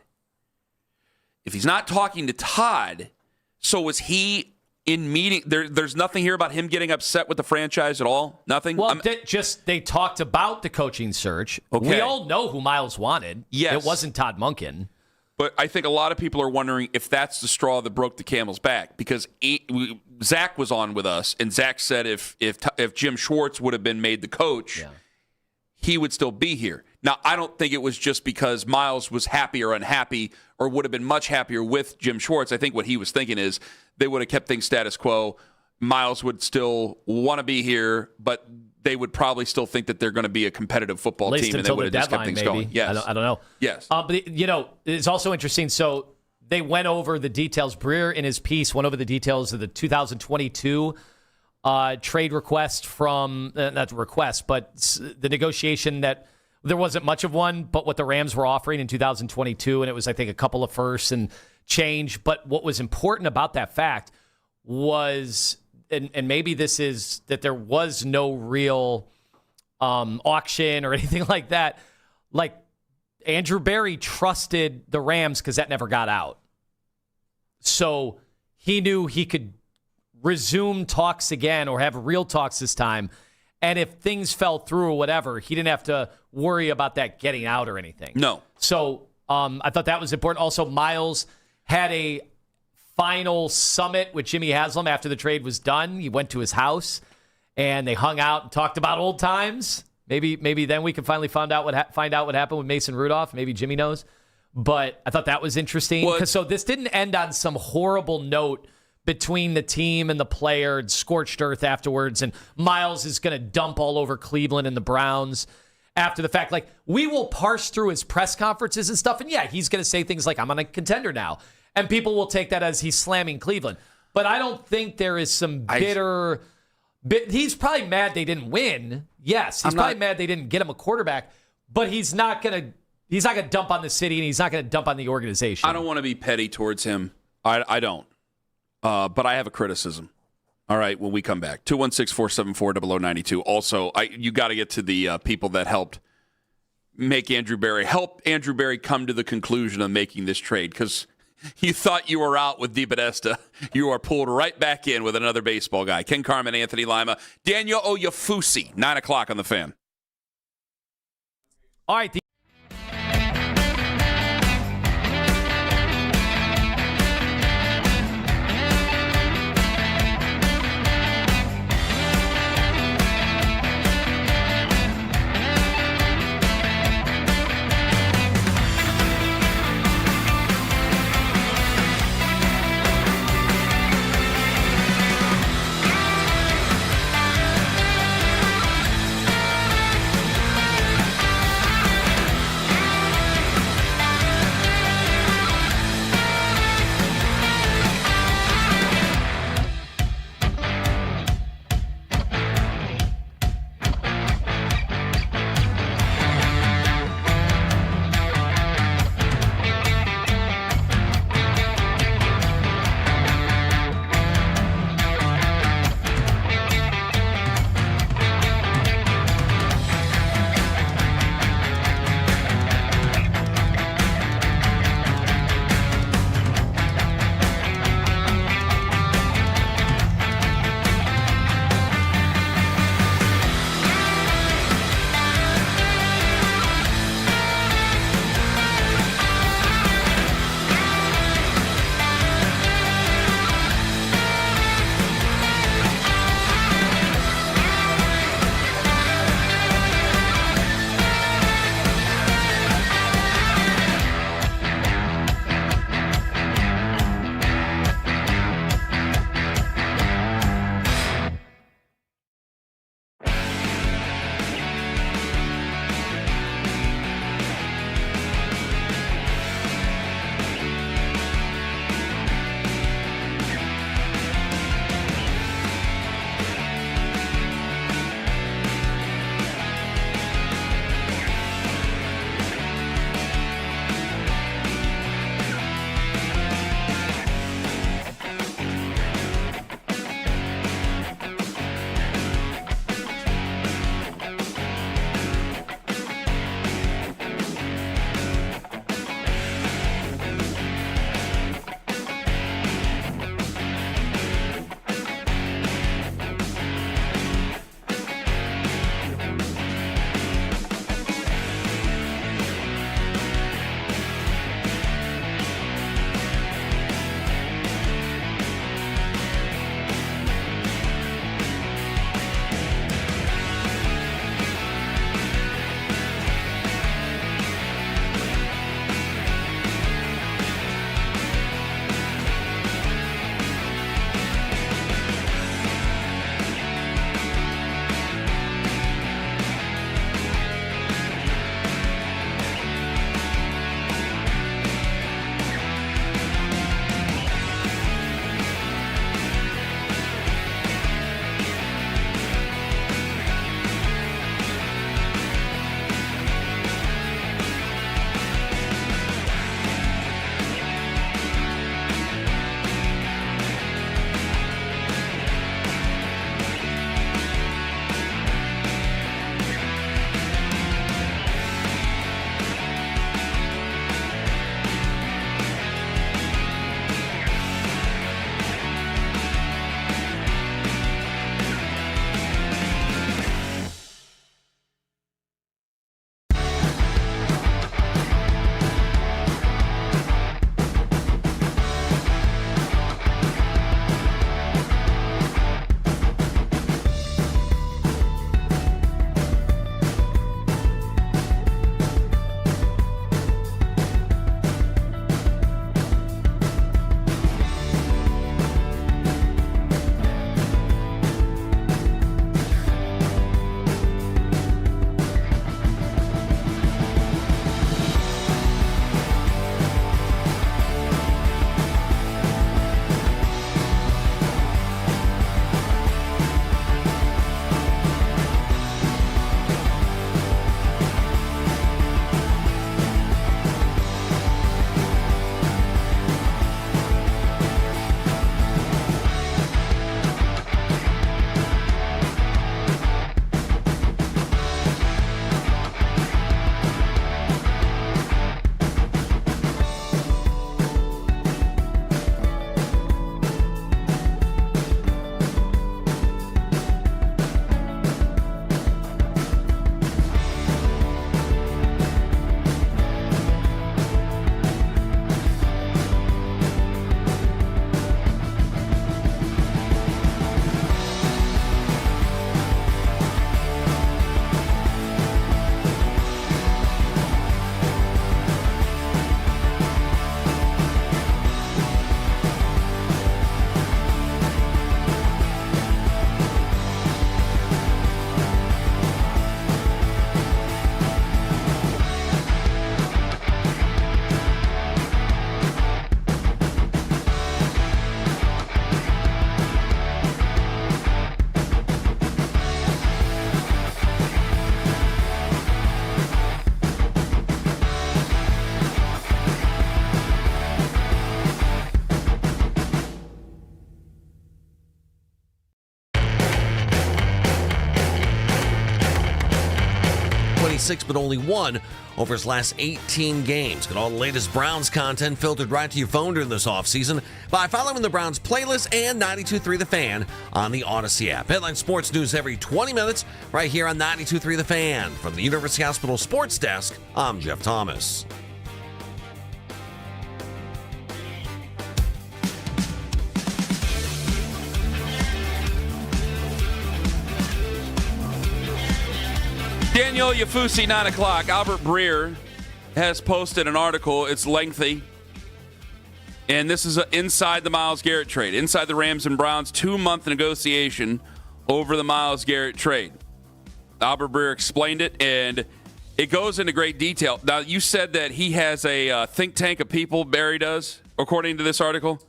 If he's not talking to Todd, so was he in meeting? There's nothing here about him getting upset with the franchise at all? Nothing? Well, they talked about the coaching search. Okay. We all know who Miles wanted. Yes. It wasn't Todd Monken. But I think a lot of people are wondering if that's the straw that broke the camel's back, because Zach was on with us, and Zach said if Jim Schwartz would have been made the coach, he would still be here. Now, I don't think it was just because Miles was happy or unhappy or would have been much happier with Jim Schwartz. I think what he was thinking is they would have kept things status quo. Miles would still want to be here, but they would probably still think that they're going to be a competitive football team, and they would have just kept things going. Yes. I don't know. Yes. But, it's also interesting. So they went over the details. Breer, in his piece, went over the details of the 2022 trade request from, not request, but the negotiation that there wasn't much of one, but what the Rams were offering in 2022, and it was, I think, a couple of firsts and change. But what was important about that fact was, and maybe this is that there was no real auction or anything like that. Like, Andrew Berry trusted the Rams because that never got out. So he knew he could resume talks again or have real talks this time. And if things fell through or whatever, he didn't have to worry about that getting out or anything. No. So I thought that was important. Also, Miles had a final summit with Jimmy Haslam after the trade was done. He went to his house, and they hung out and talked about old times. Maybe then we can finally find out what happened with Mason Rudolph. Maybe Jimmy knows. But I thought that was interesting. So this didn't end on some horrible note between the team and the player, and scorched earth afterwards, and Miles is going to dump all over Cleveland and the Browns after the fact. Like, we will parse through his press conferences and stuff, and he's going to say things like, I'm on a contender now. And people will take that as he's slamming Cleveland. But I don't think there is some bitter... He's probably mad they didn't win. Yes, he's probably mad they didn't get him a quarterback, but he's not going to dump on the city, and he's not going to dump on the organization. I don't want to be petty towards him. I don't. But I have a criticism. All right, when we come back. 216-474-0092. Also, you got to get to the people that helped make Andrew Berry come to the conclusion of making this trade, because you thought you were out with DePodesta. You are pulled right back in with another baseball guy. Ken Carman, Anthony Lima, Daniel Oyefusi, 9 o'clock on the Fan. All right. 26, but only 1 over his last 18 games. Get all the latest Browns content filtered right to your phone during this offseason by following the Browns playlist and 92.3 The Fan on the Odyssey app. Headline sports news every 20 minutes right here on 92.3 The Fan. From the University Hospital Sports Desk, I'm Jeff Thomas. Daniel Yafusi, 9 o'clock. Albert Breer has posted an article. It's lengthy. And this is inside the Myles Garrett trade. Inside the Rams and Browns 2-month negotiation over the Myles Garrett trade. Albert Breer explained it, and it goes into great detail. Now, you said that he has a think tank of people, Barry does, according to this article?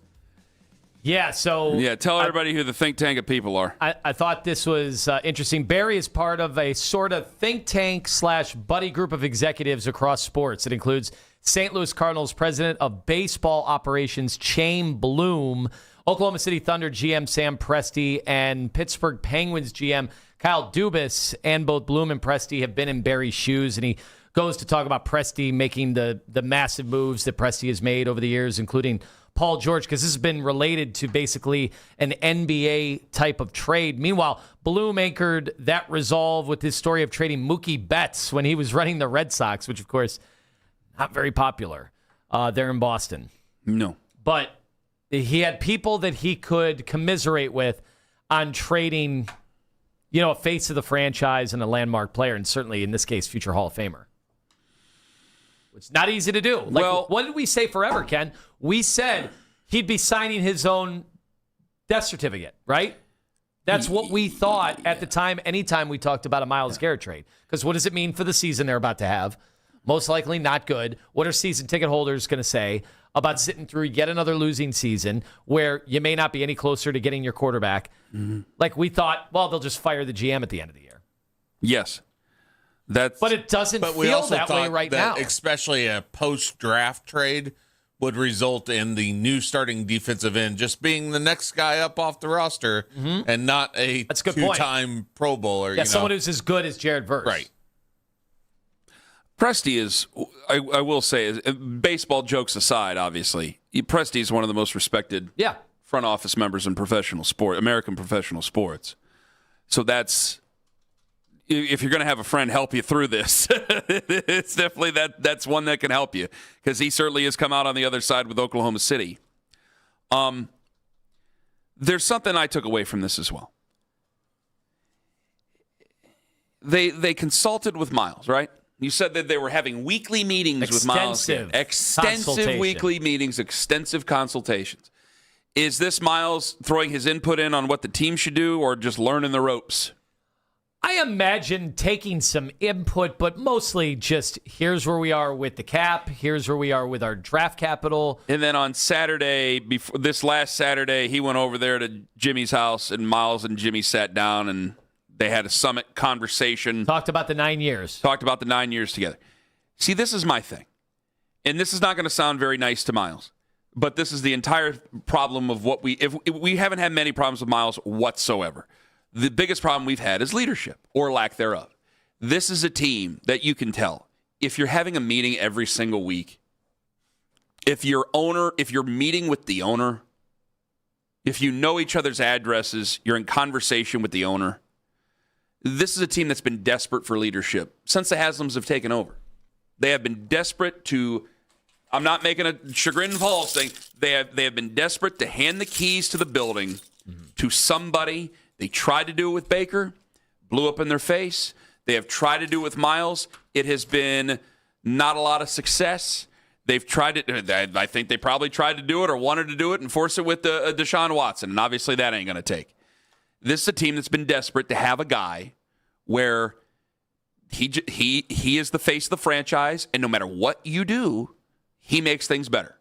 Yeah, so... Yeah, tell everybody who the think tank of people are. I thought this was interesting. Barry is part of a sort of think tank / buddy group of executives across sports. It includes St. Louis Cardinals president of baseball operations, Chaim Bloom, Oklahoma City Thunder GM Sam Presti, and Pittsburgh Penguins GM Kyle Dubas. And both Bloom and Presti have been in Barry's shoes, and he goes to talk about Presti making the massive moves that Presti has made over the years, including Paul George, because this has been related to basically an NBA type of trade. Meanwhile, Bloom anchored that resolve with his story of trading Mookie Betts when he was running the Red Sox, which, of course, not very popular there in Boston. No. But he had people that he could commiserate with on trading, a face of the franchise and a landmark player, and certainly, in this case, future Hall of Famer. It's not easy to do. What did we say forever, Ken? We said he'd be signing his own death certificate, right? That's what we thought at the time, anytime we talked about a Myles Garrett trade. Because what does it mean for the season they're about to have? Most likely not good. What are season ticket holders going to say about sitting through yet another losing season where you may not be any closer to getting your quarterback? Mm-hmm. We thought, they'll just fire the GM at the end of the year. Yes. But it doesn't feel that way right now. Especially a post-draft trade would result in the new starting defensive end just being the next guy up off the roster and not a two-time Pro Bowler. Yeah, someone who's as good as Jared Verse. Right. Presti is, I will say, baseball jokes aside, obviously, Presti is one of the most respected front office members in American professional sports. So that's... If you're going to have a friend help you through this, it's definitely that's one that can help you, because he certainly has come out on the other side with Oklahoma City. There's something I took away from this as well. They consulted with Myles, right? You said that they were having weekly meetings with Myles. Extensive weekly meetings, extensive consultations. Is this Myles throwing his input in on what the team should do, or just learning the ropes? I imagine taking some input, but mostly just here's where we are with the cap, here's where we are with our draft capital. And then on Saturday, this last Saturday, he went over there to Jimmy's house, and Myles and Jimmy sat down, and they had a summit conversation. Talked about the 9 years. Talked about the 9 years together. See, this is my thing. And this is not going to sound very nice to Myles, but this is the entire problem of if we haven't had many problems with Myles whatsoever. The biggest problem we've had is leadership, or lack thereof. This is a team that you can tell. If you're having a meeting every single week, if you're meeting with the owner, if you know each other's addresses, you're in conversation with the owner, this is a team that's been desperate for leadership since the Haslams have taken over. They have been desperate to, I'm not making a Chagrin Falls thing, they have been desperate to hand the keys to the building to somebody. They tried to do it with Baker, blew up in their face. They have tried to do it with Myles. It has been not a lot of success. They've tried it. I think they probably tried to do it or wanted to do it and force it with Deshaun Watson, and obviously that ain't going to take. This is a team that's been desperate to have a guy where he is the face of the franchise, and no matter what you do, he makes things better.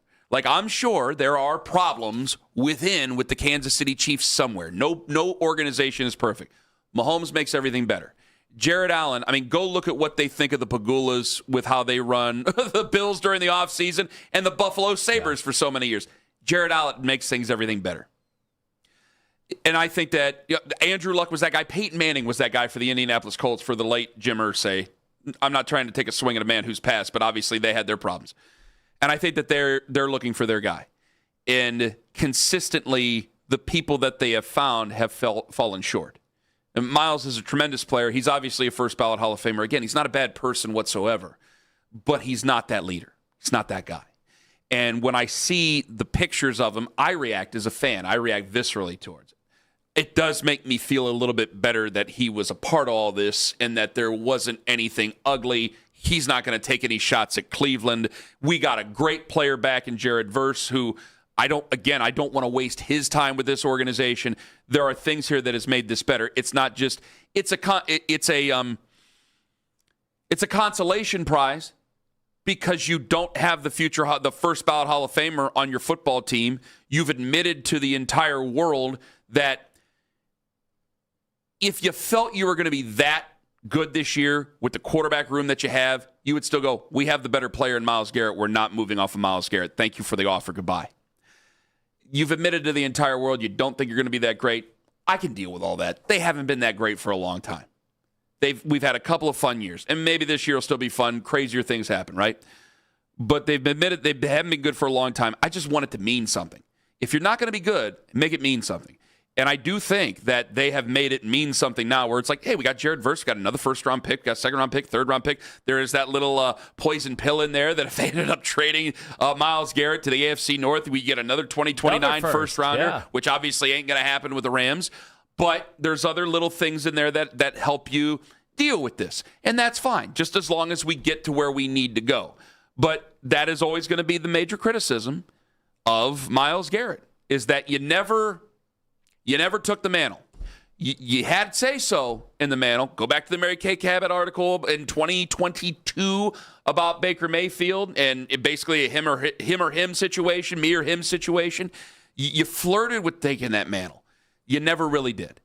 I'm sure there are problems with the Kansas City Chiefs somewhere. No organization is perfect. Mahomes makes everything better. Jared Allen, go look at what they think of the Pagulas with how they run the Bills during the offseason and the Buffalo Sabres for so many years. Jared Allen makes everything better. And I think that Andrew Luck was that guy. Peyton Manning was that guy for the Indianapolis Colts for the late Jim Irsay. I'm not trying to take a swing at a man who's passed, but obviously they had their problems. And I think that they're looking for their guy. And consistently, the people that they have found have fallen short. And Miles is a tremendous player. He's obviously a first-ballot Hall of Famer. Again, he's not a bad person whatsoever, but he's not that leader. He's not that guy. And when I see the pictures of him, I react as a fan. I react viscerally towards it. It does make me feel a little bit better that he was a part of all this and that there wasn't anything ugly. He's not going to take any shots at Cleveland. We got a great player back in Jared Verse, who I don't want to waste his time with this organization. There are things here that has made this better. It's not just it's a consolation prize because you don't have the first ballot Hall of Famer on your football team. You've admitted to the entire world that if you felt you were going to be that good this year with the quarterback room that you have, you would still go, we have the better player in Myles Garrett. We're not moving off of Myles Garrett. Thank you for the offer. Goodbye. You've admitted to the entire world you don't think you're going to be that great. I can deal with all that. They haven't been that great for a long time. We've had a couple of fun years, and maybe this year will still be fun. Crazier things happen, right? But they've admitted they haven't been good for a long time. I just want it to mean something. If you're not going to be good, make it mean something. And I do think that they have made it mean something now where it's like, hey, we got Jared Verse, we got another first-round pick, got a second-round pick, third-round pick. There is that little poison pill in there that if they ended up trading Myles Garrett to the AFC North, we get another 2029 first-rounder, which obviously ain't going to happen with the Rams. But there's other little things in there that help you deal with this. And that's fine, just as long as we get to where we need to go. But that is always going to be the major criticism of Myles Garrett, is that you never took the mantle. You had say-so in the mantle. Go back to the Mary Kay Cabot article in 2022 about Baker Mayfield and basically a him or him situation, me or him situation. You flirted with taking that mantle. You never really did.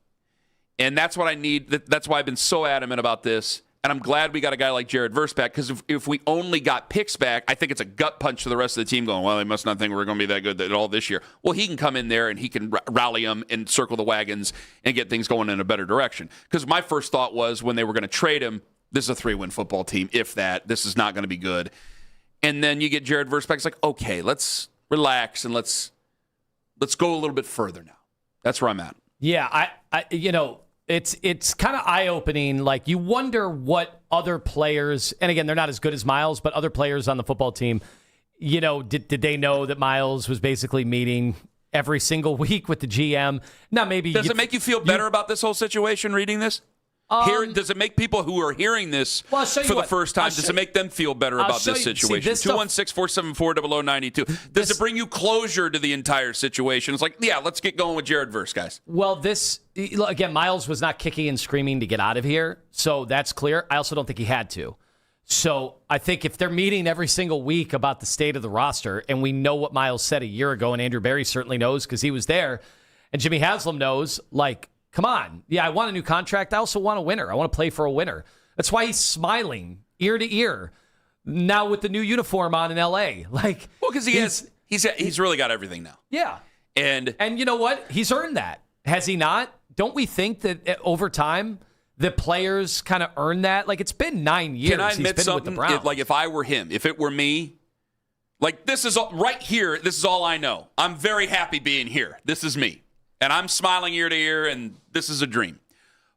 And that's what I need. That's why I've been so adamant about this. And I'm glad we got a guy like Jared Verse back, because if we only got picks back, I think it's a gut punch to the rest of the team going, well, they must not think we're going to be that good at all this year. Well, he can come in there and he can rally them and circle the wagons and get things going in a better direction. Because my first thought was when they were going to trade him, this is a 3-win football team. If that, this is not going to be good. And then you get Jared Verse back. It's like, okay, let's relax and let's go a little bit further now. That's where I'm at. Yeah, It's kind of eye-opening. Like, you wonder what other players, and again, they're not as good as Myles, but other players on the football team, did they know that Myles was basically meeting every single week with the GM? Now, maybe does it make you feel better about this whole situation reading this? Does it make people who are hearing this for the first time, does it make them feel better about this situation? 216-474-0092. Does it bring you closure to the entire situation? It's like, yeah, let's get going with Jared Verse, guys. Well, again, Myles was not kicking and screaming to get out of here, so that's clear. I also don't think he had to. So I think if they're meeting every single week about the state of the roster, and we know what Myles said a year ago, and Andrew Berry certainly knows because he was there, and Jimmy Haslam knows, like, come on. Yeah, I want a new contract. I also want a winner. I want to play for a winner. That's why he's smiling ear to ear now with the new uniform on in L.A. Like, well, because he's really got everything now. Yeah. And you know what? He's earned that. Has he not? Don't we think that over time the players kind of earn that? Like, it's been 9 years. Can I admit he's been something? With the Browns. If I were him, if it were me, like, this is right here. This is all I know. I'm very happy being here. This is me. And I'm smiling ear to ear, and this is a dream.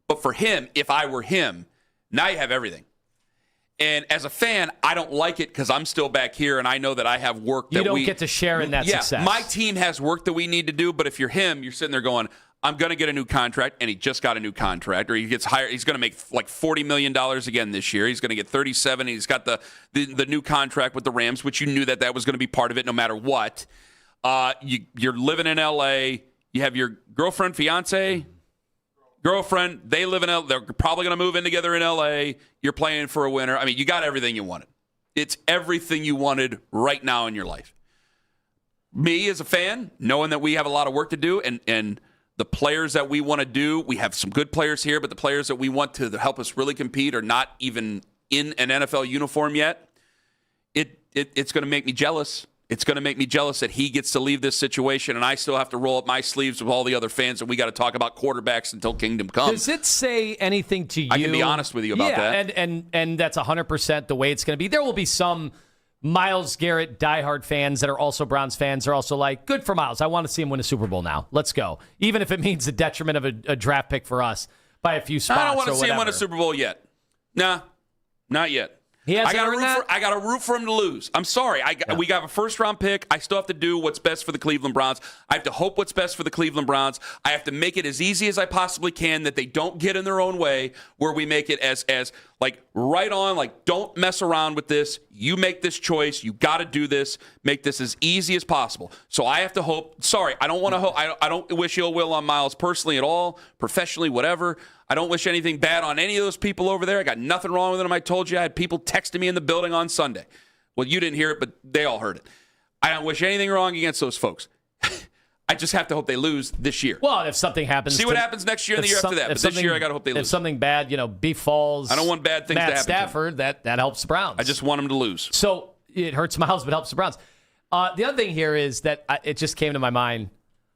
But for him, if I were him, now you have everything. And as a fan, I don't like it because I'm still back here, and I know that I have work that you don't get to share in that success. My team has work that we need to do, but if you're him, you're sitting there going, I'm going to get a new contract, and he just got a new contract, or he gets hired. He's going to make like $40 million again this year. He's going to get 37, and he's got the new contract with the Rams, which you knew that was going to be part of it no matter what. You're living in L.A., you have your girlfriend, fiance, girlfriend. They live in L.A. They're probably going to move in together in L.A. You're playing for a winner. I mean, you got everything you wanted. It's everything you wanted right now in your life. Me as a fan, knowing that we have a lot of work to do, and the players that we want to do, we have some good players here, but the players that we want to help us really compete are not even in an NFL uniform yet. It's going to make me jealous. It's going to make me jealous that he gets to leave this situation, and I still have to roll up my sleeves with all the other fans, and we got to talk about quarterbacks until kingdom comes. Does it say anything to you? I can be honest with you about that. And that's 100% the way it's going to be. There will be some Myles Garrett diehard fans that are also Browns fans are also like, good for Myles. I want to see him win a Super Bowl now. Let's go. Even if it means the detriment of a draft pick for us by a few spots. I don't want to see him win whatever. a Super Bowl yet. Nah, not yet. He hasn't I earned that? got to root for him to lose. I'm sorry. We got a first-round pick. I still have to do what's best for the Cleveland Browns. I have to hope what's best for the Cleveland Browns. I have to make it as easy as I possibly can that they don't get in their own way, where we make it as like right on, like don't mess around with this. You make this choice. You got to do this. Make this as easy as possible. So I have to hope. Sorry, I don't want to hope. I don't wish ill will on Myles personally at all, professionally, whatever. I don't wish anything bad on any of those people over there. I got nothing wrong with them. I told you I had people texting me in the building on Sunday. Well, you didn't hear it, but they all heard it. I don't wish anything wrong against those folks. I just have to hope they lose this year. Well, if something happens, see what happens next year and the year after that. But this year, I got to hope they lose. If something bad, befalls, I don't want bad things to happen. Matt Stafford, that helps the Browns. I just want them to lose. So it hurts Myles, but helps the Browns. The other thing here is that it just came to my mind.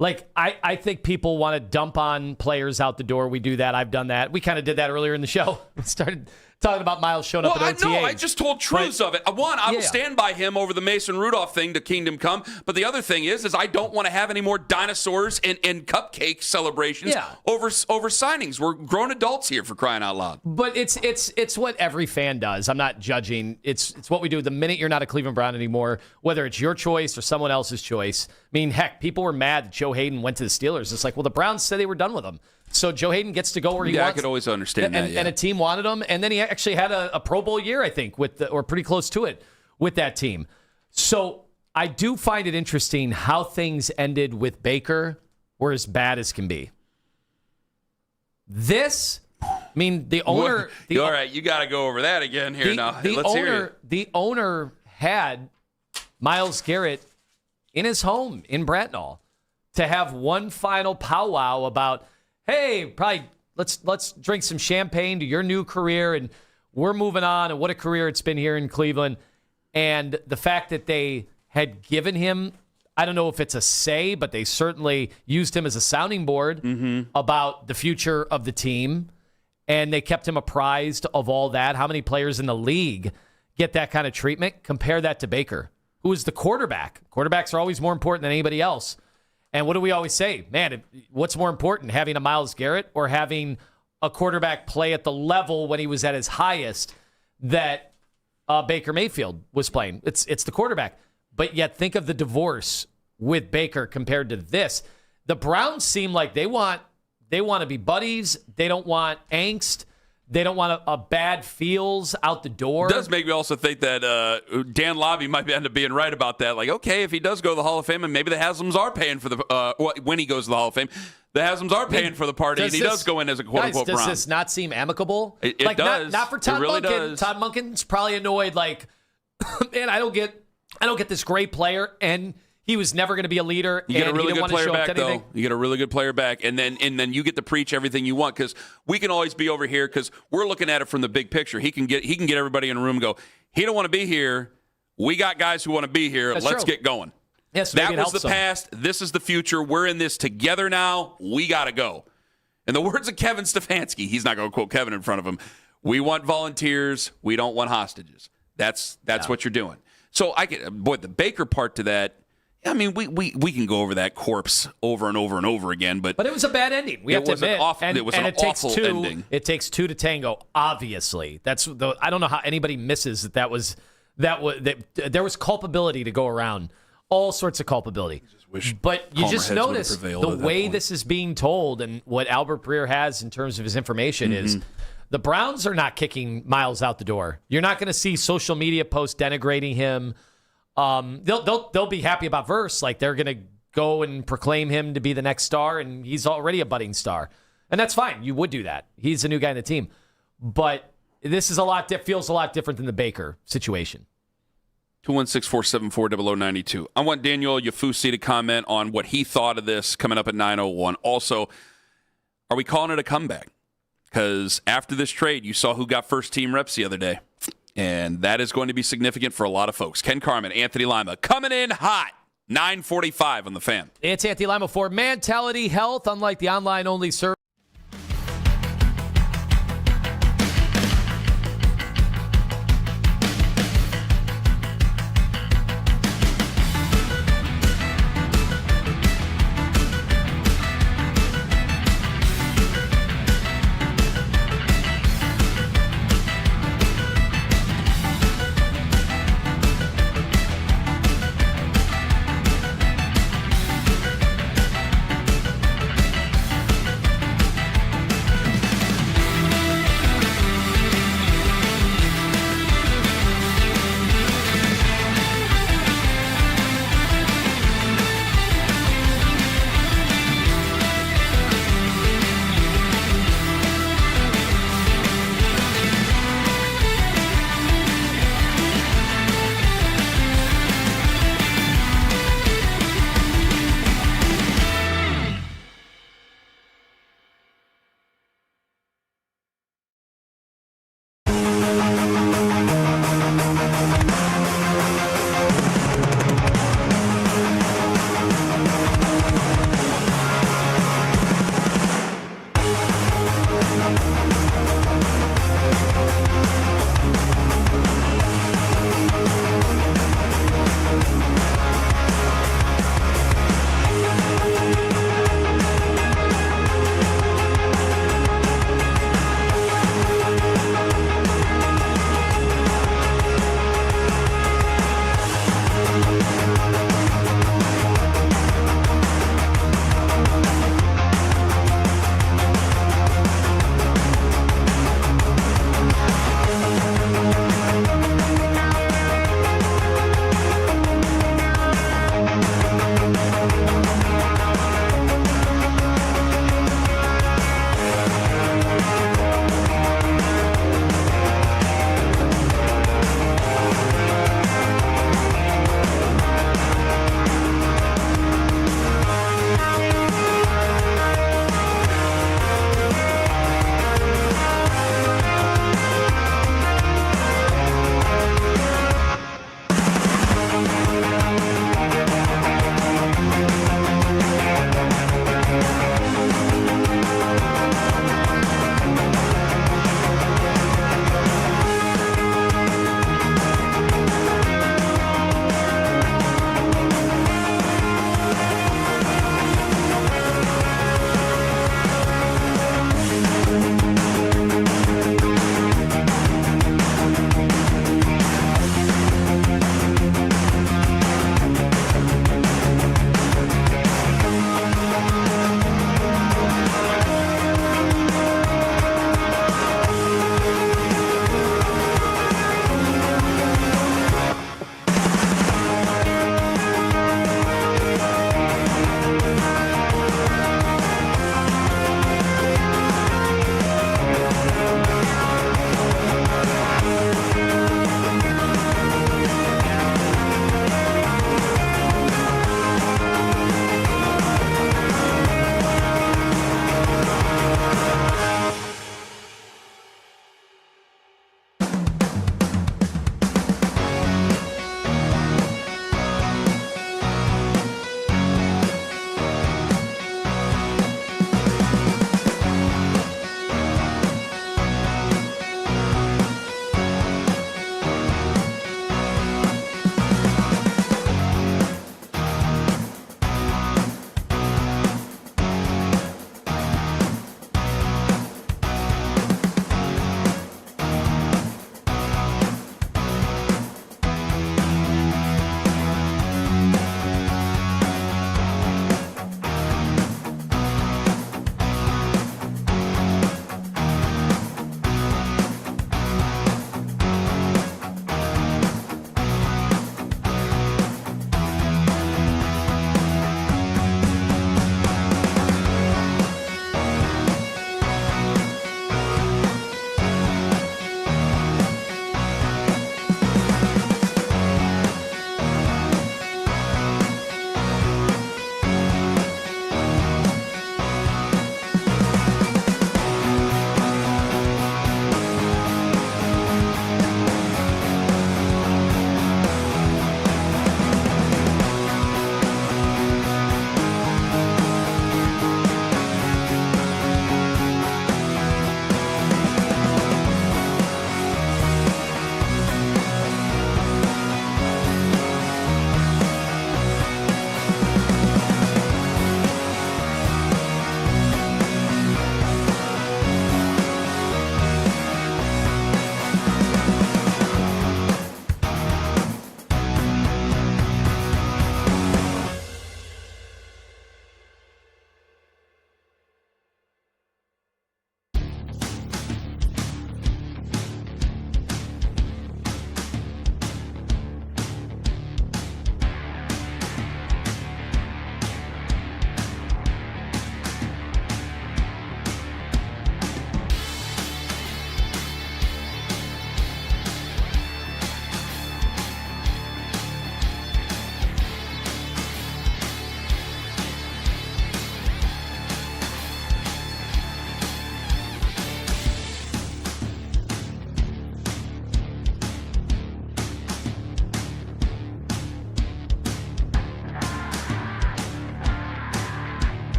Like, I think people want to dump on players out the door. We do that. I've done that. We kind of did that earlier in the show. We started talking about Myles showing up at OTAs. No, I just told truths of it. One, I will stand by him over the Mason Rudolph thing to kingdom come. But the other thing is I don't want to have any more dinosaurs and cupcake celebrations over signings. We're grown adults here, for crying out loud. But it's what every fan does. I'm not judging. It's what we do. The minute you're not a Cleveland Brown anymore, whether it's your choice or someone else's choice. I mean, heck, people were mad that Joe Hayden went to the Steelers. It's like, well, the Browns said they were done with him. So Joe Hayden gets to go where he wants. Yeah, I could always understand that. And a team wanted him, and then he actually had a Pro Bowl year, I think, or pretty close to it with that team. So I do find it interesting how things ended with Baker were as bad as can be. This, I mean, the owner. All right, you got to go over that again here now. Let's hear you. The owner had Myles Garrett in his home in Bracknell to have one final powwow about, hey, probably let's drink some champagne to your new career, and we're moving on, and what a career it's been here in Cleveland. And the fact that they had given him, I don't know if it's a say, but they certainly used him as a sounding board about the future of the team, and they kept him apprised of all that. How many players in the league get that kind of treatment? Compare that to Baker, who is the quarterback. Quarterbacks are always more important than anybody else. And what do we always say? Man, what's more important, having a Myles Garrett or having a quarterback play at the level when he was at his highest that Baker Mayfield was playing? It's the quarterback. But yet think of the divorce with Baker compared to this. The Browns seem like they want to be buddies. They don't want angst. They don't want a bad feels out the door. It does make me also think that Dan Lobby might end up being right about that. Like, okay, if he does go to the Hall of Fame, and maybe the Haslam's are paying for when he goes to the Hall of Fame, the Haslam's are paying for the party, and he does go in as a quote-unquote Brown. Does this not seem amicable? It like, does. Not for Todd It really Monken. does. Todd Monken's probably annoyed, like, man, I don't get this great player, and he was never going to be a leader. You get a really good player back, anything. though. You get a really good player back, and then you get to preach everything you want, because we can always be over here because we're looking at it from the big picture. He can get everybody in a room and go, he don't want to be here. We got guys who want to be here. Let's get going. Yes, that was the past. This is the future. We're in this together now. We got to go. In the words of Kevin Stefanski, he's not going to quote Kevin in front of him. We want volunteers. We don't want hostages. That's what you're doing. So the Baker part to that. I mean, we can go over that corpse over and over and over again, but it was a bad ending. We have to admit, it was an awful ending. It takes two to tango. Obviously, I don't know how anybody misses that there was culpability to go around, all sorts of culpability. But you just notice the way this is being told, and what Albert Breer has in terms of his information is the Browns are not kicking Myles out the door. You're not going to see social media posts denigrating him. They'll be happy about Verse, like they're going to go and proclaim him to be the next star, and he's already a budding star, and that's fine. You would do that. He's a new guy in the team, but this is feels a lot different than the Baker situation. 216-474-0092. I want Daniel Yafusi to comment on what he thought of this coming up at 9:01. Also, are we calling it a comeback? Because after this trade, you saw who got first team reps the other day. And that is going to be significant for a lot of folks. Ken Carman, Anthony Lima, coming in hot. 9:45 on the Fan. It's Anthony Lima for Mentality Health. Unlike the online-only service.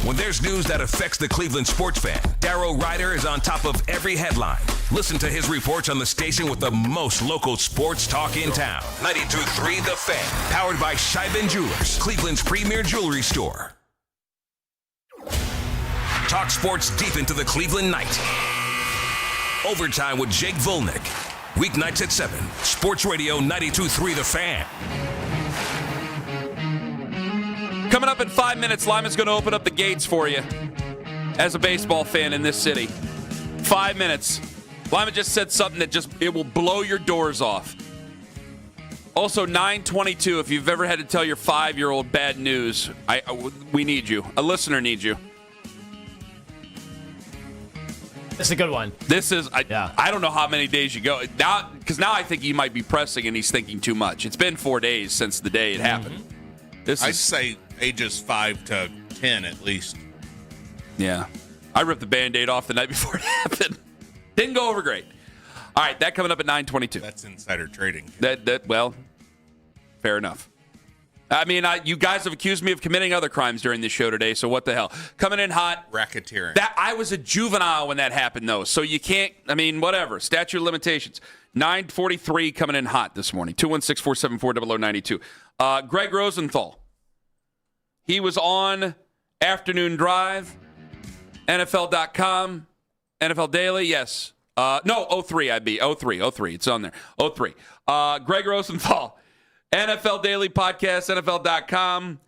When there's news that affects the Cleveland sports fan, Darrow Ryder is on top of every headline. Listen to his reports on the station with the most local sports talk in town. 92.3 The Fan. Powered by Scheiben Jewelers, Cleveland's premier jewelry store. Talk sports deep into the Cleveland night. Overtime with Jake Volnick. Weeknights at 7. Sports Radio 92.3 The Fan. Coming up in 5 minutes, Lima's going to open up the gates for you as a baseball fan in this city. 5 minutes. Lima just said something that it will blow your doors off. Also, 9:22, if you've ever had to tell your 5-year-old bad news, we need you. A listener needs you. This is a good one. This is, I don't know how many days you go. Because now I think he might be pressing and he's thinking too much. It's been 4 days since the day it happened. I'd say ages 5 to 10 at least. Yeah. I ripped the Band-Aid off the night before it happened. Didn't go over great. All right, that coming up at 9:22. That's insider trading. Well, fair enough. I mean, you guys have accused me of committing other crimes during this show today, so what the hell? Coming in hot. Racketeering. I was a juvenile when that happened, though, so you can't, whatever. Statute of limitations. 9:43 coming in hot this morning. 216-474-0092. Greg Rosenthal. He was on Afternoon Drive, NFL.com, NFL Daily, yes. 03, IB. 03. It's on there. 03. Greg Rosenthal, NFL Daily Podcast, NFL.com.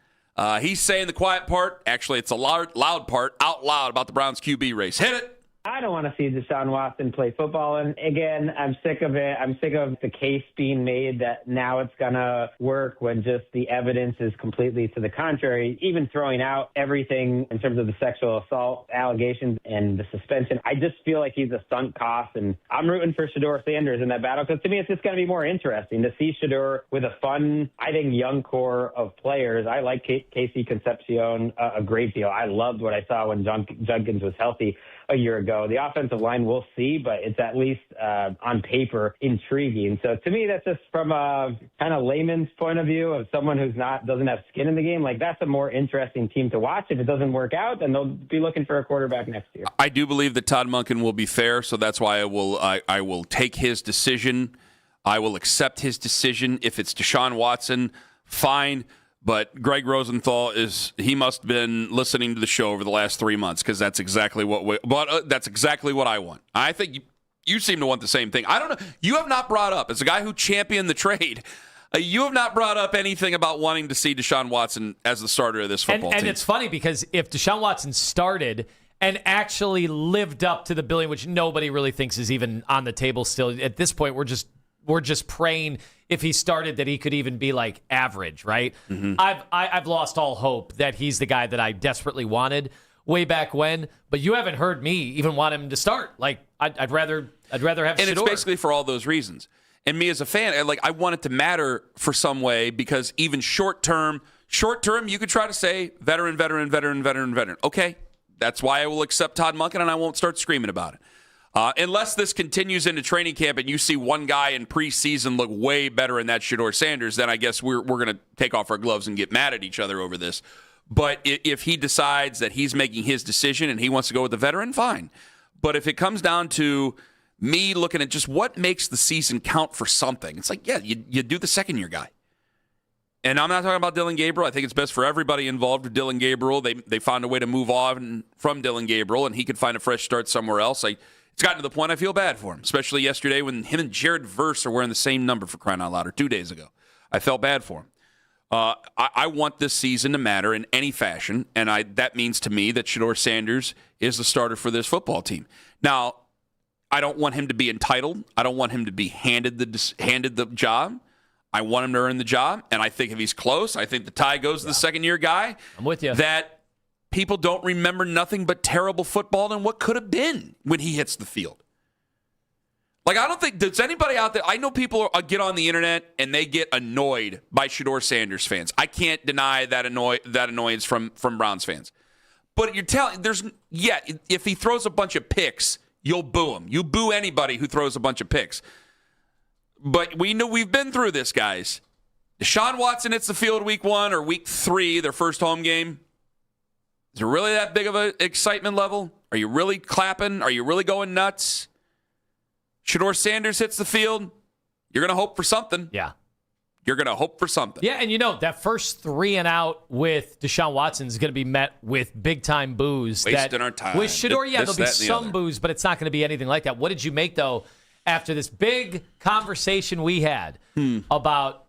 He's saying the quiet part. Actually, it's a loud part, out loud about the Browns QB race. Hit it. I don't want to see Deshaun Watson play football. And again, I'm sick of it. I'm sick of the case being made that now it's going to work when just the evidence is completely to the contrary. Even throwing out everything in terms of the sexual assault allegations and the suspension, I just feel like he's a sunk cost. And I'm rooting for Shedeur Sanders in that battle because to me, it's just going to be more interesting to see Shedeur with a fun, I think, young core of players. I like Casey Concepcion a great deal. I loved what I saw when Judkins was healthy a year ago. The offensive line we'll see, but it's at least on paper intriguing. So to me, that's just from a kind of layman's point of view of someone who's doesn't have skin in the game. Like that's a more interesting team to watch. If it doesn't work out, then they'll be looking for a quarterback next year. I do believe that Todd Monken will be fair, so that's why I will take his decision. I will accept his decision. If it's Deshaun Watson, fine. But Greg Rosenthal he must have been listening to the show over the last 3 months because that's exactly that's exactly what I want. I think you seem to want the same thing. I don't know. You have not brought up, as a guy who championed the trade, you have not brought up anything about wanting to see Deshaun Watson as the starter of this football team. And it's funny because if Deshaun Watson started and actually lived up to the billing, which nobody really thinks is even on the table still, at this point we're just praying if he started that he could even be like average, right? Mm-hmm. I've lost all hope that he's the guy that I desperately wanted way back when, but you haven't heard me even want him to start. Like I'd rather have Shedeur. And it's basically for all those reasons. And me as a fan, I want it to matter for some way because even short term, you could try to say veteran. Okay, that's why I will accept Todd Monken and I won't start screaming about it. Unless this continues into training camp and you see one guy in preseason look way better in that Shedeur Sanders, then I guess we're going to take off our gloves and get mad at each other over this. But if he decides that he's making his decision and he wants to go with the veteran, fine. But if it comes down to me looking at just what makes the season count for something, it's like, yeah, you do the second-year guy. And I'm not talking about Dylan Gabriel. I think it's best for everybody involved with Dylan Gabriel. They found a way to move on from Dylan Gabriel, and he could find a fresh start somewhere else. It's gotten to the point I feel bad for him, especially yesterday when him and Jared Verse are wearing the same number for crying out loud, or 2 days ago. I felt bad for him. I want this season to matter in any fashion, and that means to me that Shedeur Sanders is the starter for this football team. Now, I don't want him to be entitled. I don't want him to be handed the job. I want him to earn the job, and I think if he's close, I think the tie goes to the second-year guy. I'm with you. That people don't remember nothing but terrible football and what could have been when he hits the field. I don't think there's anybody out there. I know people get on the internet and they get annoyed by Shedeur Sanders fans. I can't deny that annoyance from Browns fans. But you're telling if he throws a bunch of picks, you'll boo him. You boo anybody who throws a bunch of picks. But we know we've been through this, guys. Deshaun Watson hits the field week 1 or week 3, their first home game. Is it really that big of an excitement level? Are you really clapping? Are you really going nuts? Shedeur Sanders hits the field. You're going to hope for something. Yeah. You're going to hope for something. Yeah, and that first 3 and out with Deshaun Watson is going to be met with big-time boos. Wasting our time. With Shedeur, there'll be some boos, but it's not going to be anything like that. What did you make, though, after this big conversation we had about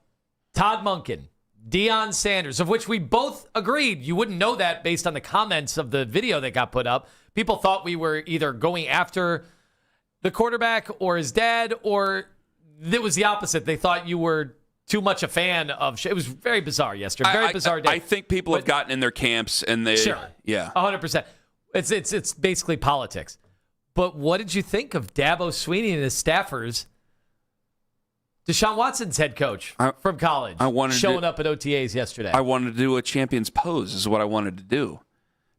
Todd Monken, Deion Sanders, of which we both agreed you wouldn't know that based on the comments of the video that got put up. People thought we were either going after the quarterback or his dad, or it was the opposite. They thought you were too much a fan of. It was very bizarre yesterday. Very bizarre day. I think people have gotten in their camps and they. Sure. Yeah. 100%. It's basically politics. But what did you think of Dabo Swinney and his staffers? Deshaun Watson's head coach from college, showing up at OTAs yesterday. I wanted to do a champion's pose is what I wanted to do.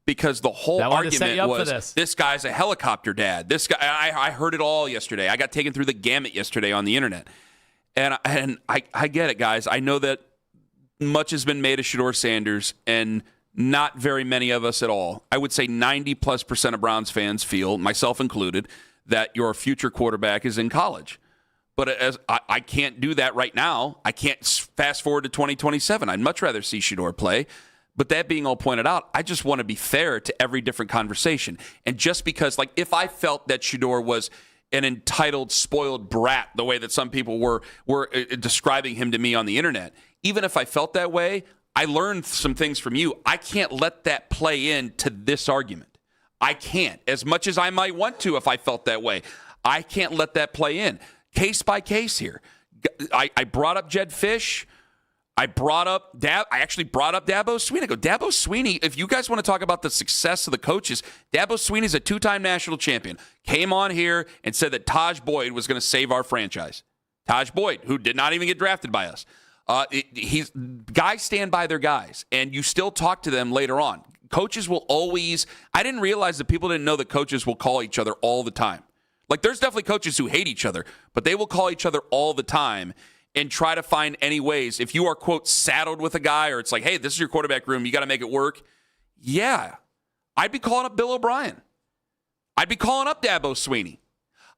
Because the whole argument was, this guy's a helicopter dad. This guy, I heard it all yesterday. I got taken through the gamut yesterday on the internet. And I get it, guys. I know that much has been made of Shedeur Sanders, and not very many of us at all. I would say 90+% of Browns fans feel, myself included, that your future quarterback is in college. But as I can't do that right now. I can't fast forward to 2027. I'd much rather see Shedeur play. But that being all pointed out, I just want to be fair to every different conversation. And just because, if I felt that Shedeur was an entitled, spoiled brat, the way that some people were describing him to me on the internet, even if I felt that way, I learned some things from you. I can't let that play into this argument. I can't. As much as I might want to if I felt that way, I can't let that play in. Case by case here. I brought up Jed Fish. I actually brought up Dabo Swinney. I go, Dabo Swinney, if you guys want to talk about the success of the coaches, Dabo Swinney's a 2-time national champion. Came on here and said that Taj Boyd was going to save our franchise. Taj Boyd, who did not even get drafted by us. Guys stand by their guys, and you still talk to them later on. Coaches will always, I didn't realize that people didn't know that coaches will call each other all the time. There's definitely coaches who hate each other, but they will call each other all the time and try to find any ways. If you are, quote, saddled with a guy, or it's like, hey, this is your quarterback room, you got to make it work. Yeah. I'd be calling up Bill O'Brien. I'd be calling up Dabo Swinney.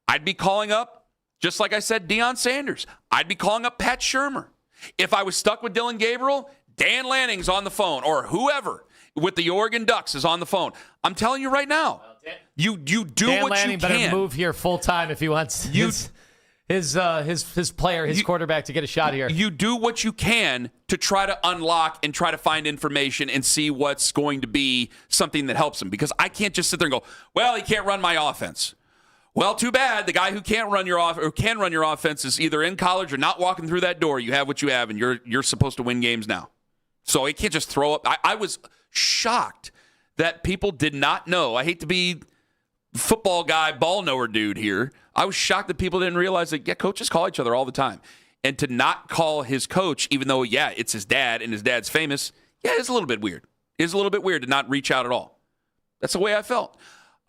I'd be calling up, just like I said, Deion Sanders. I'd be calling up Pat Shurmur. If I was stuck with Dylan Gabriel, Dan Lanning's on the phone, or whoever with the Oregon Ducks is on the phone. I'm telling you right now, you do Dan what Lanning you can. better move here full time if he wants his player, his quarterback to get a shot here. You do what you can to try to unlock and try to find information and see what's going to be something that helps him. Because I can't just sit there and go, well, he can't run my offense. Well, too bad. The guy who can run your offense is either in college or not walking through that door. You have what you have, and you're supposed to win games now. So he can't just throw up. I was shocked that people did not know. I hate to be football guy, ball knower dude here. I was shocked that people didn't realize that coaches call each other all the time. And to not call his coach, even though, it's his dad and his dad's famous, it's a little bit weird. It's a little bit weird to not reach out at all. That's the way I felt.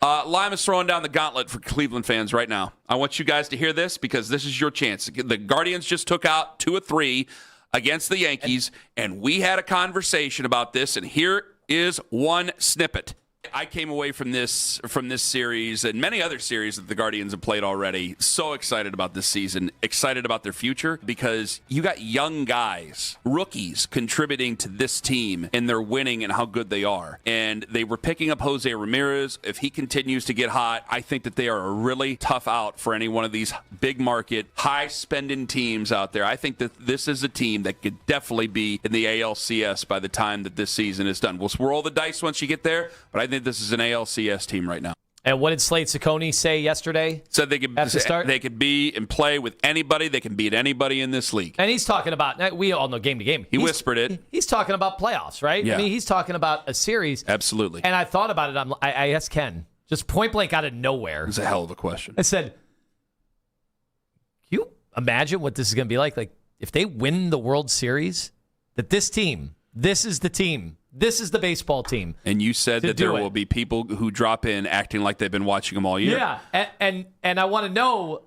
Lima's throwing down the gauntlet for Cleveland fans right now. I want you guys to hear this because this is your chance. The Guardians just took out 2 of 3 against the Yankees, and we had a conversation about this, and here is one snippet. I came away from this series and many other series that the Guardians have played already so excited about this season, excited about their future, because you got young guys, rookies, contributing to this team, and they're winning and how good they are. And they were picking up Jose Ramirez. If he continues to get hot, I think that they are a really tough out for any one of these big market, high-spending teams out there. I think that this is a team that could definitely be in the ALCS by the time that this season is done. We'll roll the dice once you get there, but I think this is an ALCS team right now. And what did Slade Ciccone say yesterday? Said they could be and play with anybody. They can beat anybody in this league. And he's talking about, we all know game to game. He whispered it. He's talking about playoffs, right? Yeah. I mean, he's talking about a series. Absolutely. And I thought about it. I asked Ken, just point blank out of nowhere. It's a hell of a question. I said, can you imagine what this is going to be like? Like, if they win the World Series, that this team, this is the team. This is the baseball team. And you said that there will be people who drop in acting like they've been watching them all year. Yeah, and I want to know,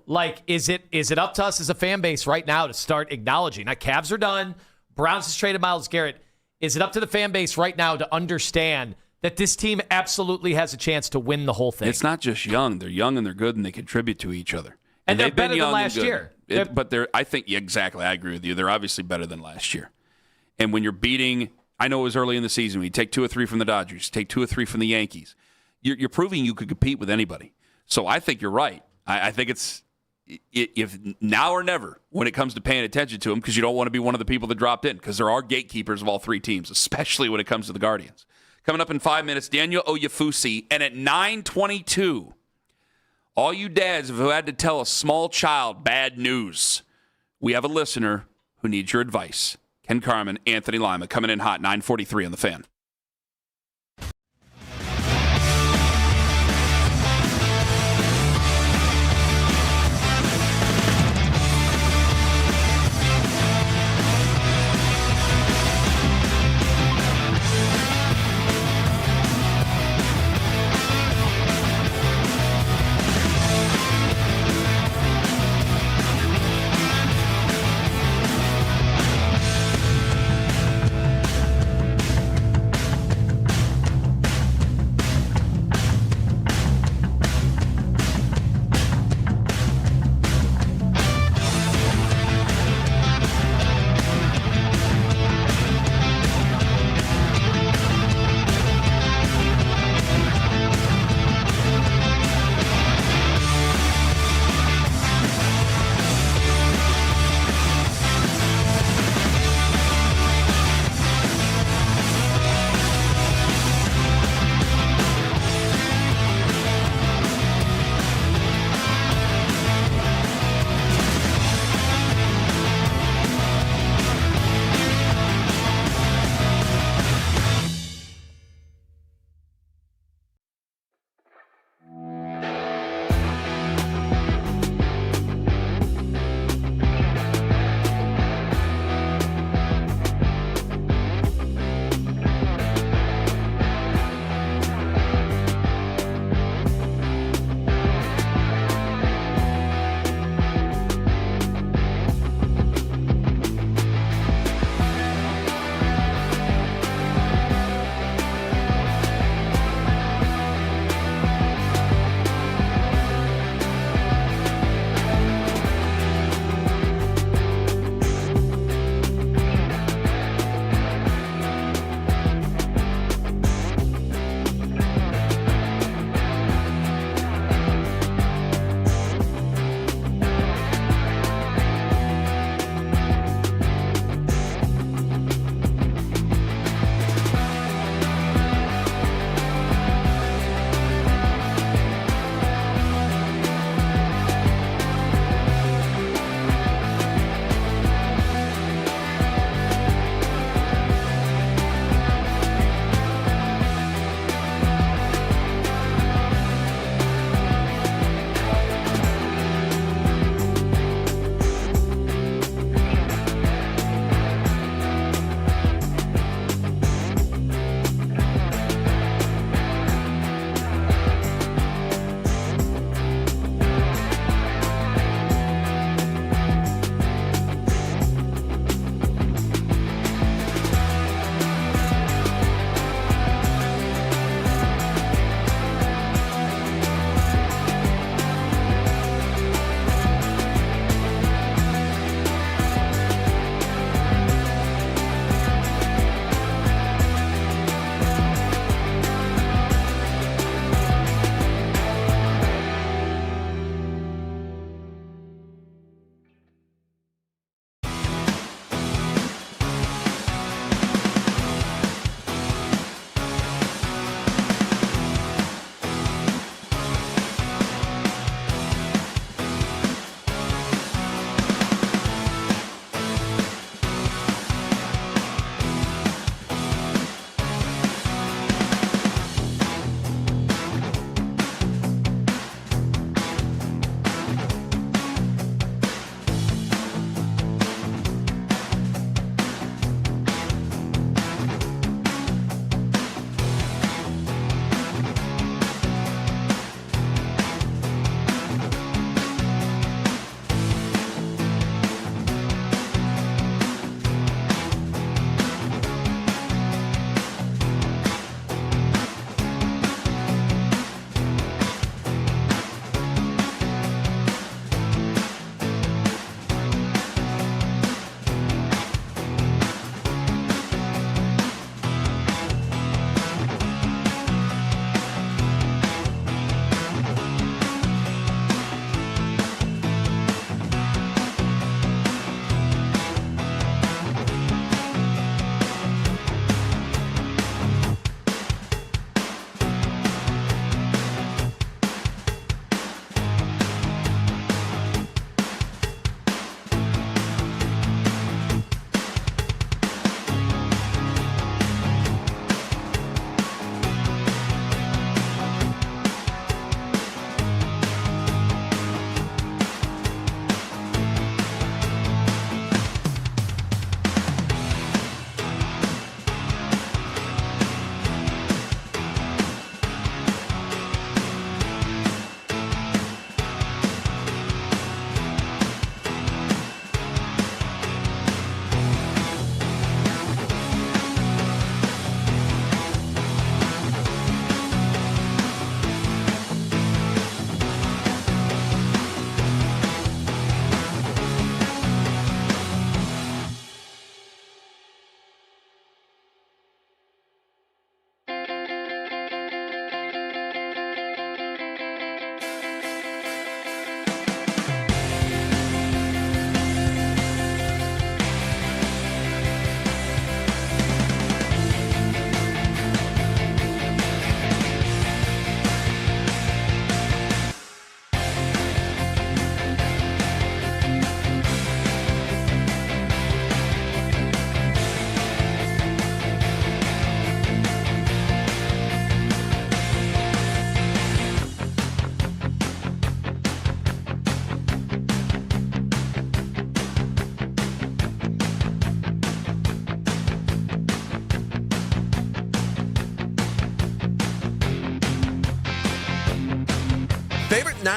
is it up to us as a fan base right now to start acknowledging? Now, Cavs are done. Browns has traded Myles Garrett. Is it up to the fan base right now to understand that this team absolutely has a chance to win the whole thing. It's not just young. They're young and they're good and they contribute to each other. And they're they've been better young than and last good. year. But I think, exactly, I agree with you. They're obviously better than last year. And when you're beating, I know it was early in the season, when you take 2 or 3 from the Dodgers, take 2 or 3 from the Yankees, you're proving you could compete with anybody. So I think you're right. I think it's if now or never when it comes to paying attention to them, because you don't want to be one of the people that dropped in, because there are gatekeepers of all 3 teams, especially when it comes to the Guardians. Coming up in 5 minutes, Daniel Oyefusi. And at 9:22, all you dads who had to tell a small child bad news, we have a listener who needs your advice. Ken Carman, Anthony Lima, coming in hot, 9:43 on The Fan.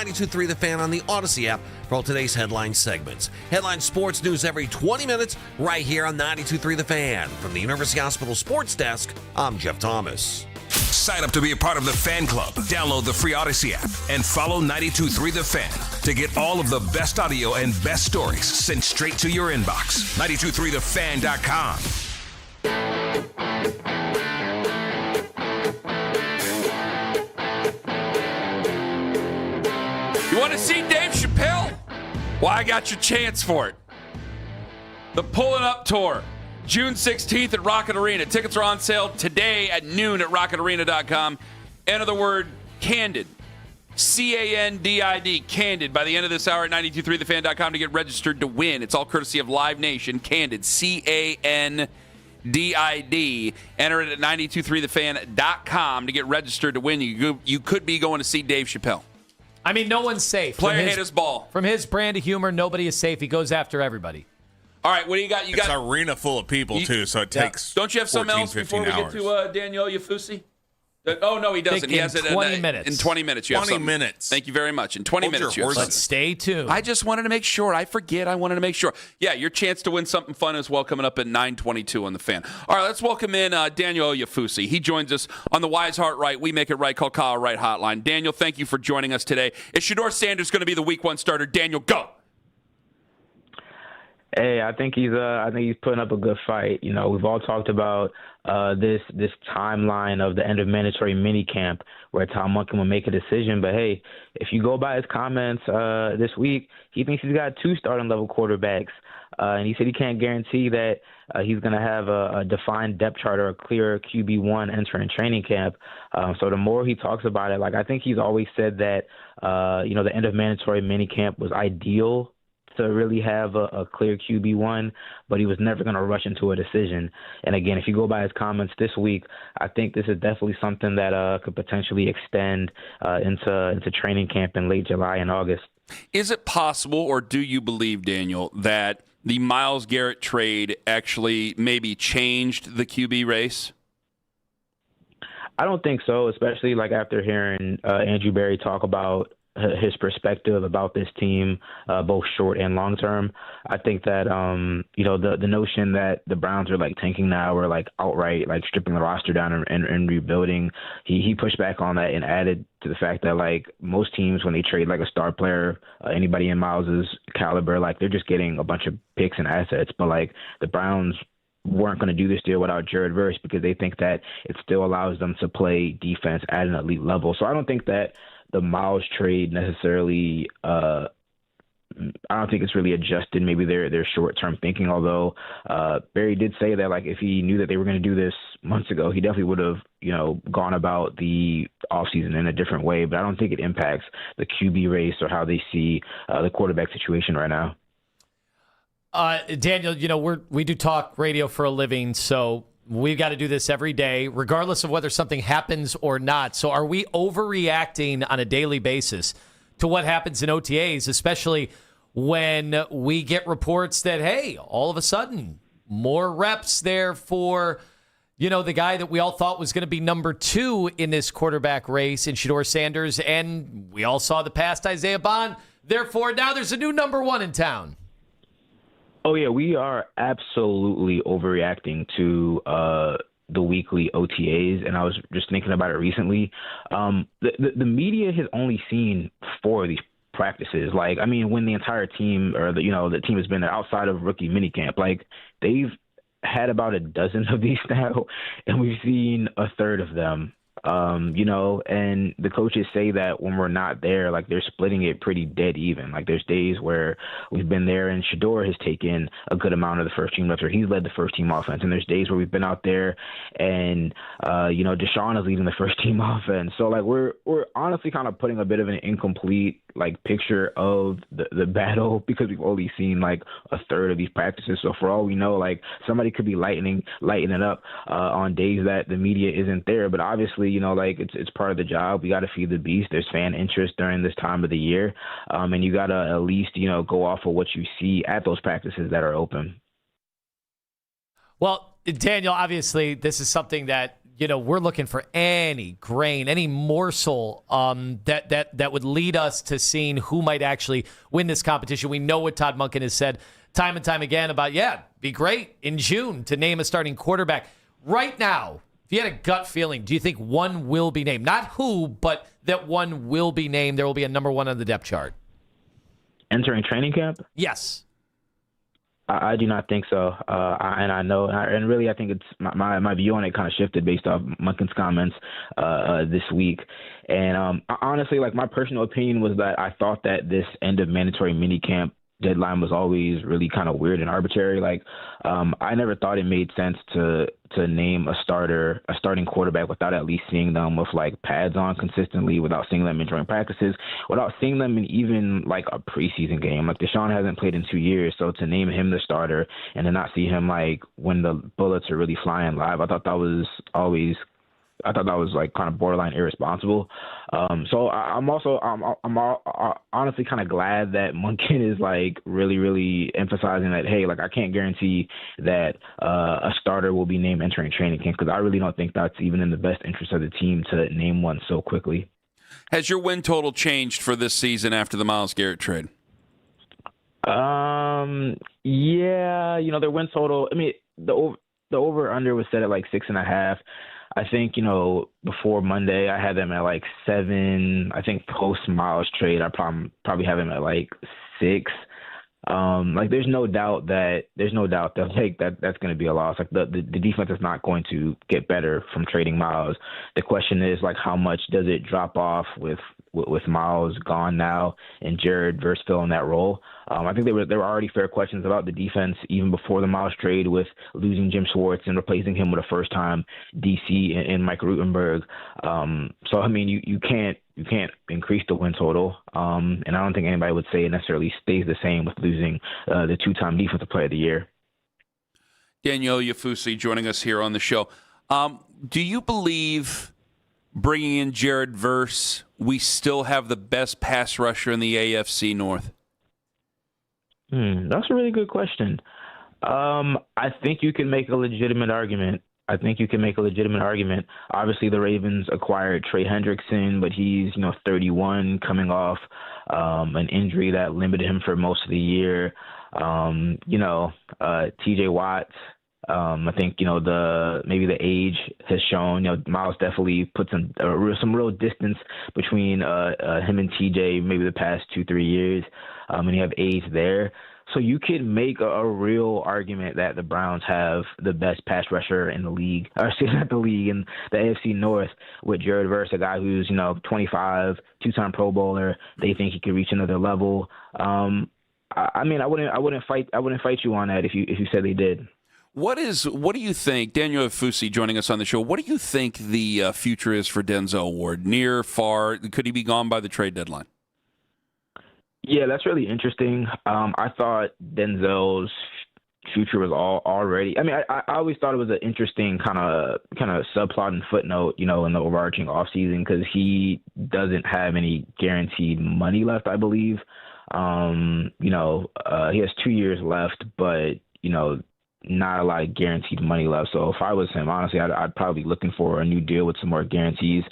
92.3 The Fan on the Odyssey app for all today's headline segments. Headline sports news every 20 minutes right here on 92.3 The Fan. From the University Hospital Sports Desk, I'm Jeff Thomas. Sign up to be a part of the fan club. Download the free Odyssey app and follow 92.3 The Fan to get all of the best audio and best stories sent straight to your inbox. 92.3thefan.com. You want to see Dave Chappelle? Well, I got your chance for it. The Pullin' Up Tour, June 16th at Rocket Arena. Tickets are on sale today at noon at rocketarena.com. Enter the word CANDID, CANDID, CANDID, by the end of this hour at 923thefan.com to get registered to win. It's all courtesy of Live Nation. CANDID, CANDID. Enter it at 923thefan.com to get registered to win. You could be going to see Dave Chappelle. I mean, no one's safe. Player hate his ball. From his brand of humor, nobody is safe. He goes after everybody. All right, what do you got? It's an arena full of people, too, so it takes Don't you have something 14, else before we 15 get to Daniel Yafusi? Oh, no, he doesn't. He has it in 20 minutes. In 20 minutes, you have 20 something. minutes. Thank you very much. In 20 minutes, you have something. But stay tuned. I just wanted to make sure. I forget. I wanted to make sure. Yeah, your chance to win something fun is well coming up at 9:22 on The Fan. All right, let's welcome in Daniel Yafusi. He joins us on the Wise Heart Right, We Make It Right, Call Kyle Right hotline. Daniel, thank you for joining us today. Is Shedeur Sanders going to be the Week 1 starter? Daniel, go. Hey, I think he's putting up a good fight. You know, we've all talked about this timeline of the end of mandatory minicamp where Tom Monken will make a decision. But hey, if you go by his comments this week, he thinks he's got 2 starting level quarterbacks, and he said he can't guarantee that he's going to have a defined depth chart or a clear QB1 entering training camp. So the more he talks about it, like I think he's always said that the end of mandatory minicamp was ideal to really have a clear QB1, but he was never going to rush into a decision. And again, if you go by his comments this week, I think this is definitely something that could potentially extend into training camp in late July and August. Is it possible, or do you believe, Daniel, that the Myles Garrett trade actually maybe changed the QB race? I don't think so, especially like after hearing Andrew Berry talk about his perspective about this team, both short and long term. I think that the notion that the Browns are like tanking now or like outright like stripping the roster down and rebuilding, he pushed back on that and added to the fact that like most teams when they trade like a star player, anybody in Miles's caliber, like they're just getting a bunch of picks and assets. But like the Browns weren't going to do this deal without Jared Verse because they think that it still allows them to play defense at an elite level. So I don't think that the Miles trade necessarily, I don't think it's really adjusted maybe their short-term thinking, although Barry did say that like if he knew that they were going to do this months ago, he definitely would have, gone about the offseason in a different way. But I don't think it impacts the QB race or how they see the quarterback situation right now. Daniel, we do talk radio for a living, so we've got to do this every day, regardless of whether something happens or not. So are we overreacting on a daily basis to what happens in OTAs, especially when we get reports that, hey, all of a sudden, more reps there for, the guy that we all thought was going to be number 2 in this quarterback race in Shedeur Sanders, and we all saw the past Isaiah Bond. Therefore, now there's a new number 1 in town. Oh, yeah, we are absolutely overreacting to the weekly OTAs, and I was just thinking about it recently. The media has only seen 4 of these practices. Like, I mean, when the entire team or the team has been there outside of rookie minicamp, like they've had about a dozen of these now, and we've seen a third of them. And the coaches say that when we're not there, like they're splitting it pretty dead even. Like there's days where we've been there and Shedeur has taken a good amount of the first team reps, or he's led the first team offense. And there's days where we've been out there and, Deshaun is leading the first team offense. So like we're honestly kind of putting a bit of an incomplete like picture of the battle because we've only seen like a third of these practices. So for all we know, like somebody could be lighting it up on days that the media isn't there. But obviously, it's part of the job. We got to feed the beast. There's fan interest during this time of the year. And you got to at least, go off of what you see at those practices that are open. Well, Daniel, obviously this is something that we're looking for any grain, any morsel that would lead us to seeing who might actually win this competition. We know what Todd Monken has said time and time again about, be great in June to name a starting quarterback. Right now, if you had a gut feeling, do you think one will be named? Not who, but that one will be named. There will be a number one on the depth chart. Entering training camp? Yes. I do not think so. I know, and really, I think it's my view on it kind of shifted based off Monken's comments this week. And honestly, like, my personal opinion was that I thought that this end of mandatory minicamp deadline was always really kind of weird and arbitrary. Like, I never thought it made sense to name a starting quarterback without at least seeing them with like pads on consistently, without seeing them in joint practices, without seeing them in even like a preseason game. Like, Deshaun hasn't played in 2 years, so to name him the starter and to not see him like when the bullets are really flying live, I thought that was like kind of borderline irresponsible. So I'm honestly kind of glad that Monken is like really, really emphasizing that, hey, like, I can't guarantee that a starter will be named entering training camp, because I really don't think that's even in the best interest of the team to name one so quickly. Has your win total changed for this season after the Myles Garrett trade? Yeah, their win total, I mean, the over under was set at like 6.5. I think, before Monday, I had them at like 7. I think post Myles trade, I probably have them at like 6. Like, there's no doubt that like that's going to be a loss. Like, the defense is not going to get better from trading Myles. The question is, like, how much does it drop off with Myles gone now and Jared Verse filling that role? I think there were already fair questions about the defense even before the Myles trade, with losing Jim Schwartz and replacing him with a first-time DC in Mike Rutenberg. So I mean, you can't increase the win total, and I don't think anybody would say it necessarily stays the same with losing the 2-time Defensive Player of the Year. Daniel Yafusi joining us here on the show. Do you believe, bringing in Jared Verse, we still have the best pass rusher in the AFC North? That's a really good question. I think you can make a legitimate argument. Obviously, the Ravens acquired Trey Hendrickson, but he's 31, coming off an injury that limited him for most of the year. T.J. Watt. I think maybe the age has shown. Myles definitely put some real distance between him and TJ maybe the past 2-3 years, and you have age there. So you could make a real argument that the Browns have the best pass rusher in the league, or not the league, in the AFC North, with Jared Verse, a guy who's 25, 2-time Pro Bowler. They think he could reach another level. I mean, I wouldn't fight you on that if you said they did. What do you think, Daniel Fusi joining us on the show, what do you think the future is for Denzel Ward? Near, far? Could he be gone by the trade deadline? Yeah, that's really interesting. I thought Denzel's future was already. I mean, I always thought it was an interesting kind of subplot and footnote, in the overarching offseason, because he doesn't have any guaranteed money left, I believe. He has 2 years left, but not a lot of guaranteed money left. So if I was him, honestly, I'd probably be looking for a new deal with some more guarantees.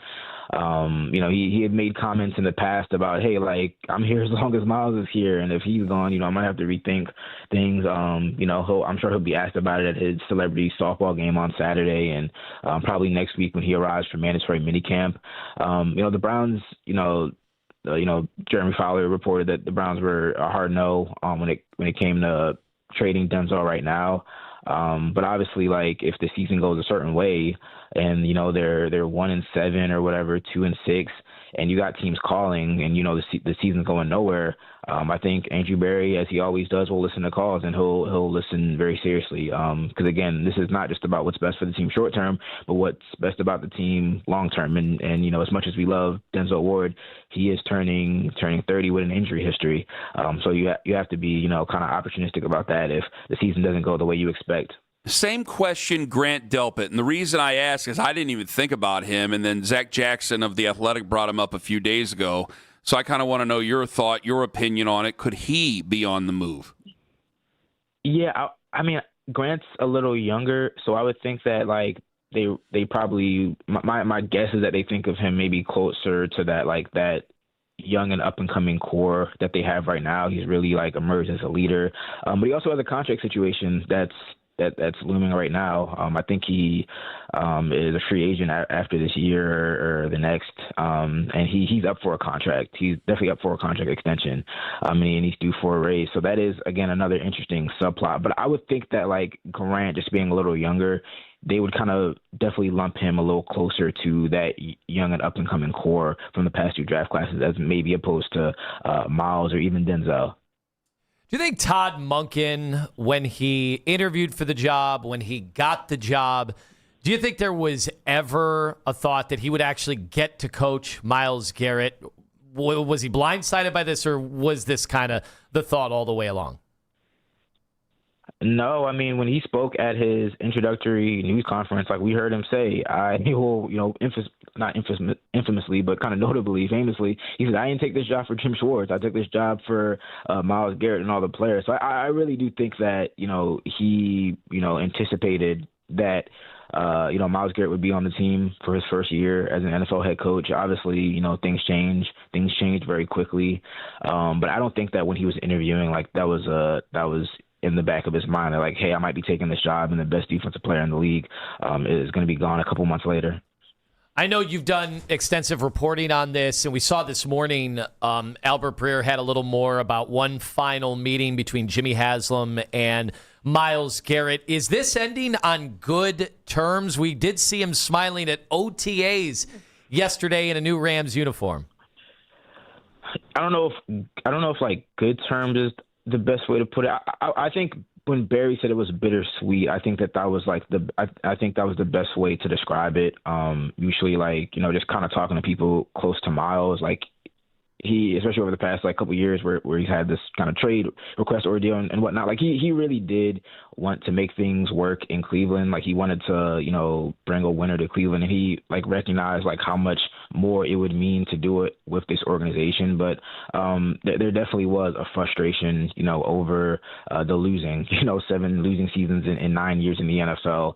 He had made comments in the past about, hey, like, I'm here as long as Myles is here, and if he's gone, I might have to rethink things. I'm sure he'll be asked about it at his celebrity softball game on Saturday, and probably next week when he arrives for mandatory minicamp. The Browns, Jeremy Fowler reported that the Browns were a hard no when it came to trading Denzel right now. But obviously, like, if the season goes a certain way and, they're 1-7 or whatever, 2-6, and you got teams calling and, the season's going nowhere, I think Andrew Berry, as he always does, will listen to calls, and he'll listen very seriously. Because, again, this is not just about what's best for the team short term, but what's best about the team long term. And as much as we love Denzel Ward, he is turning 30 with an injury history. So you have to be, kind of opportunistic about that if the season doesn't go the way you expect. Same question, Grant Delpit. And the reason I ask is I didn't even think about him, and then Zach Jackson of The Athletic brought him up a few days ago. So I kind of want to know your thought, your opinion on it. Could he be on the move? Yeah, I mean, Grant's a little younger, so I would think that, like, they probably my guess is that they think of him maybe closer to that young and up and coming core that they have right now. He's really emerged as a leader, but he also has a contract situation that's looming right now. I think he is a free agent after this year or the next, and he's up for a contract. He's definitely up for a contract extension. And he's due for a raise. So that is, again, another interesting subplot. But I would think that Grant, just being a little younger, they would kind of definitely lump him a little closer to that young and up and coming core from the past 2 draft classes, as maybe opposed to Miles or even Denzel. Do you think Todd Monken, when he interviewed for the job, when he got the job, do you think there was ever a thought that he would actually get to coach Myles Garrett? Was he blindsided by this, or was this kind of the thought all the way along? No, when he spoke at his introductory news conference, we heard him say, he will, not infamously, but kind of notably, famously, he said, I didn't take this job for Jim Schwartz. I took this job for Myles Garrett and all the players. So I really do think that, he, anticipated that, Myles Garrett would be on the team for his first year as an NFL head coach. Obviously, things change. Things changed very quickly. But I don't think that when he was interviewing, that was in the back of his mind, hey, I might be taking this job, and the best defensive player in the league is going to be gone a couple months later. I know you've done extensive reporting on this, and we saw this morning Albert Breer had a little more about one final meeting between Jimmy Haslam and Myles Garrett. Is this ending on good terms? We did see him smiling at OTAs yesterday in a new Rams uniform. I don't know if good terms is the best way to put it. I think when Barry said it was bittersweet, I think that was I think that was the best way to describe it. Usually just kind of talking to people close to Myles, he, especially over the past couple of years where he's had this kind of trade request ordeal and whatnot, he really did want to make things work in Cleveland. He wanted to, bring a winner to Cleveland, and he recognized how much more it would mean to do it with this organization. But there definitely was a frustration, over the losing, 7 losing seasons in 9 years in the NFL.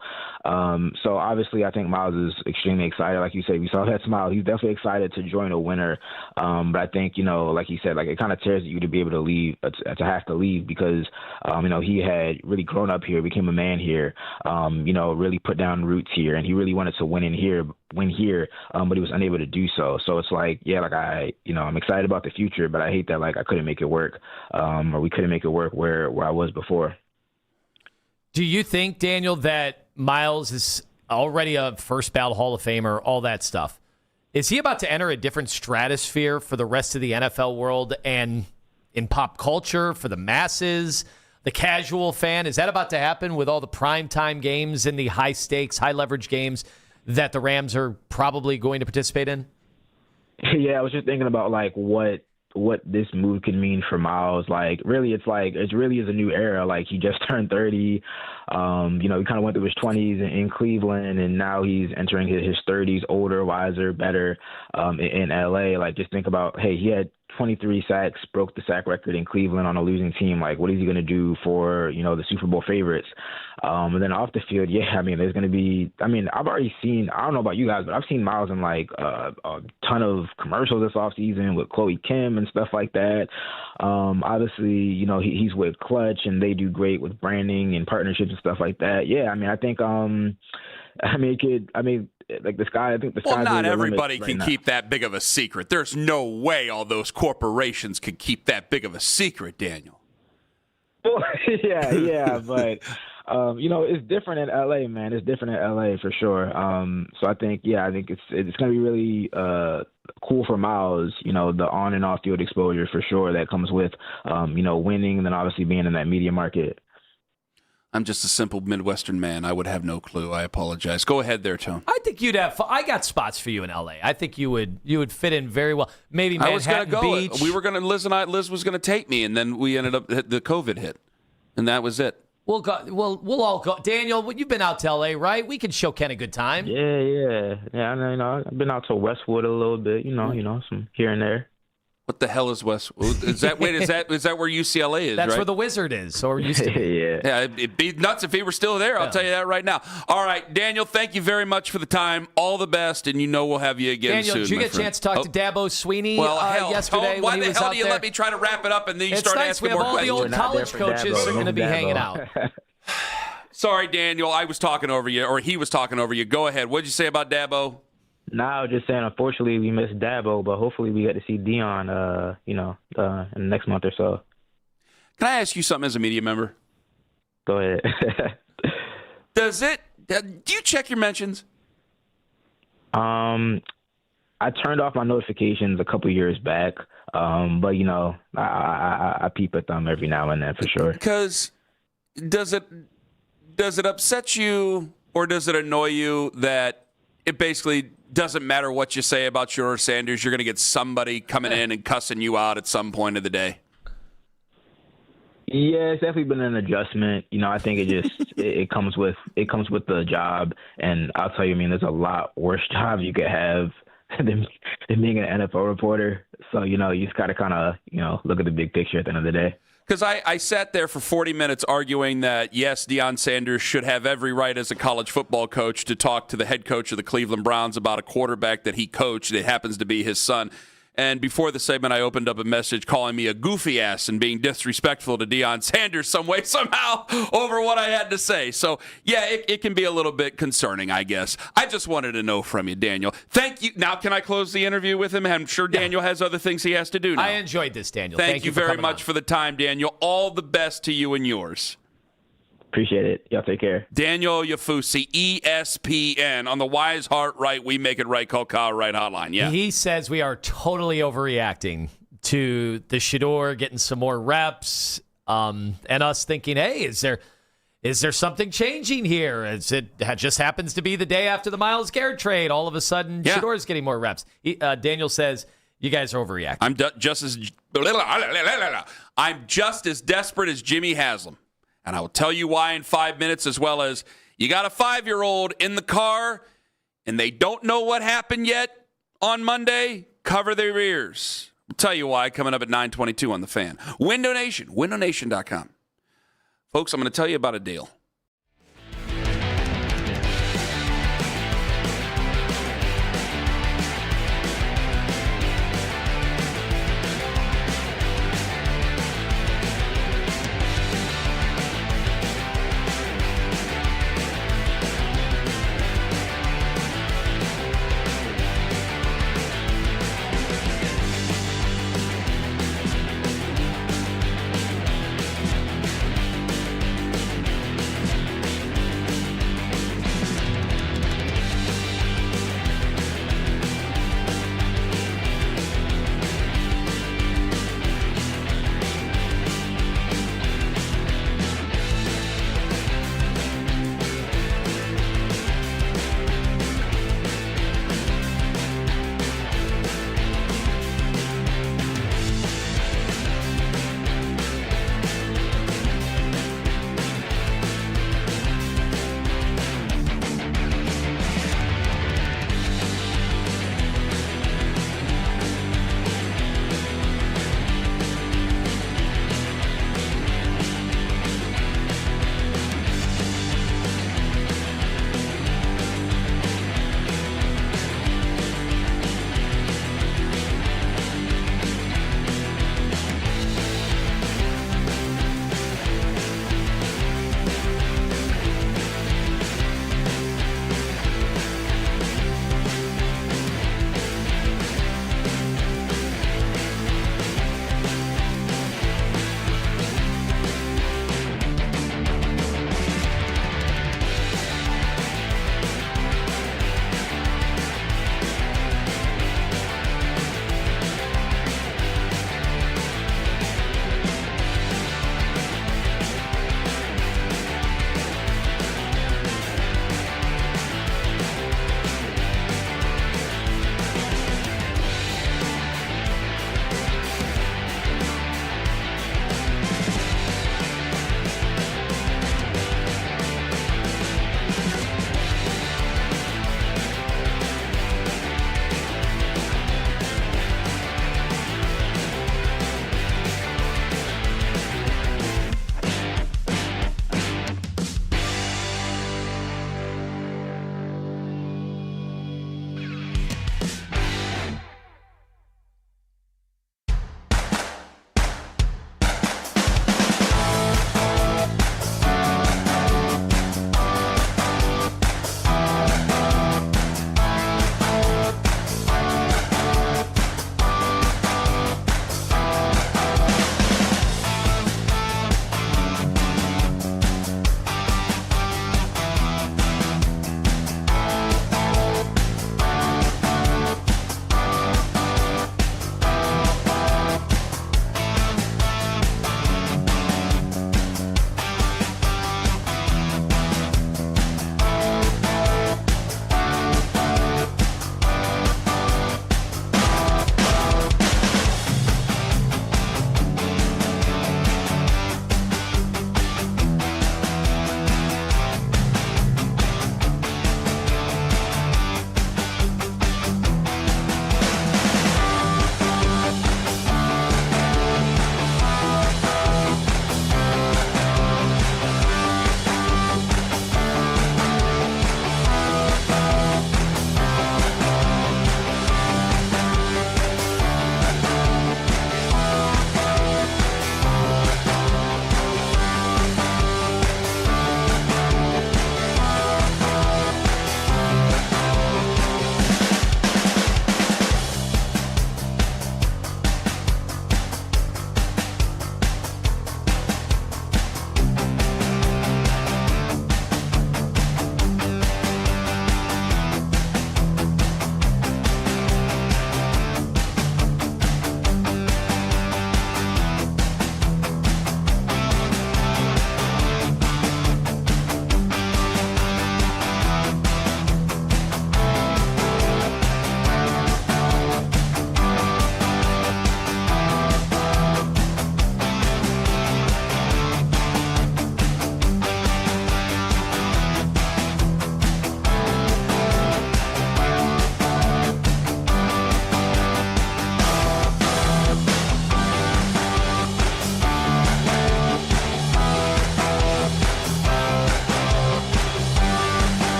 So obviously I think Myles is extremely excited. Like you said, we saw that smile. He's definitely excited to join a winner. But I think, like you said, it kind of tears at you to be able to leave, to have to leave because, he had really grown up here, became a man here, really put down roots here, and he really wanted to win here, but he was unable to do so. So it's I'm excited about the future, but I hate that I couldn't make it work, or we couldn't make it work where I was before. Do you think, Daniel, that Myles is already a first ballot Hall of Famer, all that stuff? Is he about to enter a different stratosphere for the rest of the NFL world and in pop culture for the masses, the casual fan? Is that about to happen with all the primetime games and the high stakes, high leverage games that the Rams are probably going to participate in? Yeah, I was just thinking about what this move could mean for Myles. Really, it really is a new era. He just turned 30. He kind of went through his 20s in Cleveland, and now he's entering his 30s, older, wiser, better in LA. Just think about, hey, he had 23 sacks, broke the sack record in Cleveland on a losing team. What is he going to do for, the Super Bowl favorites? And then off the field, there's going to be, I've already seen, I don't know about you guys, but I've seen Myles in a ton of commercials this offseason with Chloe Kim and stuff like that. Obviously, he's with Clutch, and they do great with branding and partnerships and stuff like that. Yeah, I think, the sky, I think the sky. Well, not everybody can keep that big of a secret. There's no way all those corporations can keep that big of a secret, Daniel. Well, yeah, but it's different in LA, man. It's different in LA for sure. So I think it's going to be really cool for Myles. The on and off field exposure for sure that comes with winning, and then obviously being in that media market. I'm just a simple Midwestern man. I would have no clue. I apologize. Go ahead there, Tone. I think you'd have. I got spots for you in LA. I think you would fit in very well. Maybe Manhattan I was going to go. Beach. We were going to. Liz was going to take me, and then we ended up the COVID hit, and that was it. We'll all go. Daniel, you've been out to LA, right? We can show Ken a good time. Yeah. I've been out to Westwood a little bit. Some here and there. What the hell is West? Is that where UCLA is? That's right? where the Wizard is, or used to be. Yeah, it'd be nuts if he were still there. I'll tell you that right now. All right, Daniel, thank you very much for the time. All the best, and we'll have you again Daniel, soon. did you get a chance to talk to Dabo Sweeney yesterday? Why when he the was hell out do you there? let me try to wrap it up and then you start nice. asking We have more all questions? the old college coaches are going to be hanging out. Sorry, Daniel, I was talking over you, or he was talking over you. Go ahead. What did you say about Dabo? No, I was just saying, unfortunately, we missed Dabo, but hopefully we get to see Dion, in the next month or so. Can I ask you something as a media member? Go ahead. Do you check your mentions? I turned off my notifications a couple years back, but, I peep at them every now and then for sure. Because does it upset you or does it annoy you that it basically doesn't matter what you say about Shedeur Sanders, you're going to get somebody coming in and cussing you out at some point of the day? Yeah, it's definitely been an adjustment. I think it just it comes with the job, and I'll tell you, there's a lot worse job you could have than being an NFL reporter. So you just got to kind of look at the big picture at the end of the day. Because I sat there for 40 minutes arguing that, yes, Deion Sanders should have every right as a college football coach to talk to the head coach of the Cleveland Browns about a quarterback that he coached. It happens to be his son. And before the segment, I opened up a message calling me a goofy ass and being disrespectful to Deion Sanders some way, somehow, over what I had to say. So, yeah, it can be a little bit concerning, I guess. I just wanted to know from you, Daniel. Thank you. Now, can I close the interview with him? I'm sure Daniel has other things he has to do now. I enjoyed this, Daniel. Thank you very much on. for the time, Daniel. All the best to you and yours. Appreciate it. Y'all take care. Daniel Yafusi, ESPN, on the Wise Heart Right, We Make It Right, call Kyle Wright hotline. Yeah. He says we are totally overreacting to the Shedeur getting some more reps, and us thinking, hey, is there something changing here? It just happens to be the day after the Myles Garrett trade. All of a sudden, Shedeur's getting more reps. Daniel says, you guys are overreacting. I'm just as desperate as Jimmy Haslam. And I will tell you why in 5 minutes, as well as you got a 5-year-old in the car and they don't know what happened yet on Monday. Cover their ears. I'll tell you why coming up at 9:22 on The Fan. Window Nation, windownation.com. Folks, I'm going to tell you about a deal.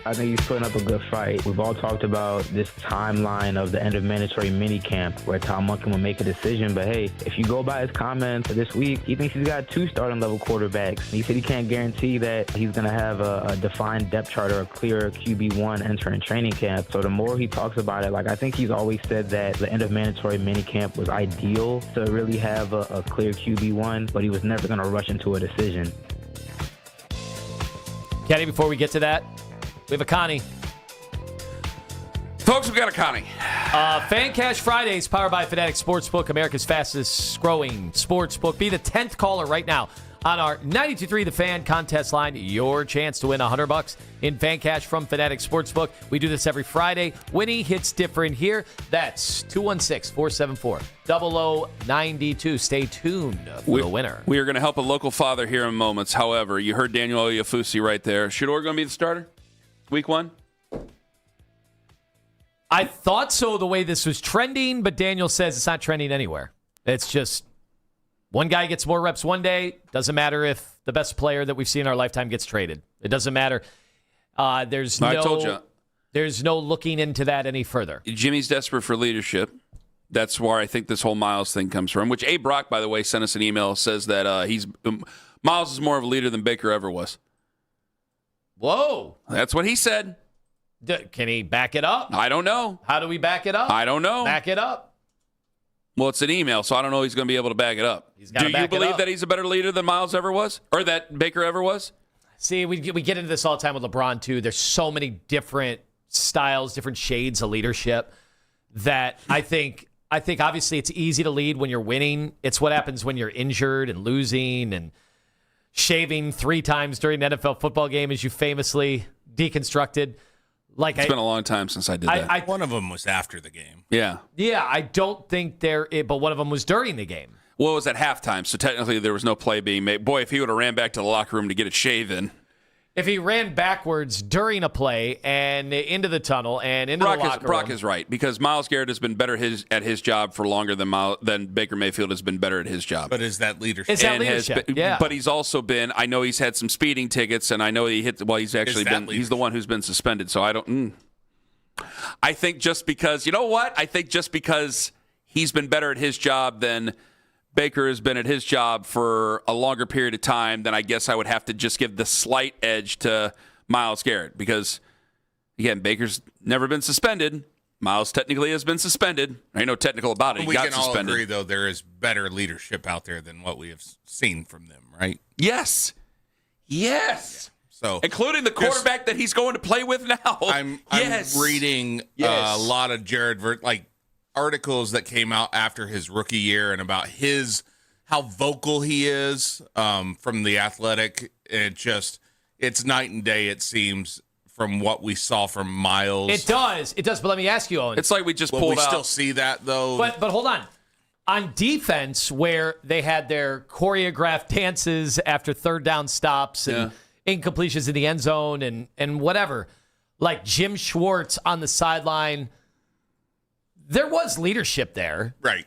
I think he's putting up a good fight. We've all talked about this timeline of the end of mandatory minicamp where Tom Monken will make a decision. But hey, if you go by his comments this week, he thinks he's got 2 starting level quarterbacks. He said he can't guarantee that he's going to have a defined depth chart or a clear QB1 entering training camp. So the more he talks about it, like I think he's always said that the end of mandatory minicamp was ideal to really have a clear QB1, but he was never going to rush into a decision. Kenny, before we get to that, we have a Connie. Folks, we got a Connie. Fan Cash Fridays, powered by Fanatic Sportsbook, America's fastest growing sportsbook. Be the 10th caller right now on our 92.3 The Fan contest line. Your chance to win $100 in Fan Cash from Fanatic Sportsbook. We do this every Friday. Winning hits different here. That's 216-474-0092. Stay tuned for the winner. We are going to help a local father here in moments. However, you heard Daniel Oyefusi right there. Shedeur going to be the starter week 1? I thought so the way this was trending, but Daniel says it's not trending anywhere. It's just one guy gets more reps one day. Doesn't matter if the best player that we've seen in our lifetime gets traded. It doesn't matter. There's no looking into that any further. Jimmy's desperate for leadership. That's where I think this whole Miles thing comes from, which A. Brock, by the way, sent us an email, says that Miles is more of a leader than Baker ever was. Whoa. That's what he said. Can he back it up? I don't know. How do we back it up? I don't know. Back it up. Well, it's an email, so I don't know if he's going to be able to back it up. Do you believe that he's a better leader than Miles ever was? Or that Baker ever was? See, we get into this all the time with LeBron, too. There's so many different styles, different shades of leadership that I think obviously it's easy to lead when you're winning. It's what happens when you're injured and losing and shaving 3 times during an NFL football game, as you famously deconstructed. It's been a long time since I did that. One of them was after the game. Yeah. Yeah, I don't think but one of them was during the game. Well, it was at halftime, so technically there was no play being made. Boy, if he would have ran back to the locker room to get a shave in. If he ran backwards during a play and into the tunnel and into the locker room. Brock is right, because Myles Garrett has been better at his job for longer than Baker Mayfield has been better at his job. But is that leadership? Yeah. But he's also been, I know he's had some speeding tickets, and I know he's he's the one who's been suspended, so I don't. I think just because, you know what? I think just because he's been better at his job than Baker has been at his job for a longer period of time, then I guess I would have to just give the slight edge to Myles Garrett because, again, Baker's never been suspended. Myles technically has been suspended. I ain't no technical about it. We got can all suspended. agree, though, there is better leadership out there than what we have seen from them, right? Yes. Yes. Yeah. So, including the quarterback that he's going to play with now. I'm reading a lot of Jared articles that came out after his rookie year and about how vocal he is from The Athletic. It's night and day, it seems, from what we saw from Miles. It does. But let me ask you, Owen. It's like we just pulled out. We still see that, though. But hold on. On defense, where they had their choreographed dances after third down stops and incompletions in the end zone and whatever, like Jim Schwartz on the sideline, there was leadership there. Right.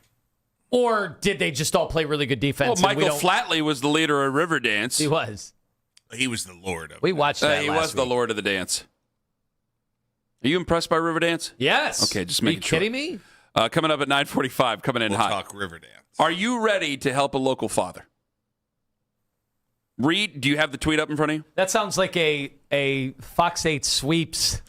Or did they just all play really good defense? Well, Michael Flatley was the leader of Riverdance. He was. He was the lord of it. We watched that He last was the week. lord of the dance. Are you impressed by Riverdance? Yes. Okay, just making sure. Are you kidding me? Coming up at 9:45, coming in hot. We'll talk Riverdance. Are you ready to help a local father? Reed, do you have the tweet up in front of you? That sounds like a Fox 8 sweeps.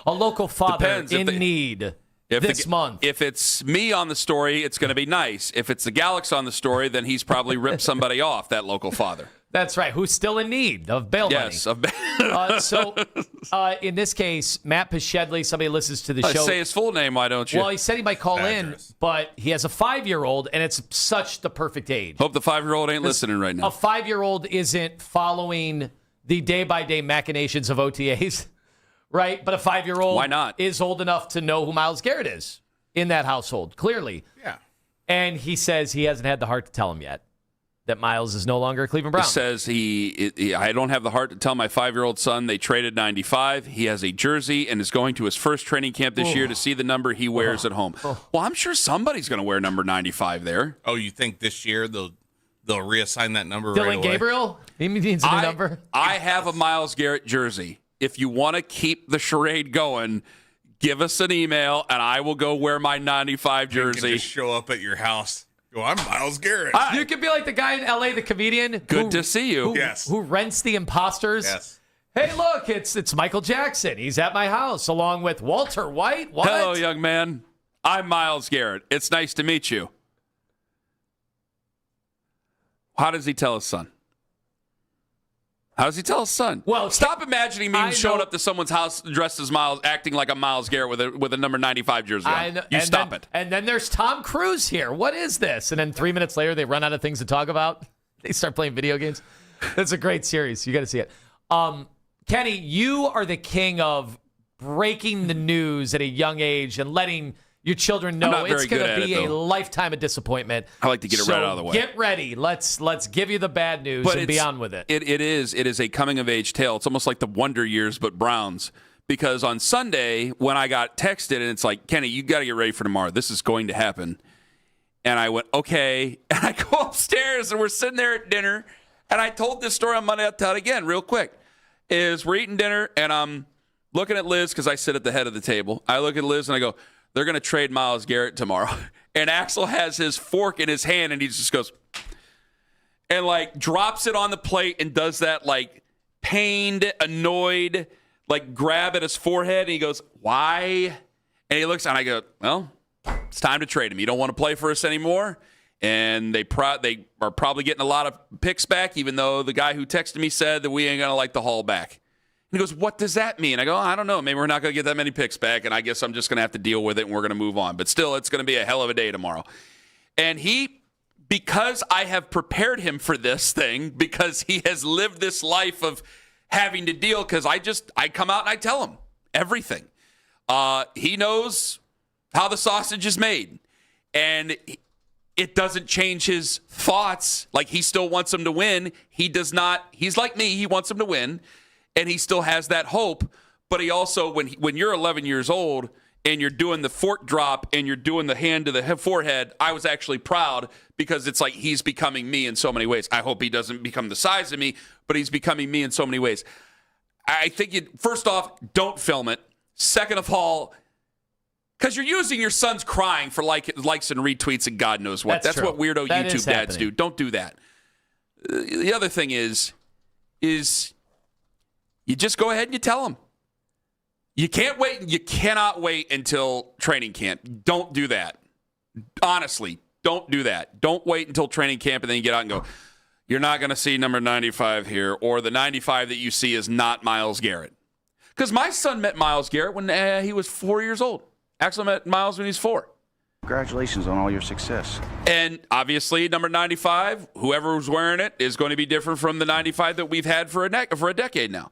A local father need this month. If it's me on the story, it's going to be nice. If it's the Galaxy on the story, then he's probably ripped somebody off, that local father. That's right. Who's still in need of bail money. Yes. So in this case, Matt Pashedley, somebody listens to the show. Say his full name, why don't you? Well, he said he might call in, but he has a 5-year-old, and it's such the perfect age. Hope the 5-year-old ain't listening right now. A 5-year-old isn't following the day-by-day machinations of OTAs, right? But a 5-year-old why not? Is old enough to know who Myles Garrett is in that household, clearly. Yeah. And he says he hasn't had the heart to tell him yet that Myles is no longer a Cleveland Brown. He says I don't have the heart to tell my 5-year-old son they traded 95. He has a jersey and is going to his first training camp this year to see the number he wears at home. Well, I'm sure somebody's going to wear number 95 there. Oh, you think this year they'll reassign that number Dylan right away? Gabriel? He needs a new number? I have a Myles Garrett jersey. if you want to keep the charade going, give us an email, and I will go wear my 95 jersey. You can just show up at your house. Go, I'm Myles Garrett. You could be like the guy in L.A., the comedian. Good to see you. Who rents the imposters. Yes. Hey, look, it's Michael Jackson. He's at my house along with Walter White. What? Hello, young man. I'm Myles Garrett. It's nice to meet you. How does he tell his son? How does he tell his son? Well, stop imagining me showing up to someone's house dressed as Myles, acting like a Myles Garrett with a number 95 jersey on. I know. You stop it. And then there's Tom Cruise here. What is this? And then 3 minutes later, they run out of things to talk about. They start playing video games. It's a great series. You got to see it. Kenny, you are the king of breaking the news at a young age and letting your children know it's going to be a lifetime of disappointment. I like to get it right out of the way. Get ready. Let's give you the bad news and be on with it. It is a coming of age tale. It's almost like the Wonder Years, but Browns. Because on Sunday, when I got texted, and it's like, Kenny, you got to get ready for tomorrow. This is going to happen. And I went, okay. And I go upstairs, and we're sitting there at dinner. And I told this story on Monday. I'll tell it again real quick. We're eating dinner, and I'm looking at Liz because I sit at the head of the table. I look at Liz, and I go, they're going to trade Myles Garrett tomorrow. And Axel has his fork in his hand, and he just goes, and like drops it on the plate and does that like pained, annoyed, like grab at his forehead. And he goes, why? And he looks, and I go, well, it's time to trade him. You don't want to play for us anymore. And they are probably getting a lot of picks back, even though the guy who texted me said that we ain't going to like the haul back. He goes, what does that mean? I go, I don't know. Maybe we're not going to get that many picks back, and I guess I'm just going to have to deal with it, and we're going to move on. But still, it's going to be a hell of a day tomorrow. And because I have prepared him for this thing, because he has lived this life of having to deal, because I come out and I tell him everything. He knows how the sausage is made. And it doesn't change his thoughts. Like, he still wants him to win. He does not. He's like me. He wants him to win. And he still has that hope, but he also, when you're 11 years old and you're doing the fork drop and you're doing the hand to the forehead, I was actually proud because it's like he's becoming me in so many ways. I hope he doesn't become the size of me, but he's becoming me in so many ways. I think, first off, don't film it. Second of all, because you're using your son's crying for likes and retweets and God knows what. That's what weirdo YouTube dads do. Don't do that. The other thing is you just go ahead and you tell them. You can't wait. You cannot wait until training camp. Don't do that. Honestly, don't do that. Don't wait until training camp and then you get out and go, you're not going to see number 95 here, or the 95 that you see is not Myles Garrett. Because my son met Myles Garrett when he was 4 years old. Axel met Myles when he was 4. Congratulations on all your success. And obviously, number 95, whoever was wearing it, is going to be different from the 95 that we've had for a decade now.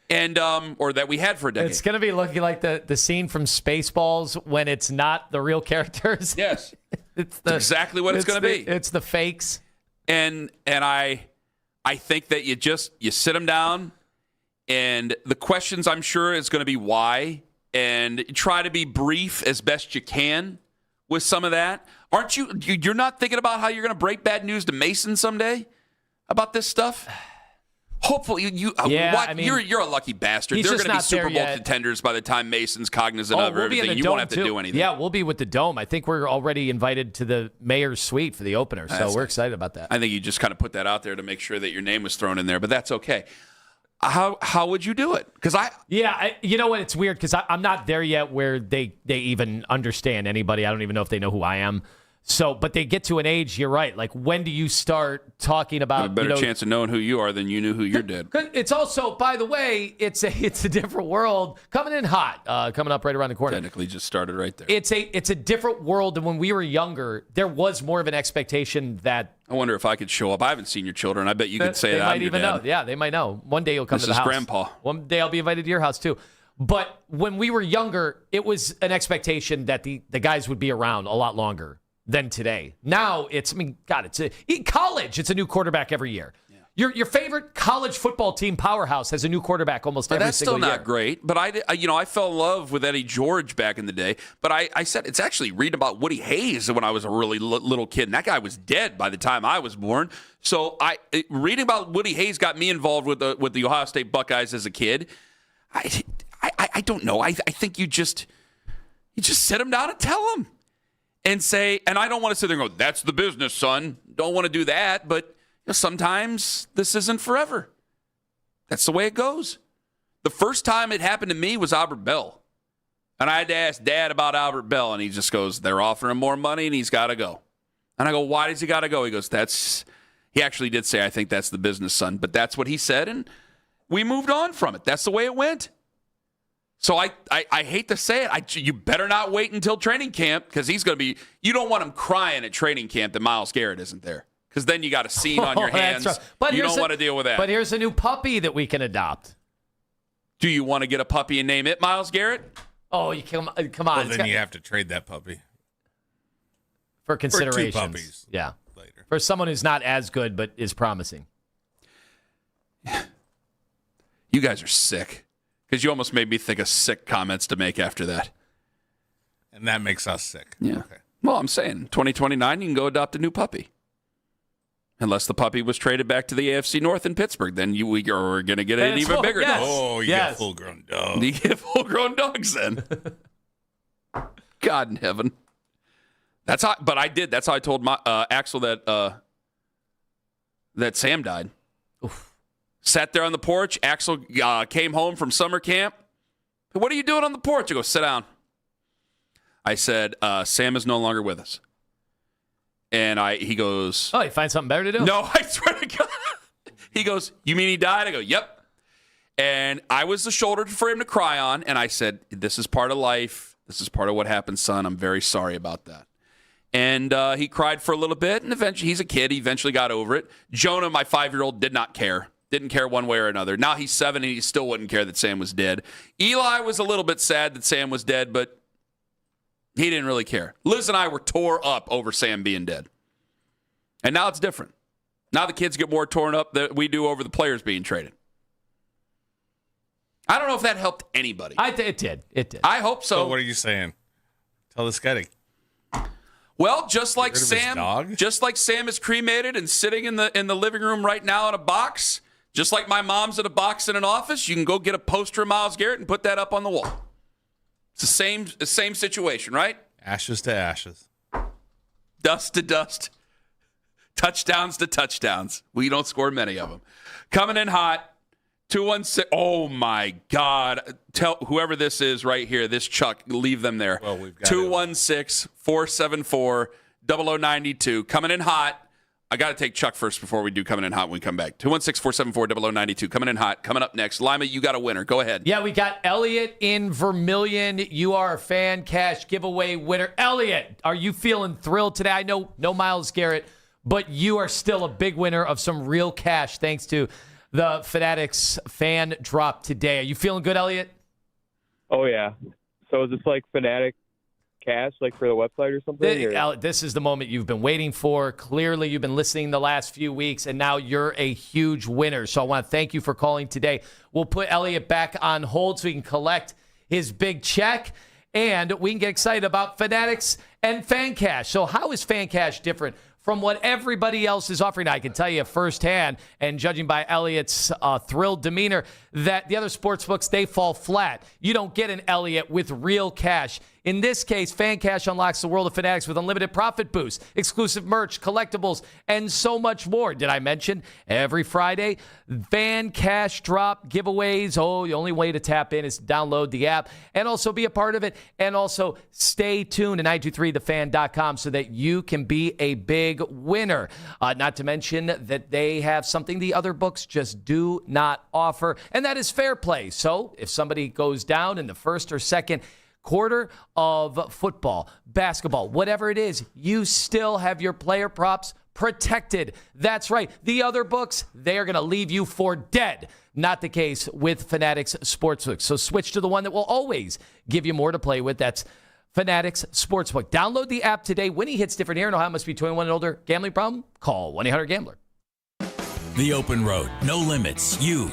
And or that we had for a decade. It's going to be looking like the scene from Spaceballs when it's not the real characters. Yes. It's exactly what it's going to be. It's the fakes. And I think that you sit them down, and the questions, I'm sure, is going to be why, and try to be brief as best you can with some of that. Aren't you? You're not thinking about how you're going to break bad news to Mason someday about this stuff? Hopefully, you're a lucky bastard. They're going to be Super Bowl contenders by the time Mason's cognizant of everything. You won't have to do anything. Yeah, we'll be with the Dome. I think we're already invited to the mayor's suite for the opener, so we're excited about that. I think you just kind of put that out there to make sure that your name was thrown in there, but that's okay. How would you do it? Because you know what? It's weird because I'm not there yet where they even understand anybody. I don't even know if they know who I am. So, but they get to an age, you're right. Like, when do you start talking about... You have a better chance of knowing who you are than you knew who your dad. It's also, by the way, it's a different world. Coming in hot, coming up right around the corner. Technically just started right there. It's a different world than when we were younger. There was more of an expectation that... I wonder if I could show up. I haven't seen your children. I bet you could say that. They might even know. Yeah, they might know. One day you'll come to the house. This is Grandpa. One day I'll be invited to your house, too. But when we were younger, it was an expectation that the guys would be around a lot longer than today. Now it's college. It's a new quarterback every year. Yeah. Your favorite college football team powerhouse has a new quarterback almost every single year. That's still not great. But I fell in love with Eddie George back in the day. But I said it's actually reading about Woody Hayes when I was a really little kid, and that guy was dead by the time I was born. So reading about Woody Hayes got me involved with the Ohio State Buckeyes as a kid. I don't know. I think you just sit him down and tell him and say, and I don't want to sit there and go, that's the business, son. Don't want to do that, but sometimes this isn't forever. That's the way it goes. The first time it happened to me was Albert Bell. And I had to ask Dad about Albert Bell, and he just goes, they're offering him more money, and he's got to go. And I go, why does he got to go? He goes, he actually did say, I think that's the business, son. But that's what he said, and we moved on from it. That's the way it went. So I hate to say it. You better not wait until training camp, because he's going to be – you don't want him crying at training camp that Myles Garrett isn't there, because then you got a scene on your hands. Right. But you don't want to deal with that. But here's a new puppy that we can adopt. Do you want to get a puppy and name it Myles Garrett? Oh, you come on. Well, then you have to trade that puppy. For considerations. For 2 puppies. Yeah. Later. For someone who's not as good but is promising. You guys are sick. Because you almost made me think of sick comments to make after that. And that makes us sick. Yeah. Okay. Well, I'm saying 2029, you can go adopt a new puppy. Unless the puppy was traded back to the AFC North in Pittsburgh, then we are going to get an even bigger dog. Oh, you get a full-grown dog. You get full-grown dogs then. God in heaven. That's how. But I did. That's how I told Axel that Sam died. Oof. Sat there on the porch. Axel came home from summer camp. What are you doing on the porch? I go, sit down. I said, Sam is no longer with us. And he goes, oh, you find something better to do? No, I swear to God. He goes, you mean he died? I go, yep. And I was the shoulder for him to cry on. And I said, this is part of life. This is part of what happens, son. I'm very sorry about that. And he cried for a little bit. And eventually, he's a kid. He eventually got over it. Jonah, my 5-year-old, did not care. Didn't care one way or another. Now he's 7 and he still wouldn't care that Sam was dead. Eli was a little bit sad that Sam was dead, but he didn't really care. Liz and I were tore up over Sam being dead. And now it's different. Now the kids get more torn up than we do over the players being traded. I don't know if that helped anybody. It did. It did. I hope so. So what are you saying? Tell this guy to... Well, just like Sam is cremated and sitting in the living room right now in a box, just like my mom's in a box in an office, you can go get a poster of Myles Garrett and put that up on the wall. It's the same situation, right? Ashes to ashes. Dust to dust. Touchdowns to touchdowns. We don't score many of them. Coming in hot, 216. Oh, my God. Tell whoever this is right here, this Chuck, leave them there. Well, we've got 216-474-0092. Coming in hot. I got to take Chuck first before we do coming in hot when we come back. 216-474-0092. Coming in hot. Coming up next. Lima, you got a winner. Go ahead. Yeah, we got Elliot in Vermilion. You are a fan cash giveaway winner. Elliot, are you feeling thrilled today? I know no Myles Garrett, but you are still a big winner of some real cash thanks to the Fanatics fan drop today. Are you feeling good, Elliot? Oh, yeah. So is this like Fanatic cash, like for the website or something? This is the moment you've been waiting for. Clearly, you've been listening the last few weeks, and now you're a huge winner. So I want to thank you for calling today. We'll put Elliot back on hold so he can collect his big check, and we can get excited about Fanatics and Fan Cash. So how is Fan Cash different from what everybody else is offering? I can tell you firsthand, and judging by Elliot's thrilled demeanor, that the other sportsbooks, they fall flat. You don't get an Elliot with real cash. In this case, Fan Cash unlocks the world of Fanatics with unlimited profit boosts, exclusive merch, collectibles, and so much more. Did I mention every Friday, Fan Cash drop giveaways? Oh, the only way to tap in is to download the app and also be a part of it. And also stay tuned to 923thefan.com so that you can be a big winner. Not to mention that they have something the other books just do not offer, and that is fair play. So if somebody goes down in the first or second quarter of football, basketball, whatever it is, you still have your player props protected. That's right. The other books, they are going to leave you for dead. Not the case with Fanatics Sportsbook. So switch to the one that will always give you more to play with. That's Fanatics Sportsbook. Download the app today. Winning hits different here. Ohio must be 21 and older. Gambling problem? Call 1-800-GAMBLER. The Open Road. No limits. You.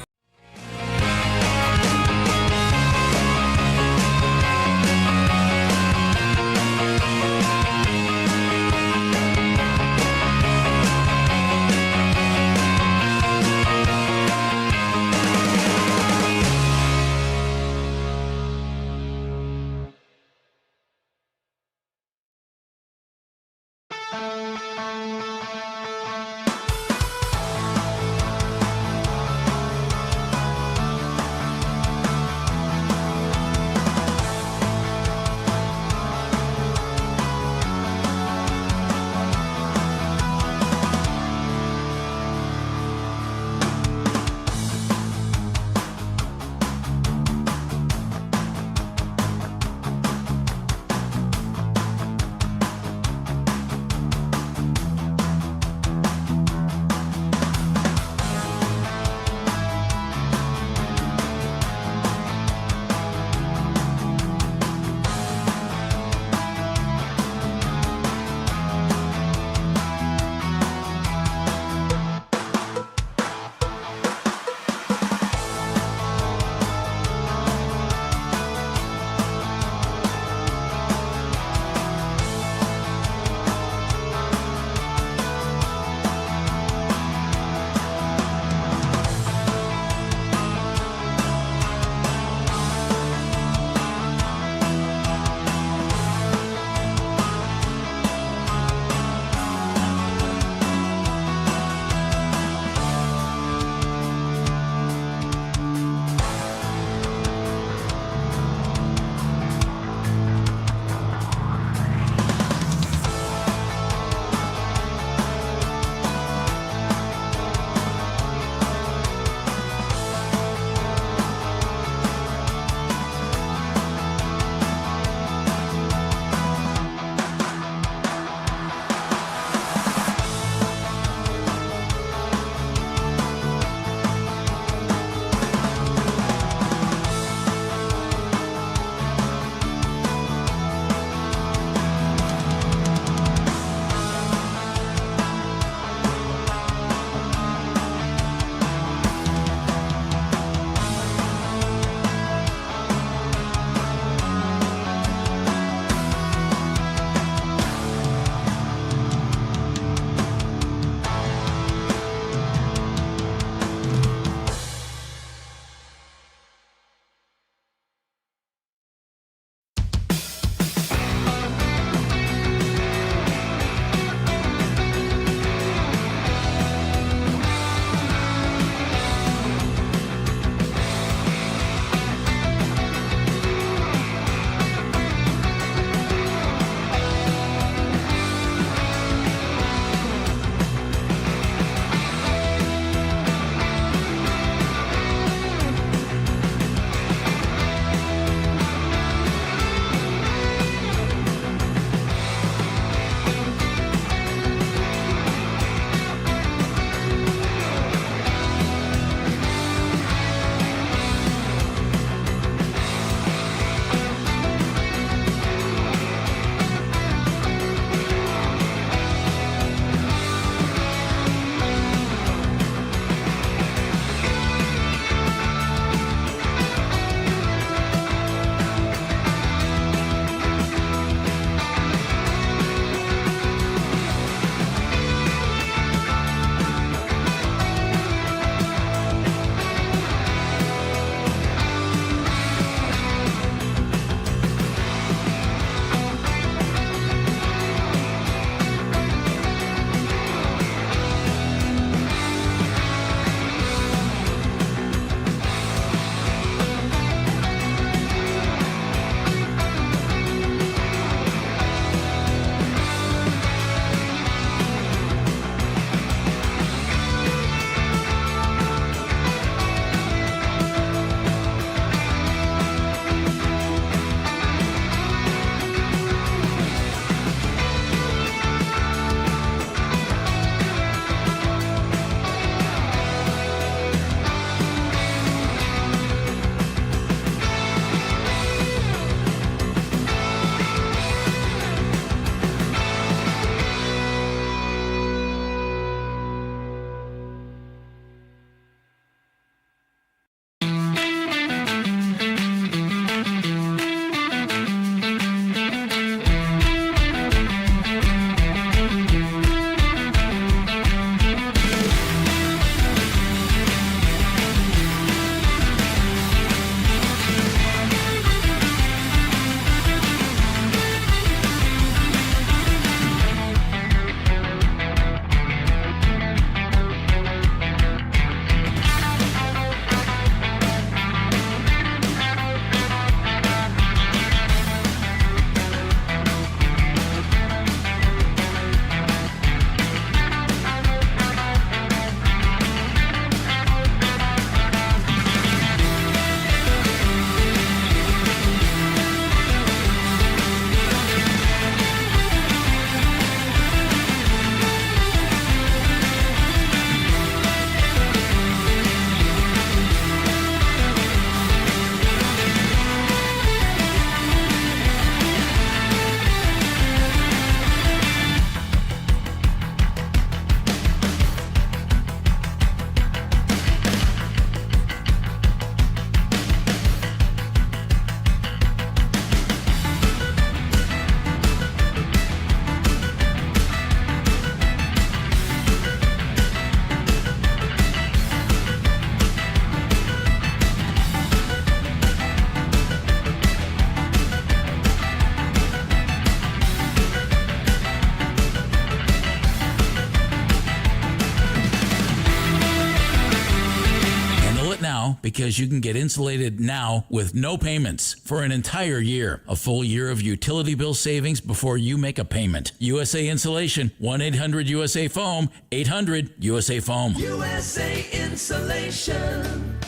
now because you can get insulated now with no payments for an entire year. A full year of utility bill savings before you make a payment. USA Insulation, 1-800-USA-FOAM, 800-USA-FOAM. USA Insulation.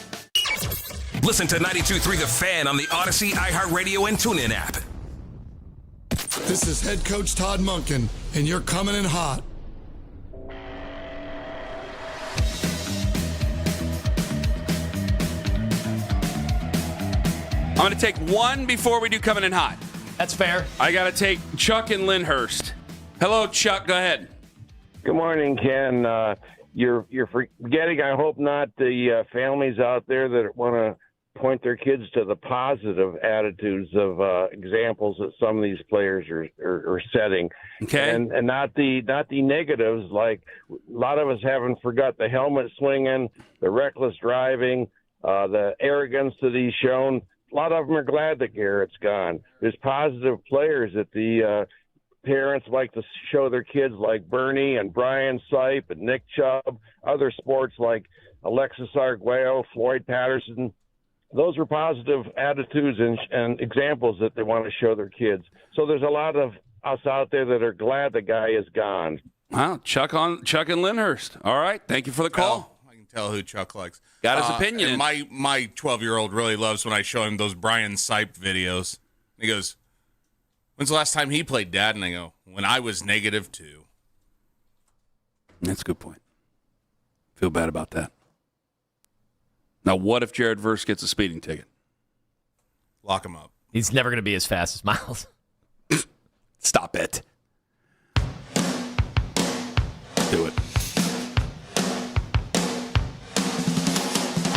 Listen to 92.3 The Fan on the Odyssey, iHeartRadio, and TuneIn app. This is head coach Todd Monken, and you're coming in hot. I'm going to take one before we do coming in hot. That's fair. I got to take Chuck and Lyndhurst. Hello, Chuck. Go ahead. Good morning, Ken. You're forgetting, I hope not, the families out there that want to point their kids to the positive attitudes of examples that some of these players are setting, and not the negatives. Like a lot of us haven't forgot the helmet swinging, the reckless driving, the arrogance that he's shown. A lot of them are glad that Garrett's gone. There's positive players that the parents like to show their kids, like Bernie and Brian Sipe and Nick Chubb, other sports like Alexis Arguello, Floyd Patterson. Those are positive attitudes and examples that they want to show their kids. So there's a lot of us out there that are glad the guy is gone. Wow, Chuck and Lyndhurst. All right, thank you for the call. I can tell who Chuck likes. Got his opinion. And my 12-year-old really loves when I show him those Brian Sipe videos. He goes, "When's the last time he played, Dad?" And I go, "When I was -2." That's a good point. Feel bad about that. Now, what if Jared Verse gets a speeding ticket? Lock him up. He's never going to be as fast as Miles. Stop it. Do it.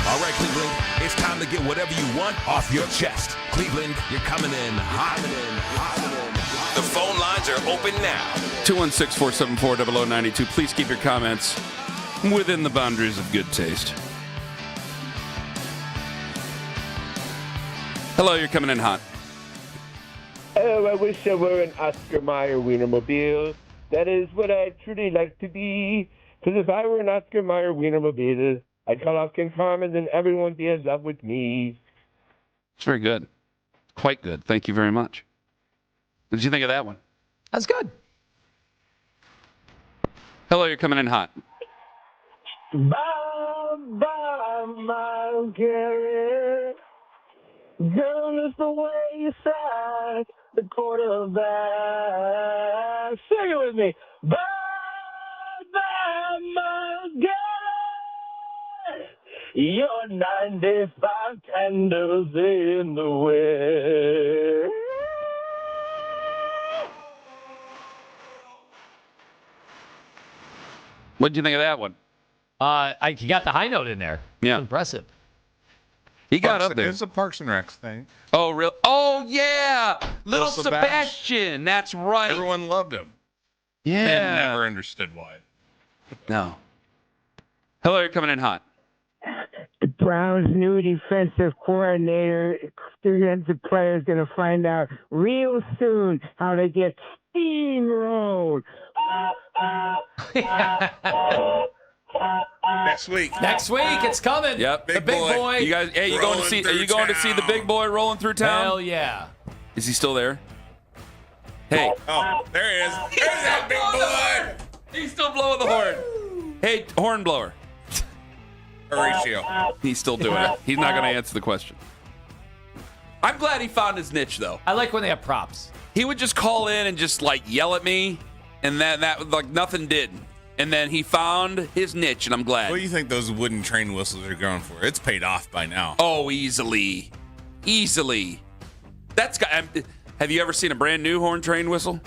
All right, Cleveland, it's time to get whatever you want off your chest. Cleveland, you're coming in hot. The phone lines are open now. 216-474-0092. Please keep your comments within the boundaries of good taste. Hello, you're coming in hot. Oh, I wish I were an Oscar Mayer Wienermobile. That is what I'd truly like to be. Because if I were an Oscar Mayer Wienermobile, I'd call off King Carman and everyone would be in love with me. It's very good. Quite good. Thank you very much. What did you think of that one? That's good. Hello, you're coming in hot. Bye, Miles Garrett. Girl, it's the way you sack the quarterback. Sing it with me. Bye, Miles Garrett. You're 95 candles in the wind. What did you think of that one? He got the high note in there. Yeah. Impressive. He got up there. It's a Parks and Rec thing. Oh, real? Oh, yeah. Little Sebastian. Sebastian. That's right. Everyone loved him. Yeah. And never understood why. No. Hello, you're coming in hot. The Browns' new defensive coordinator, defensive players, going to find out real soon how to get steamrolled. Next week. Next week, it's coming. Yep. The big boy. You guys, hey, you going to see? Are you going to see the big boy rolling through town? Hell yeah. Is he still there? Hey. Oh, there he is. There's that big boy. He's still blowing the horn. Hey, horn blower. Horatio. He's still doing it. He's not going to answer the question. I'm glad he found his niche, though. I like when they have props. He would just call in and just like yell at me, and that like nothing did. And then he found his niche, and I'm glad. What do you think those wooden train whistles are going for? It's paid off by now. Oh, easily. That's got. Have you ever seen a brand new horn train whistle?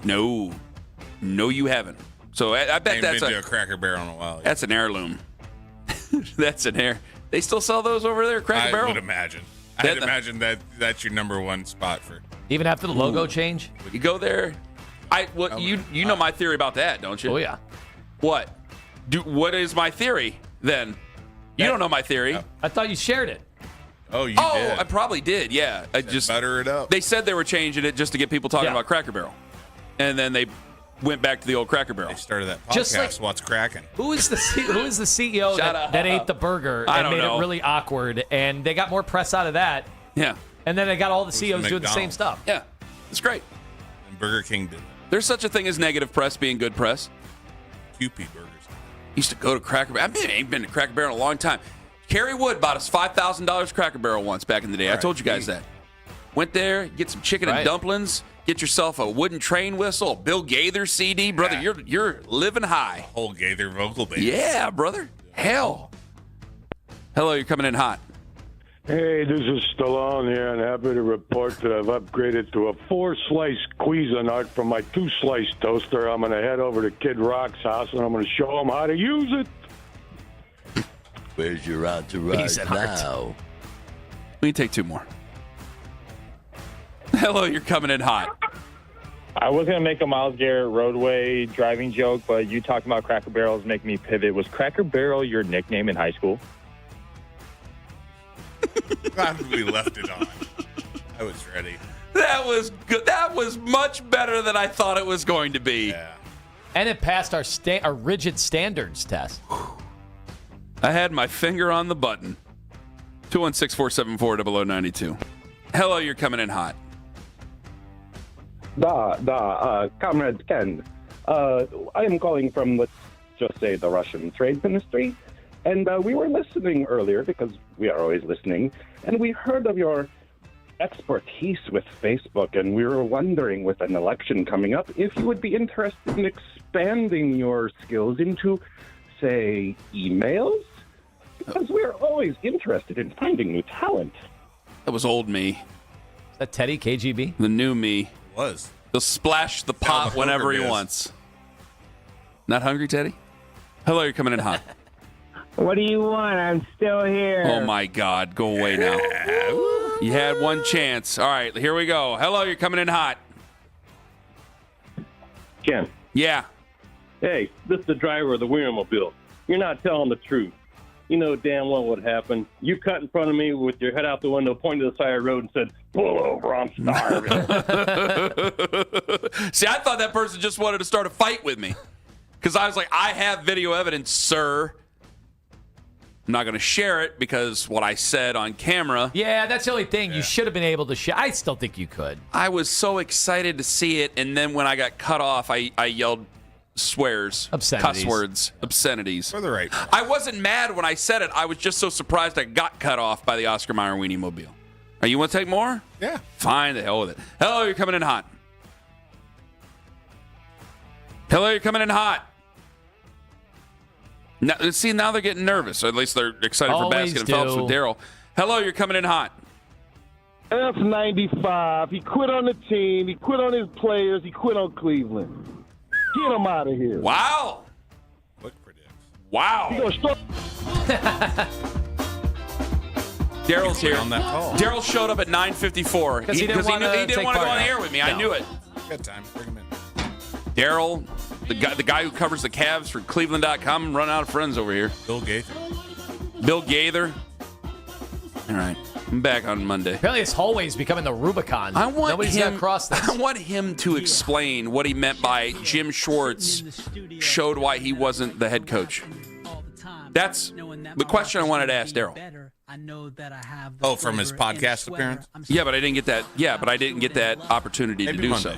No, you haven't. So I bet that's been to a Cracker Barrel in a while. Yeah. That's an heirloom. That's an heir. They still sell those over there, Cracker Barrel? I would imagine. I'd imagine that that's your number one spot for. Even after the logo change? You go there. You know my theory about that, don't you? Oh yeah. What? What is my theory then? You don't know my theory. I thought you shared it. Oh, you did. I probably did. Yeah. I just butter it up. They said they were changing it just to get people talking about Cracker Barrel, and then they went back to the old Cracker Barrel. They started that podcast. Just like- What's cracking? Who is the CEO Shut up. that ate the burger I and don't made know. it really awkward? And they got more press out of that. Yeah. And then they got all the CEOs doing the same McDonald's. stuff. Yeah. It's great. And Burger King did that. There's such a thing as negative press being good press. QP Burgers. Used to go to Cracker Barrel. I ain't been to Cracker Barrel in a long time. Kerry Wood bought us $5,000 Cracker Barrel once back in the day. I told you guys that. Went there, get some chicken and dumplings, get yourself a wooden train whistle, a Bill Gaither CD. Brother, you're living high. Whole Gaither vocal band. Yeah, brother. Hell. Hello, you're coming in hot. Hey, this is Stallone here, and happy to report that I've upgraded to a 4-slice Cuisinart from my 2-slice toaster. I'm going to head over to Kid Rock's house, and I'm going to show him how to use it. Where's your entourage now? We can take two more. Hello, you're coming in hot. I was going to make a Miles Garrett roadway driving joke, but you talking about Cracker Barrels make me pivot. Was Cracker Barrel your nickname in high school? Glad we left it on. I was ready. That was good. That was much better than I thought it was going to be. Yeah. And it passed our rigid standards test. I had my finger on the button. 216-474-0092. Hello, you're coming in hot. Comrade Ken. I am calling from, let's just say, the Russian Trade Ministry. And we were listening earlier, because we are always listening, and we heard of your expertise with Facebook, and we were wondering, with an election coming up, if you would be interested in expanding your skills into, say, emails? Because we're always interested in finding new talent. That was old me. Is that Teddy, KGB? The new me. It was. He'll splash the pot whenever he wants. Not hungry, Teddy? Hello, you're coming in hot. What do you want? I'm still here. Oh, my God. Go away now. You had one chance. All right, here we go. Hello, you're coming in hot. Ken. Yeah. Hey, this is the driver of the Wienermobile. You're not telling the truth. You know damn well what happened. You cut in front of me with your head out the window, pointed to the side of the road, and said, "Pull over, I'm starving." See, I thought that person just wanted to start a fight with me. Because I was like, I have video evidence, sir. I'm not going to share it because what I said on camera. Yeah, that's the only thing. You should have been able to share. I still think you could. I was so excited to see it, and then when I got cut off, I yelled swears, obscenities. cuss words, obscenities. For the right. I wasn't mad when I said it. I was just so surprised I got cut off by the Oscar Mayer Weenie Mobile. You want to take more? Yeah. Fine, the hell with it. Hello, you're coming in hot. Hello, you're coming in hot. Now, see, now they're getting nervous. Or at least they're excited for basket and Phelps with Daryl. Hello, you're coming in hot. F95. He quit on the team. He quit on his players. He quit on Cleveland. Get him out of here. Wow. Quick predicts. Wow. Daryl's here. On that call. Daryl showed up at 9:54 because he didn't want to go on the air with me. No. I knew it. Good time. Bring him in. Daryl, the guy who covers the Cavs for Cleveland.com, run out of friends over here. Bill Gaither. Bill Gaither. All right. I'm back on Monday. Apparently, this hallway's becoming the Rubicon. Nobody's got to cross this. I want him to explain what he meant by Jim Schwartz showed why he wasn't the head coach. That's the question I wanted to ask Daryl. Oh, from his podcast appearance? Yeah, but I didn't get that. Yeah, but I didn't get that opportunity to do Monday. so.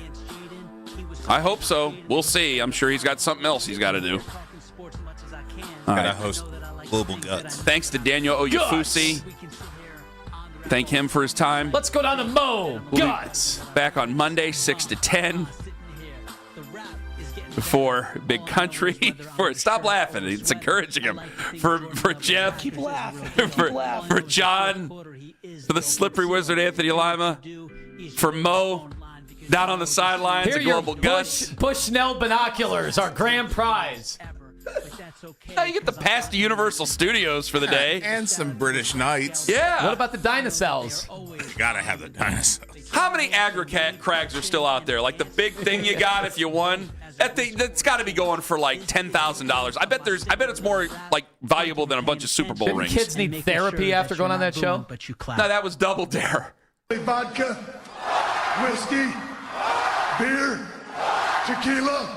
I hope so. We'll see. I'm sure he's got something else he's got to do. Gotta host Global Guts. Thanks to Daniel Oyefusi. Thank him for his time. Let's go down to Mo Guts. Back on Monday, 6 to 10. For Big Country. Stop laughing. It's encouraging him. For Jeff. Keep laughing. For John. For the Slippery Wizard, Anthony Lima. For Mo. Down on the sidelines Here at Global Guts. Bushnell binoculars, our grand prize. Now you get the pass to Universal Studios for the day. And some British Knights. Yeah. What about the dinosaurs? You gotta have the dinosaurs. How many aggregate crags are still out there? Like the big thing you got if you won? That's got to be going for like $10,000. I bet it's more like valuable than a bunch of Super Bowl Didn't rings. Kids need therapy after going on that show. No, that was Double Dare. Vodka, whiskey, beer, tequila.